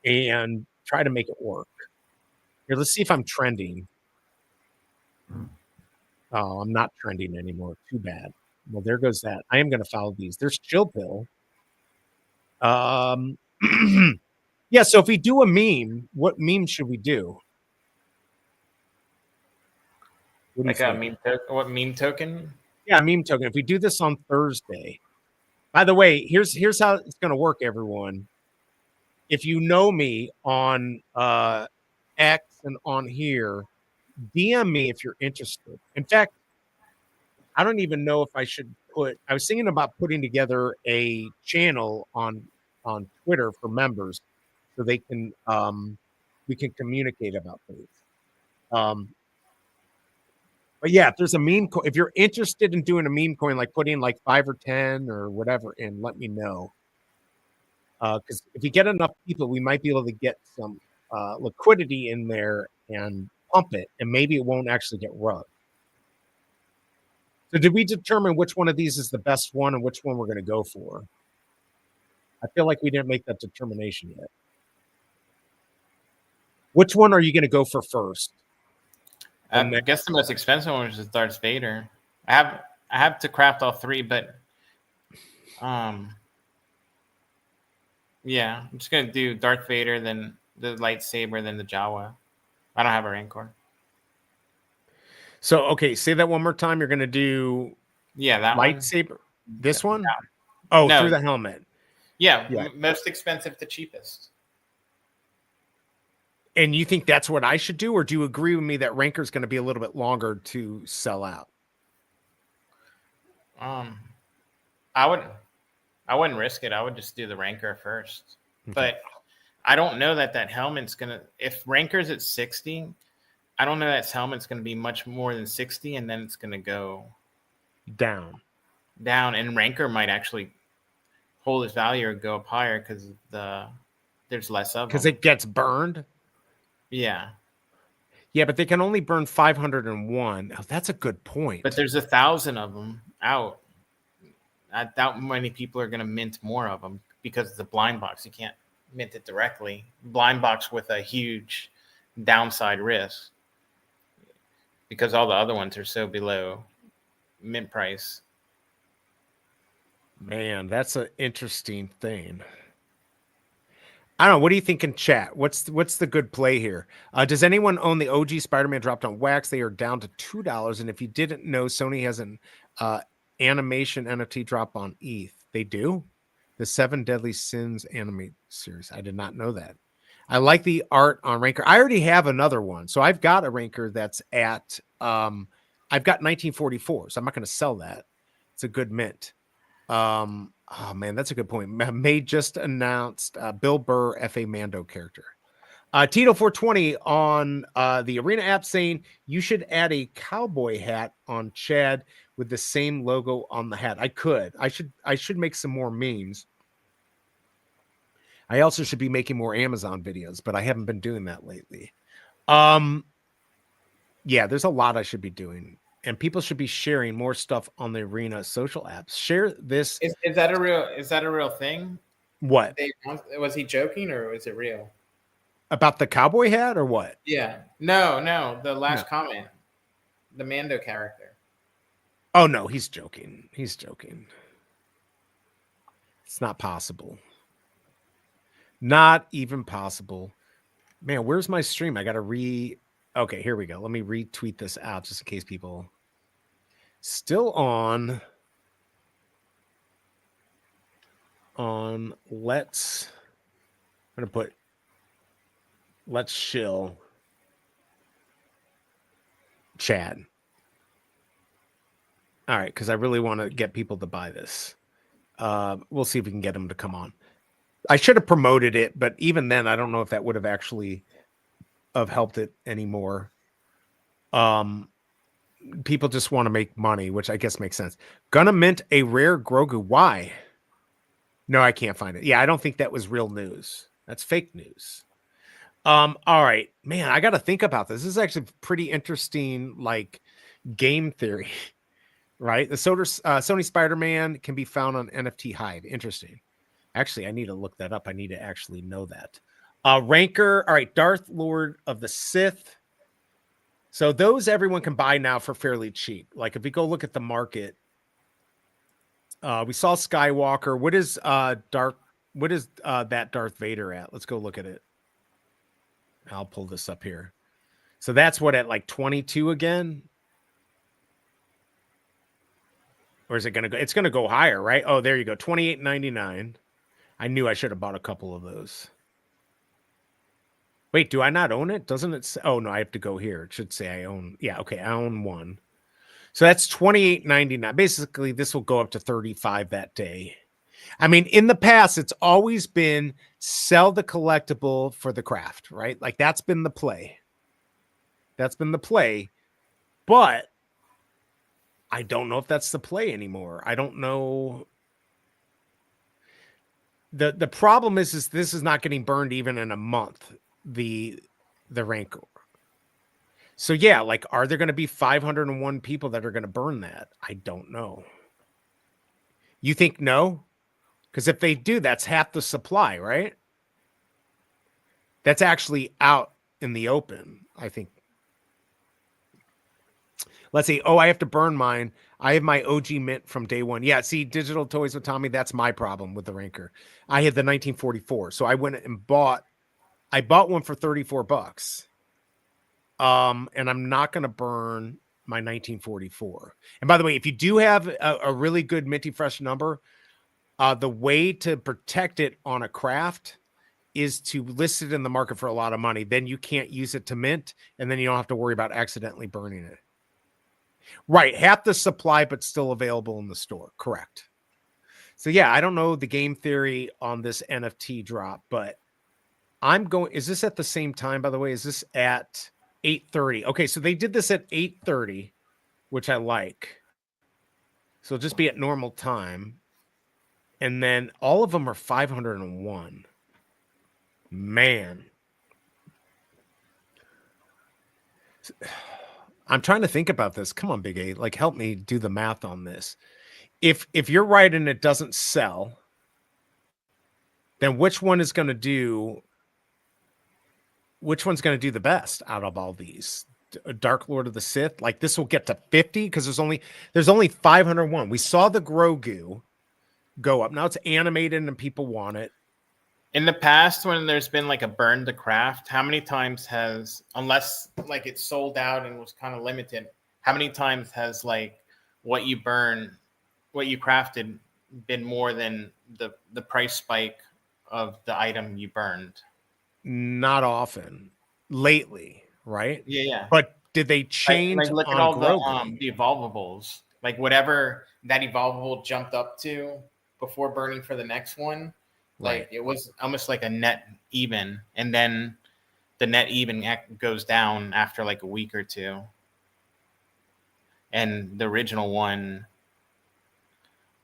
and try to make it work. Here, let's see if I'm trending. Oh, I'm not trending anymore. Too bad. Well, there goes that. I am gonna follow these. There's Chill Pill. Yeah, so if we do a meme, what meme should we do? What do you Like a think? meme token. What meme token? Yeah, meme token. If we do this on Thursday, by the way, here's how it's going to work, everyone. If you know me on X and on here, DM me if you're interested. In fact, I don't even know if I should I was thinking about putting together a channel on Twitter for members so they can we can communicate about things. But yeah, if there's a meme if you're interested in doing a meme coin, like putting like 5 or 10 or whatever in, let me know. Because if we get enough people, we might be able to get some liquidity in there and pump it, and maybe it won't actually get rugged. So did we determine which one of these is the best one and which one we're going to go for? I feel like we didn't make that determination yet. Which one are you going to go for first? I guess the most expensive one is Darth Vader. I have to craft all three, but yeah, I'm just gonna do Darth Vader, then the lightsaber, then the Jawa. I don't have a Rancor. So okay, say that one more time. You're going to do that lightsaber. One? This one? No. Oh, No. through the helmet. Yeah, most expensive to cheapest. And you think that's what I should do, or do you agree with me that Rancor is going to be a little bit longer to sell out? I wouldn't risk it. I would just do the Rancor first. But I don't know that helmet's gonna. If Ranker's at 60, I don't know that helmet's gonna be much more than 60, and then it's gonna go down. And Ranker might actually hold its value or go up higher because there's less of them. Because it gets burned. Yeah. Yeah, but they can only burn 501. Oh, that's a good point. But there's 1,000 of them out. I doubt many people are going to mint more of them because it's a blind box. You can't mint it directly. Blind box with a huge downside risk because all the other ones are so below mint price. Man, that's an interesting thing. I don't know. What do you think in chat? What's the good play here? Does anyone own the OG Spider-Man dropped on wax? They are down to $2. And if you didn't know, Sony has an animation NFT drop on ETH. They do? The 7 Deadly Sins anime series. I did not know that. I like the art on Ranker. I already have another one. So I've got a Ranker that's at I've got 1944. So I'm not going to sell that. It's a good mint. Oh man, that's a good point. May just announced Bill Burr F.A. Mando character. Tito 420 on the Arena app saying you should add a cowboy hat on Chad with the same logo on the hat. I should make some more memes. I also should be making more Amazon videos, but I haven't been doing that lately. Yeah, there's a lot I should be doing. And people should be sharing more stuff on the Arena social apps. Share this. Is that a real thing? What? Was he joking or was it real? About the cowboy hat or what? Yeah. No. The last comment. The Mando character. Oh no, he's joking. He's joking. It's not possible. Not even possible. Man, where's my stream? I gotta Okay, here we go. Let me retweet this out just in case people still on let's I'm gonna put let's chill Chad. All right, because I really want to get people to buy this. We'll see if we can get them to come on. I should have promoted it, but even then, I don't know if that would have actually helped it anymore. People just want to make money, which I guess makes sense. Gonna mint a rare Grogu. Why? No, I can't find it. Yeah, I don't think that was real news. That's fake news. All right, man, I got to think about this. This is actually pretty interesting, like game theory, right? The Sony Spider-Man can be found on NFT Hive. Interesting. Actually, I need to look that up. I need to actually know that. Ranker. All right, Darth Lord of the Sith. So those everyone can buy now for fairly cheap. Like if we go look at the market, we saw Skywalker. What is that Darth Vader at? Let's go look at it. I'll pull this up here. So that's what, at like 22 again? Or is it going to go? It's going to go higher, right? Oh, there you go. $28.99. I knew I should have bought a couple of those. Wait, do I not own it? Doesn't it say? Oh, no, I have to go here. It should say I own. Yeah, okay, I own one. So that's $28.99. Basically, this will go up to $35 that day. I mean, in the past, it's always been sell the collectible for the craft, right? Like that's been the play. That's been the play. But I don't know if that's the play anymore. I don't know. The problem is this is not getting burned even in a month, the Rancor. So yeah, like, are there going to be 501 people that are going to burn that? I don't know. You think no? Because if they do, that's half the supply, right? That's actually out in the open, I think. Let's see. Oh, I have to burn mine. I have my OG mint from day one. Yeah, see, Digital Toys with Tommy, that's my problem with the Rancor. I had the 1944. So I went and bought one for $34. And I'm not going to burn my 1944. And by the way, if you do have a really good minty fresh number, the way to protect it on a craft is to list it in the market for a lot of money. Then you can't use it to mint, and then you don't have to worry about accidentally burning it. Right, half the supply, but still available in the store. Correct. So yeah, I don't know the game theory on this NFT drop, but I'm going. Is this at the same time, by the way? Is this at 8:30? Okay, so they did this at 8:30, which I like. So it'll just be at normal time. And then all of them are 501. Man. I'm trying to think about this. Come on, BigA. Like, help me do the math on this. If you're right and it doesn't sell, then which one's going to do the best out of all these? Dark Lord of the Sith, like this will get to 50 because there's only 501. We saw the Grogu go up. Now it's animated and people want it. In the past, when there's been like a burn to craft, how many times has, unless like it's sold out and was kind of limited, how many times has like what you crafted been more than the price spike of the item you burned? Not often lately, right? Yeah. But did they change like look on at all Grogu? the evolvables, like whatever that evolvable jumped up to before burning for the next one, like Right. it was almost like a net even, and then the net even goes down after like a week or two. And the original one,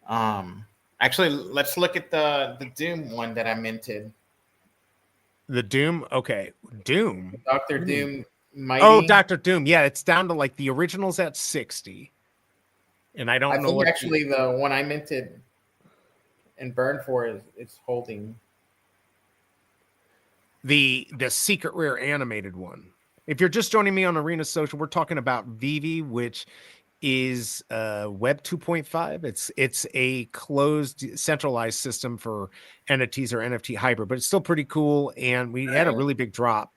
actually, let's look at the Doom one that I minted. The Doom, okay. Doom. Dr. Doom Mighty. Oh, Dr. Doom. Yeah, it's down to like the original's at 60. And I don't know think what actually the one I minted and burned for is holding. The secret rare animated one. If you're just joining me on Arena Social, we're talking about Veve, which is Web 2.5. It's a closed, centralized system for NFTs or NFT hybrid, but it's still pretty cool. And we had a really big drop,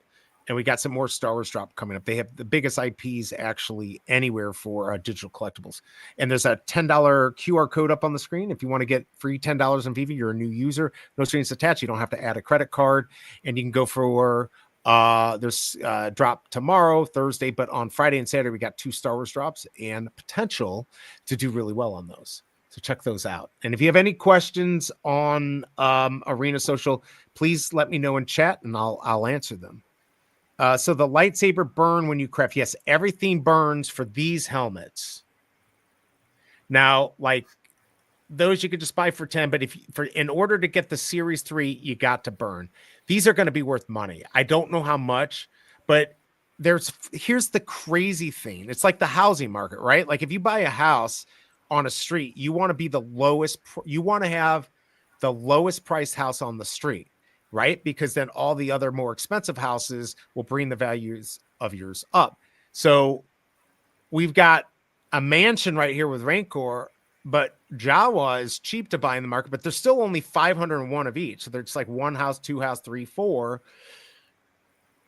and we got some more Star Wars drop coming up. They have the biggest IPs actually anywhere for digital collectibles. And there's a $10 QR code up on the screen. If you want to get free $10 in Veve, you're a new user, no strings attached. You don't have to add a credit card, and you can go for there's drop tomorrow, Thursday, but on Friday and Saturday, we got 2 Star Wars drops and potential to do really well on those. So check those out. And if you have any questions on Arena Social, please let me know in chat and I'll answer them. So the lightsaber burn when you craft. Yes, everything burns for these helmets. Now, like those you could just buy for 10, but in order to get the Series 3, you got to burn. These are going to be worth money. I don't know how much, but here's the crazy thing. It's like the housing market, right? Like if you buy a house on a street, you want to be you want to have the lowest priced house on the street, right? Because then all the other more expensive houses will bring the values of yours up. So we've got a mansion right here with Rancor, but Jawa is cheap to buy in the market, but there's still only 501 of each. So there's like 1 house, 2 house, 3, 4.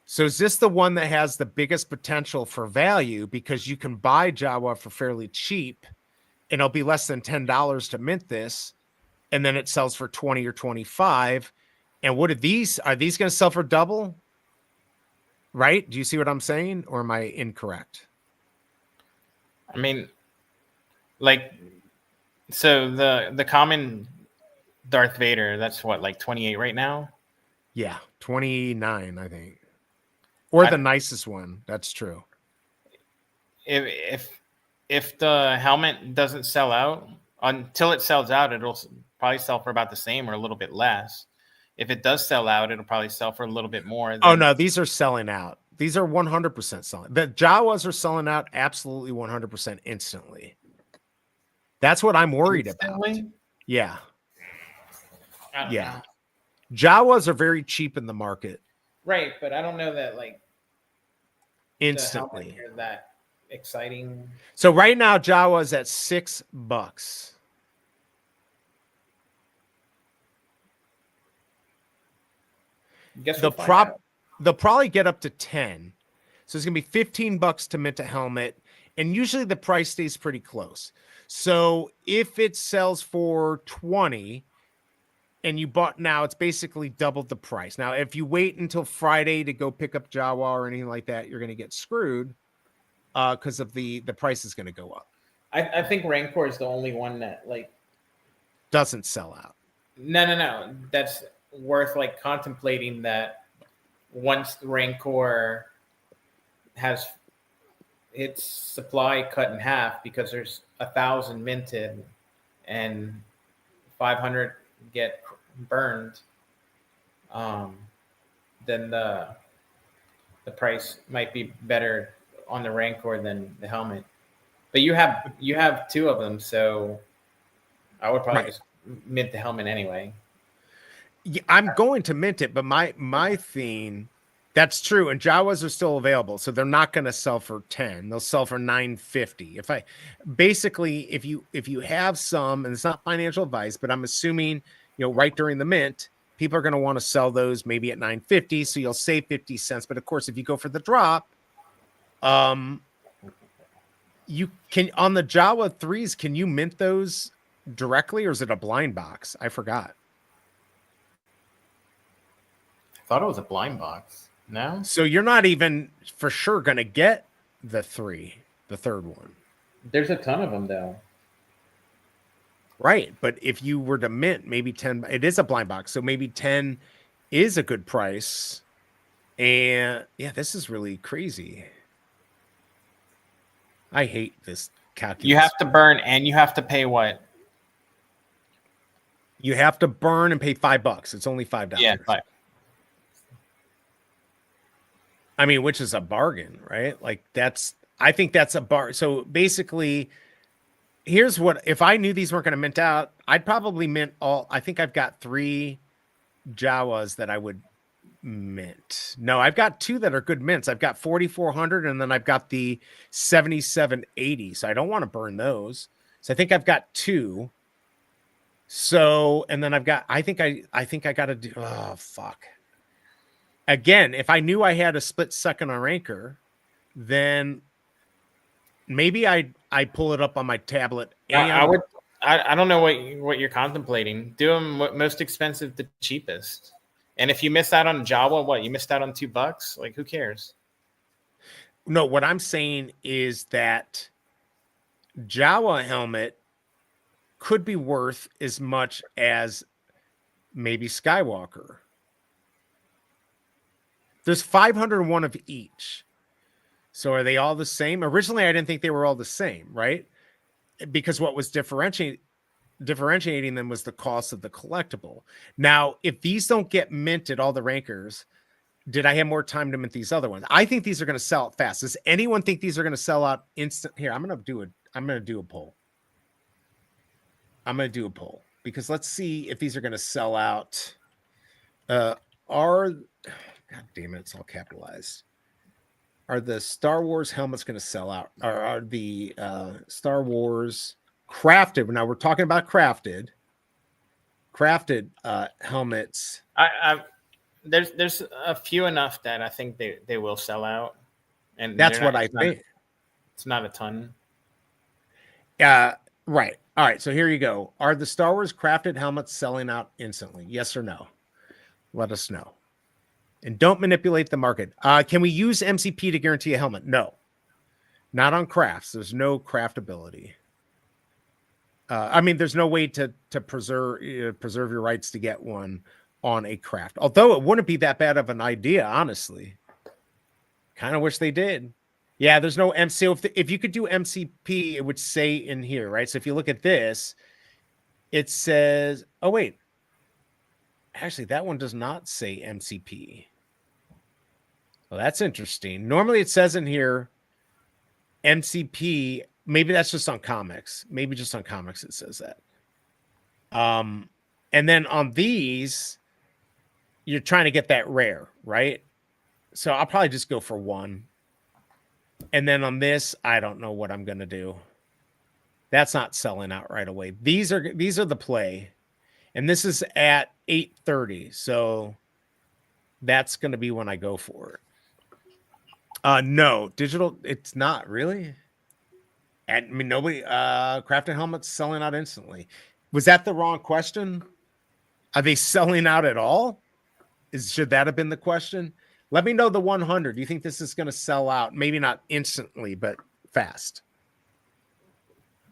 So is this the one that has the biggest potential for value? Because you can buy Jawa for fairly cheap and it'll be less than $10 to mint this. And then it sells for 20 or 25. And are these going to sell for double? Right? Do you see what I'm saying? Or am I incorrect? I mean, like, so the common Darth Vader, that's what, like 28 right now? Yeah, 29, I think. Or the nicest one. That's true. If the helmet doesn't sell out, until it sells out, it'll probably sell for about the same or a little bit less. If it does sell out, it'll probably sell for a little bit more. Oh, no, these are selling out. These are 100% selling. The Jawas are selling out absolutely 100% instantly. That's what I'm worried about. Yeah. Yeah. Jawas are very cheap in the market. Right, but I don't know that like instantly the that exciting. So right now Jawa is at $6. Guess they'll probably get up to 10. So it's gonna be $15 to mint a helmet, and usually the price stays pretty close. So if it sells for 20 and you bought now, it's basically doubled the price. Now, if you wait until Friday to go pick up Jawa or anything like that, you're gonna get screwed because of the price is gonna go up. I think Rancor is the only one that like doesn't sell out. No. That's worth like contemplating, that once the Rancor has its supply cut in half because there's 1,000 minted and 500 get burned, then the price might be better on the Rancor than the helmet. But you have two of them, so I would probably just mint the helmet anyway. Yeah, I'm going to mint it, but my theme, that's true, and Jawas are still available, so they're not going to sell for 10. They'll sell for 950. If you have some, and it's not financial advice, but I'm assuming, right during the mint, people are going to want to sell those maybe at 950, so you'll save 50 cents. But of course, if you go for the drop, you can, on the Jawa 3s, can you mint those directly, or is it a blind box? I forgot. I thought it was a blind box. No? So you're not even for sure going to get the third one. There's a ton of them, though. Right. But if you were to mint maybe 10, it is a blind box. So maybe 10 is a good price. And yeah, this is really crazy. I hate this calculus. You have to burn and you have to pay what? You have to burn and pay $5. It's only $5. Yeah, $5. I mean, which is a bargain, right? Like I think that's a bar. So basically, here's what, if I knew these weren't going to mint out, I'd probably mint all. I think I've got 3 Jawas that I would mint. No, I've got 2 that are good mints. I've got 4,400 and then I've got the 7780. So I don't want to burn those. So I think I've got 2. So, and then I think I got to do, oh, fuck. Again, if I knew I had a split second on Rancor, then maybe I pull it up on my tablet. I don't know what you're contemplating. Do them most expensive to cheapest. And if you miss out on Jawa, you missed out on $2? Like, who cares? No, what I'm saying is that Jawa helmet could be worth as much as maybe Skywalker. There's 501 of each. So are they all the same? Originally, I didn't think they were all the same, right? Because what was differentiating them was the cost of the collectible. Now, if these don't get minted, all the Rancors, did I have more time to mint these other ones? I think these are going to sell out fast. Does anyone think these are going to sell out instant? Here, I'm going to do a poll. I'm going to do a poll because let's see if these are going to sell out. God damn it, it's all capitalized. Are the Star Wars helmets going to sell out? Are the Star Wars crafted? Now we're talking about crafted helmets. There's a few enough that I think they will sell out, and that's what I think. It's not a ton. Right. All right. So here you go. Are the Star Wars crafted helmets selling out instantly? Yes or no? Let us know. And don't manipulate the market. Can we use MCP to guarantee a helmet? No, not on crafts. There's no craftability. I mean, there's no way to preserve your rights to get one on a craft. Although it wouldn't be that bad of an idea, honestly. Kind of wish they did. Yeah, there's no MC. So if you could do MCP, it would say in here, right? So if you look at this, it says, oh, wait. Actually, that one does not say MCP. Well, that's interesting. Normally it says in here MCP. Maybe that's just on comics. Maybe just on comics it says that. And then on these, you're trying to get that rare, right? So I'll probably just go for 1. And then on this, I don't know what I'm going to do. That's not selling out right away. These are the play. And this is at 8:30. So that's going to be when I go for it. No, digital, it's not really. I mean, nobody, crafted helmets selling out instantly. Was that the wrong question? Are they selling out at all? Should that have been the question? Let me know the 100. Do you think this is going to sell out? Maybe not instantly, but fast.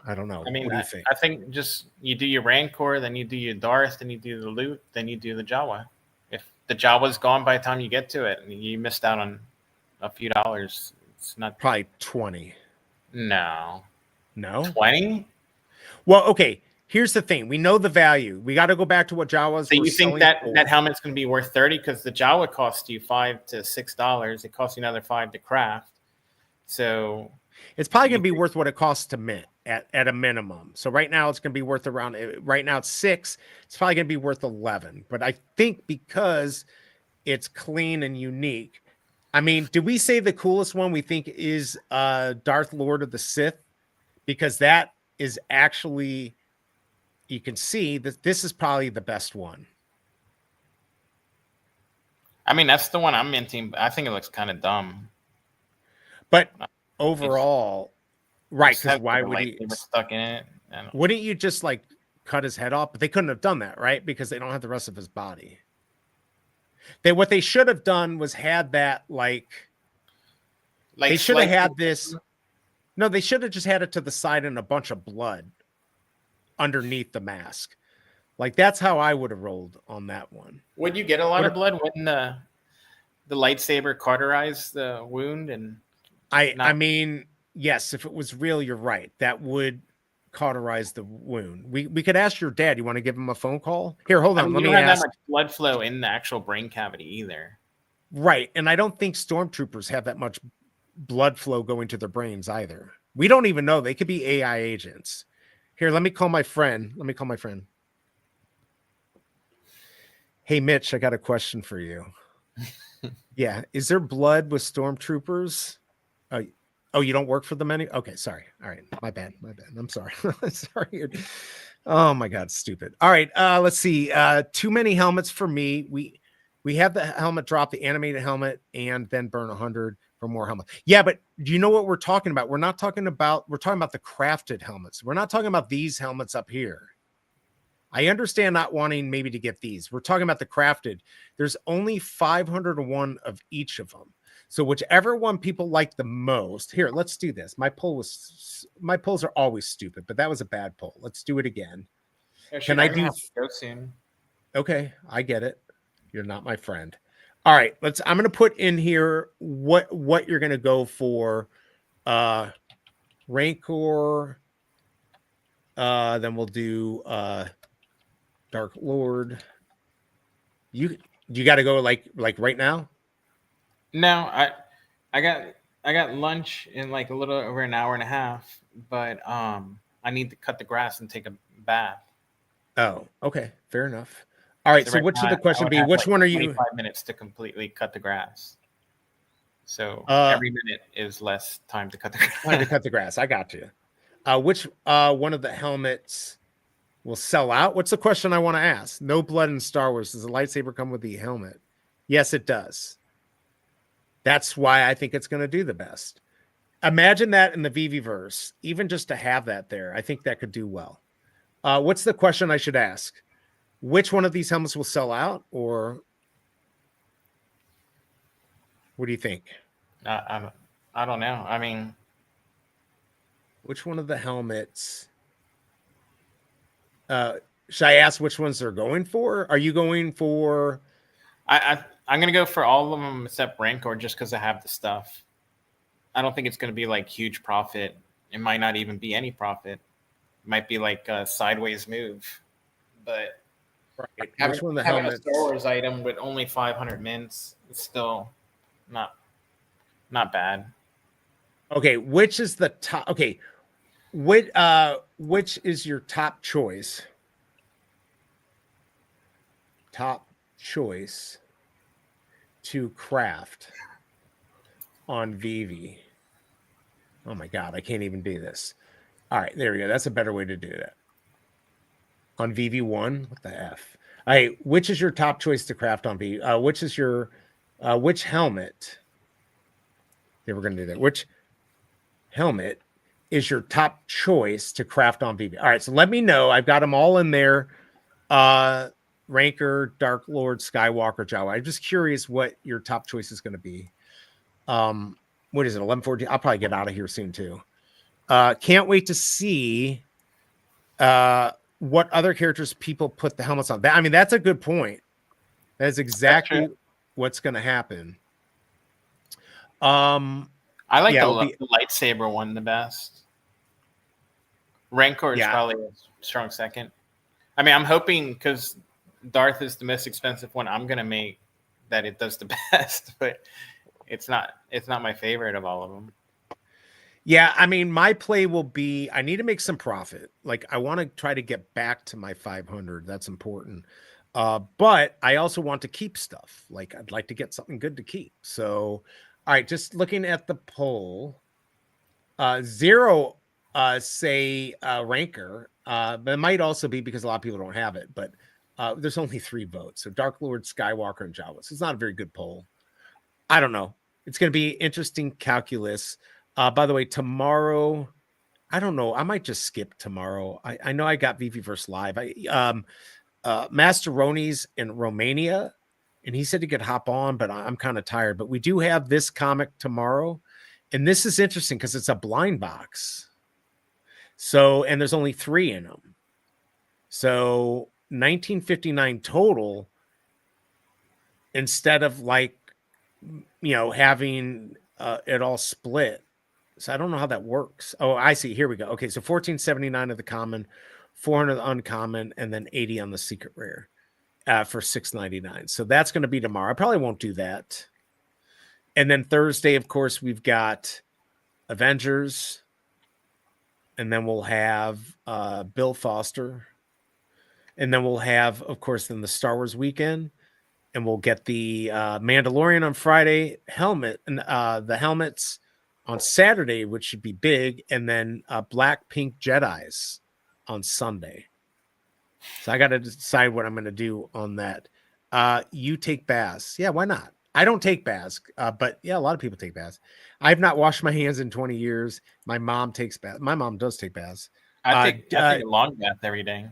I don't know. I mean, What do you think? I think just you do your Rancor, then you do your Darth, then you do the loot, then you do the Jawa. If the Jawa's gone by the time you get to it, you missed out on a few dollars. It's not Probably 20. no No? 20. Well, okay. Here's the thing. We know the value. We got to go back to what Jawas So were you think selling that for. that helmet's going to be worth 30 because the Jawa cost you $5 to $6. It costs you another $5 to craft. So It's probably going to be worth what it costs to mint at a minimum. So right now it's going to be worth around, right now it's 6. It's probably going to be worth 11. But I think because it's clean and unique. I mean, did we say the coolest one we think is Darth Lord of the Sith? Because that is actually, you can see that this is probably the best one. I mean, that's the one I'm minting. But I think it looks kind of dumb. But overall, right? Just Because have why the would he? lightsaber stuck in it? Wouldn't you just like cut his head off? But they couldn't have done that, right? Because they don't have the rest of his body. What they should have done was had that like they should have had this. No, they should have just had it to the side and a bunch of blood underneath the mask. Like that's how I would have rolled on that one. Would you get a lot of blood when the lightsaber cauterized the wound? And I mean, yes, if it was real, you're right. That would cauterize the wound. We could ask your dad. You want to give him a phone call? Here, hold on. Let me have ask. that much blood flow in the actual brain cavity either. Right, and I don't think stormtroopers have that much blood flow going to their brains either. We don't even know. They could be AI agents. Here, let me call my friend. Hey, Mitch, I got a question for you. Yeah, is there blood with stormtroopers? Oh, you don't work for them any? Okay, sorry. All right, my bad. I'm sorry. Sorry. Oh my God, stupid. All right, let's see. Too many helmets for me. We have the helmet drop, the animated helmet, and then burn 100 for more helmet. Yeah, but do you know what we're talking about? We're talking about the crafted helmets. We're not talking about these helmets up here. I understand not wanting maybe to get these. We're talking about the crafted. There's only 501 of each of them. So whichever one people like the most. Here, let's do this. My polls are always stupid, but that was a bad poll. Let's do it again. Can I do go soon? Okay, I get it. You're not my friend. All right, I'm going to put in here what you're going to go for. Rancor. Then we'll do Dark Lord. You got to go like right now? No, I got lunch in like a little over an hour and a half, but I need to cut the grass and take a bath. Oh, okay, fair enough. All right, so what should the question be? Which one are you? 25 minutes to completely cut the grass. So every minute is less time to cut the grass. Time to cut the grass. I got you. Which one of the helmets will sell out? What's the question I want to ask? No blood in Star Wars. Does the lightsaber come with the helmet? Yes, it does. That's why I think it's going to do the best. Imagine that in the Veve verse, even just to have that there. I think that could do well. What's the question I should ask? Which one of these helmets will sell out, or what do you think? I don't know. I mean, which one of the helmets? Should I ask which ones they're going for? Are you going for? I'm gonna go for all of them except Rancor, just because I have the stuff. I don't think it's gonna be like huge profit. It might not even be any profit. It might be like a sideways move, but. Right. Which one of the helmets? A Star Wars item with only 500 mints is still not bad. Okay, which is the top? Okay, which is your top choice? Top choice to craft on Veve. Oh my God, I can't even do this. All right, there we go. That's a better way to do that. On Veve 1, what the F? All right, which is your top choice to craft on Veve? Which is your which helmet? Yeah, we're gonna do that. Which helmet is your top choice to craft on Veve? All right, so let me know. I've got them all in there. Rancor, Dark Lord, Skywalker, Jawa. I'm just curious what your top choice is going to be. What is it? 11:14. I'll probably get out of here soon too. Can't wait to see what other characters people put the helmets on. I mean, that's a good point. That is exactly what's going to happen. I like yeah, the lightsaber one the best. Rancor is probably a strong second. I mean, I'm hoping because Darth is the most expensive one I'm gonna make that it does the best, but it's not my favorite of all of them. Yeah, I mean, my play will be I need to make some profit. Like I want to try to get back to my 500. That's important. But I also want to keep stuff. Like I'd like to get something good to keep. So, all right, just looking at the poll, 0 say Ranker. But it might also be because a lot of people don't have it, but there's only 3 votes. So Dark Lord, Skywalker, and Jawas. It's not a very good poll. I don't know. It's going to be interesting calculus. By the way, tomorrow, I don't know. I might just skip tomorrow. I know I got VVverse Live. Master Roni's in Romania, and he said he could hop on, but I'm kind of tired. But we do have this comic tomorrow, and this is interesting because it's a blind box. So, and there's only 3 in them. So 1959 total, instead of like, having it all split. So I don't know how that works. Oh, I see. Here we go. Okay, so 1479 of the common, 400 of the uncommon, and then 80 on the secret rare for 699. So that's going to be tomorrow. I probably won't do that. And then Thursday, of course, we've got Avengers, and then we'll have Bill Foster, and then we'll have, of course, then the Star Wars weekend, and we'll get the Mandalorian on Friday, helmet, and the helmets on Saturday, which should be big, and then Black Pink Jedis on Sunday. So I got to decide what I'm going to do on that. You take baths. Yeah, why not? I don't take baths, but yeah, a lot of people take baths. I've not washed my hands in 20 years. My mom takes baths. My mom does take baths. I take a long bath every day.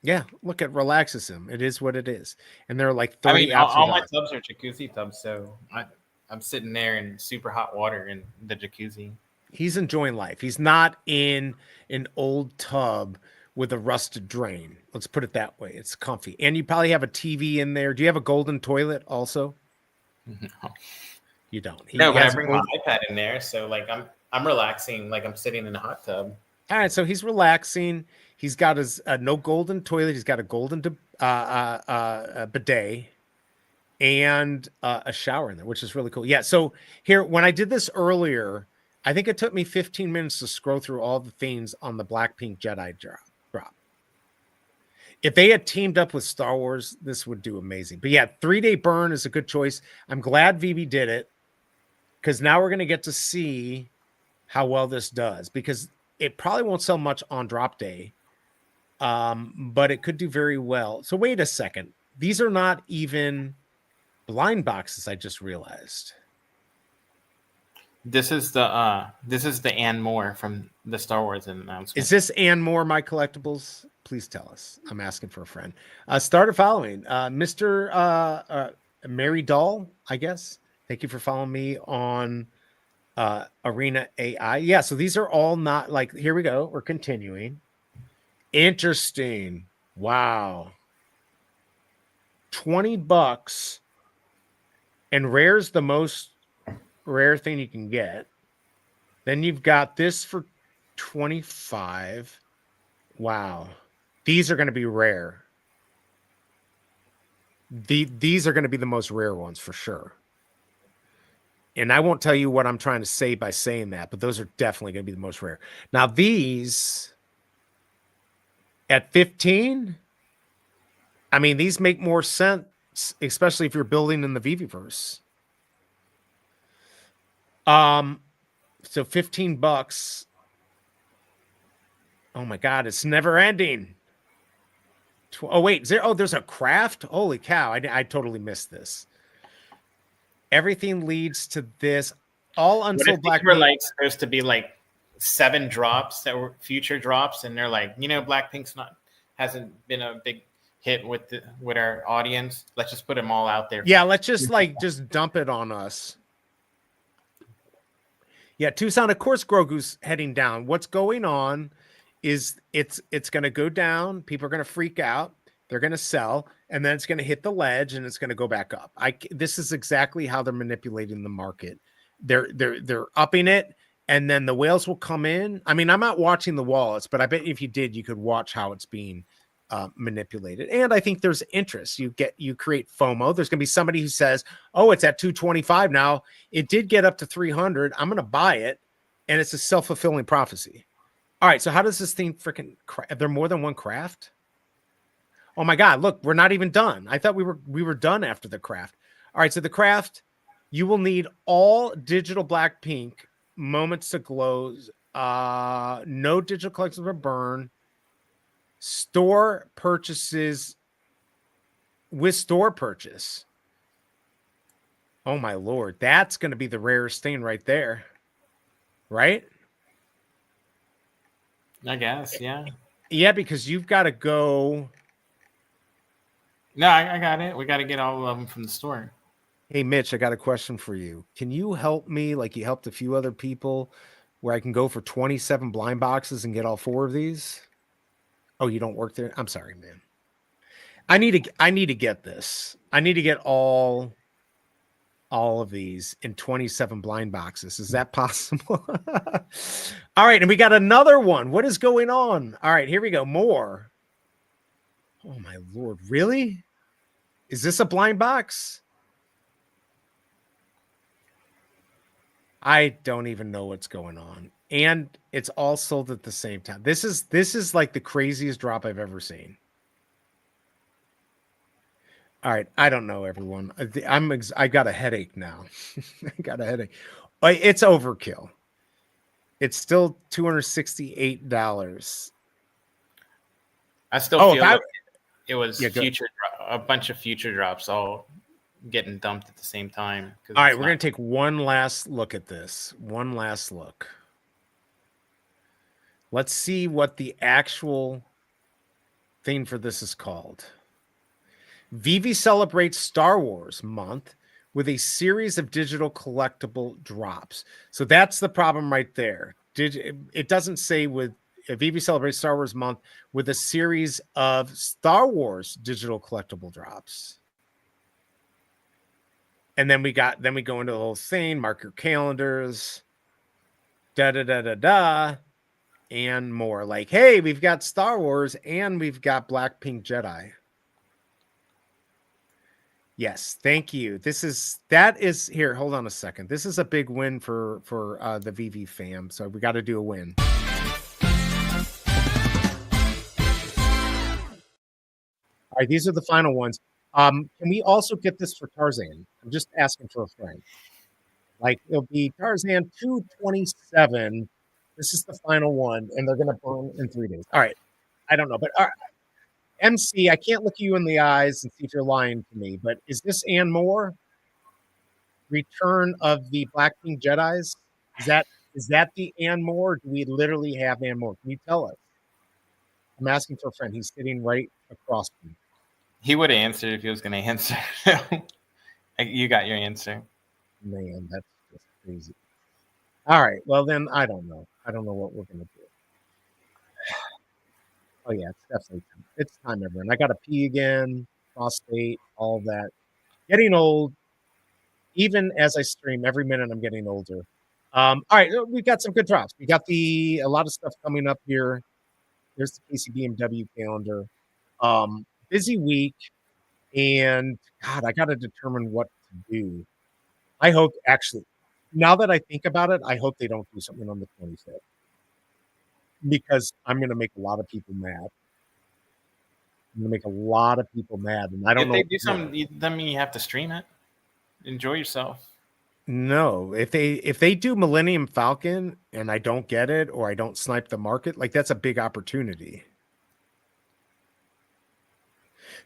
Yeah, look, it relaxes him. It is what it is. And there are like 30 all my tubs are jacuzzi tubs, so I'm sitting there in super hot water in the jacuzzi. He's enjoying life. He's not in an old tub with a rusted drain. Let's put it that way. It's comfy. And you probably have a TV in there. Do you have a golden toilet also? No. You don't. But I bring my iPad in there, so like I'm relaxing, like I'm sitting in a hot tub. All right, so he's relaxing. He's got his no golden toilet. He's got a golden bidet and a shower in there, which is really cool. Yeah. So here, when I did this earlier, I think it took me 15 minutes to scroll through all the things on the Blackpink Jedi drop. If they had teamed up with Star Wars, this would do amazing. But yeah, 3-day burn is a good choice. I'm glad VB did it, because now we're going to get to see how well this does, because it probably won't sell much on drop day, but it could do very well. So wait a second. These are not even blind boxes, I just realized. This is the and more from the Star Wars announcement. Is this and more my collectibles? Please tell us. I'm asking for a friend. Started following Mr. Mary Doll, I guess. Thank you for following me on Arena AI. Yeah, so these are all not like, here we go. We're continuing. Interesting. Wow. $20, and rare's the most rare thing you can get. Then you've got this for 25. Wow. These are going to be rare. These are going to be the most rare ones for sure. And I won't tell you what I'm trying to say by saying that, but those are definitely going to be the most rare. Now these at 15, I mean, these make more sense, especially if you're building in the VVverse. So $15. Oh my God, it's never ending. Oh wait, there's a craft. Holy cow! I totally missed this. Everything leads to this. All until Black. Were like supposed to be like 7 drops that were future drops, and they're like, Blackpink's hasn't been a big hit with our audience. Let's just put them all out there. Yeah, let's just just dump it on us. Yeah, Tucson. Of course, Grogu's heading down. What's going on is it's going to go down. People are going to freak out. They're going to sell, and then it's going to hit the ledge, and it's going to go back up. This is exactly how they're manipulating the market. They're upping it, and then the whales will come in. I mean, I'm not watching the wallets, but I bet if you did, you could watch how it's being manipulated. And I think there's interest. You create FOMO. There's going to be somebody who says, "Oh, it's at 225 now. It did get up to 300. I'm going to buy it," and it's a self-fulfilling prophecy. All right. So how does this thing freaking? Are there more than one craft? Oh my God! Look, we're not even done. I thought we were done after the craft. All right. So the craft, you will need all digital Blackpink moments to glows. No digital collectibles or burn. Store purchases with store purchase. Oh my Lord, that's going to be the rarest thing right there, right? I guess, yeah. Yeah, because you've got to go. No, I got it. We got to get all of them from the store. Hey, Mitch, I got a question for you. Can you help me like you helped a few other people where I can go for 27 blind boxes and get all 4 of these? Oh, you don't work there? I'm sorry, man. I need to get this. I need to get all of these in 27 blind boxes. Is that possible? All right, and we got another one. What is going on? All right, here we go. More. Oh my Lord, really? Is this a blind box? I don't even know what's going on. And it's all sold at the same time. This is like the craziest drop I've ever seen. All right, I don't know, everyone. I got a headache now. I got a headache. It's overkill. It's still $268. I still feel like it was a bunch of future drops all getting dumped at the same time. All right, we're going to take one last look at this. One last look. Let's see what the actual thing for this is called. Veve celebrates Star Wars month with a series of digital collectible drops. So that's the problem right there. It doesn't say with Veve celebrates Star Wars month with a series of Star Wars digital collectible drops. And then we go into the whole thing, mark your calendars, and more. Like, hey, we've got Star Wars and we've got Blackpink Jedi. Yes, thank you. That is here. Hold on a second. This is a big win for the Veve fam. So we got to do a win. All right, these are the final ones. Can we also get this for Tarzan? I'm just asking for a friend. Like, it'll be Tarzan 227. This is the final one, and they're going to burn in 3 days. All right. I don't know, but all right. MC, I can't look you in the eyes and see if you're lying to me, but is this and more? Return of the Blackpink Jedis? Is that the and more? Do we literally have and more? Can you tell us? I'm asking for a friend. He's sitting right across from me. He would have answered if he was going to answer. You got your answer. Man, that's just crazy. All right. Well, then I don't know. I don't know what we're going to do. Oh, yeah, it's definitely time. It's time, everyone. I got to pee again, prostate, all that. Getting old. Even as I stream, every minute I'm getting older. All right, we've got some good drops. We got a lot of stuff coming up here. There's the KCBMW calendar. Busy week. And, God, I got to determine what to do. I hope, actually, now that I think about it, I hope they don't do something on the 25th. Because I'm going to make a lot of people mad. I'm going to make a lot of people mad. And I don't know. If they do something, doesn't mean you have to stream it. Enjoy yourself. No, if they do Millennium Falcon and I don't get it or I don't snipe the market, like that's a big opportunity.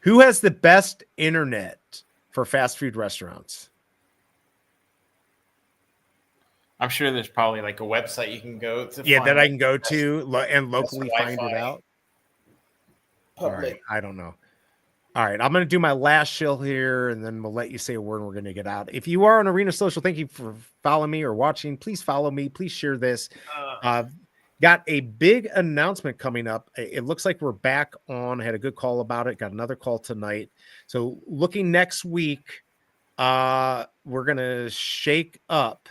Who has the best internet for fast food restaurants? I'm sure there's probably like a website you can go to. Yeah, that I can go to and locally find it Wi-Fi. out. All right, I don't know. All right, I'm going to do my last shill here, and then we'll let you say a word and we're going to get out. If you are on Arena Social, thank you for following me or watching. Please follow me. Please share this. Got a big announcement coming up. It looks like we're back on. I had a good call about it. Got another call tonight. So looking next week, we're going to shake up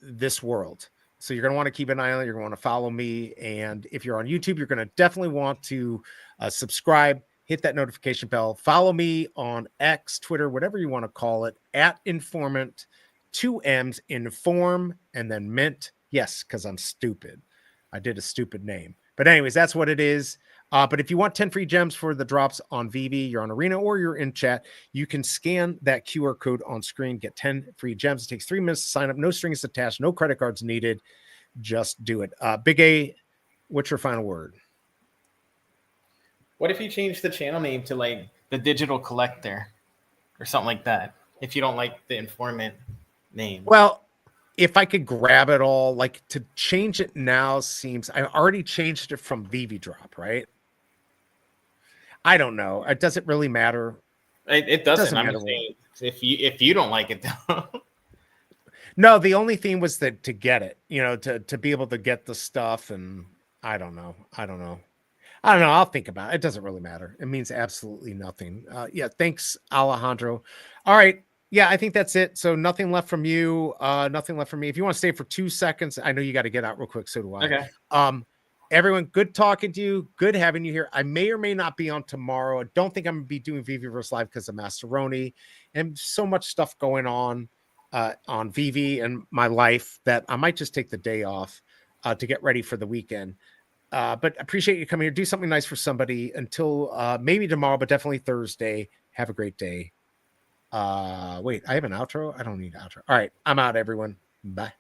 this world. So you're going to want to keep an eye on it. You're going to want to follow me. And if you're on YouTube, you're going to definitely want to subscribe, hit that notification bell, follow me on X, Twitter, whatever you want to call it, at informMint, 2 M's, inform, and then mint. Yes, because I'm stupid. I did a stupid name. But anyways, that's what it is. But if you want 10 free gems for the drops on Veve, you're on Arena or you're in chat, you can scan that QR code on screen, get 10 free gems. It takes 3 minutes to sign up. No strings attached, no credit cards needed. Just do it. BigA, what's your final word? What if you change the channel name to like the Digital Collector or something like that? If you don't like the informMint name. Well, if I could grab it all, like to change it now seems, I already changed it from Veve Drop, right? I don't know. It doesn't really matter. It doesn't. I'm just saying if you don't like it though. No, the only thing was that to get it, to be able to get the stuff, and I don't know. I'll think about it. It doesn't really matter. It means absolutely nothing. Yeah, thanks, Alejandro. All right. Yeah, I think that's it. So nothing left from you. Nothing left from me. If you want to stay for 2 seconds, I know you got to get out real quick. So do I. Okay. Everyone, good talking to you. Good having you here. I may or may not be on tomorrow. I don't think I'm going to be doing Viviverse Live because of Masteroni and so much stuff going on Veve and my life that I might just take the day off to get ready for the weekend. But appreciate you coming here. Do something nice for somebody until maybe tomorrow, but definitely Thursday. Have a great day. Wait, I have an outro. I don't need an outro. All right. I'm out, everyone. Bye.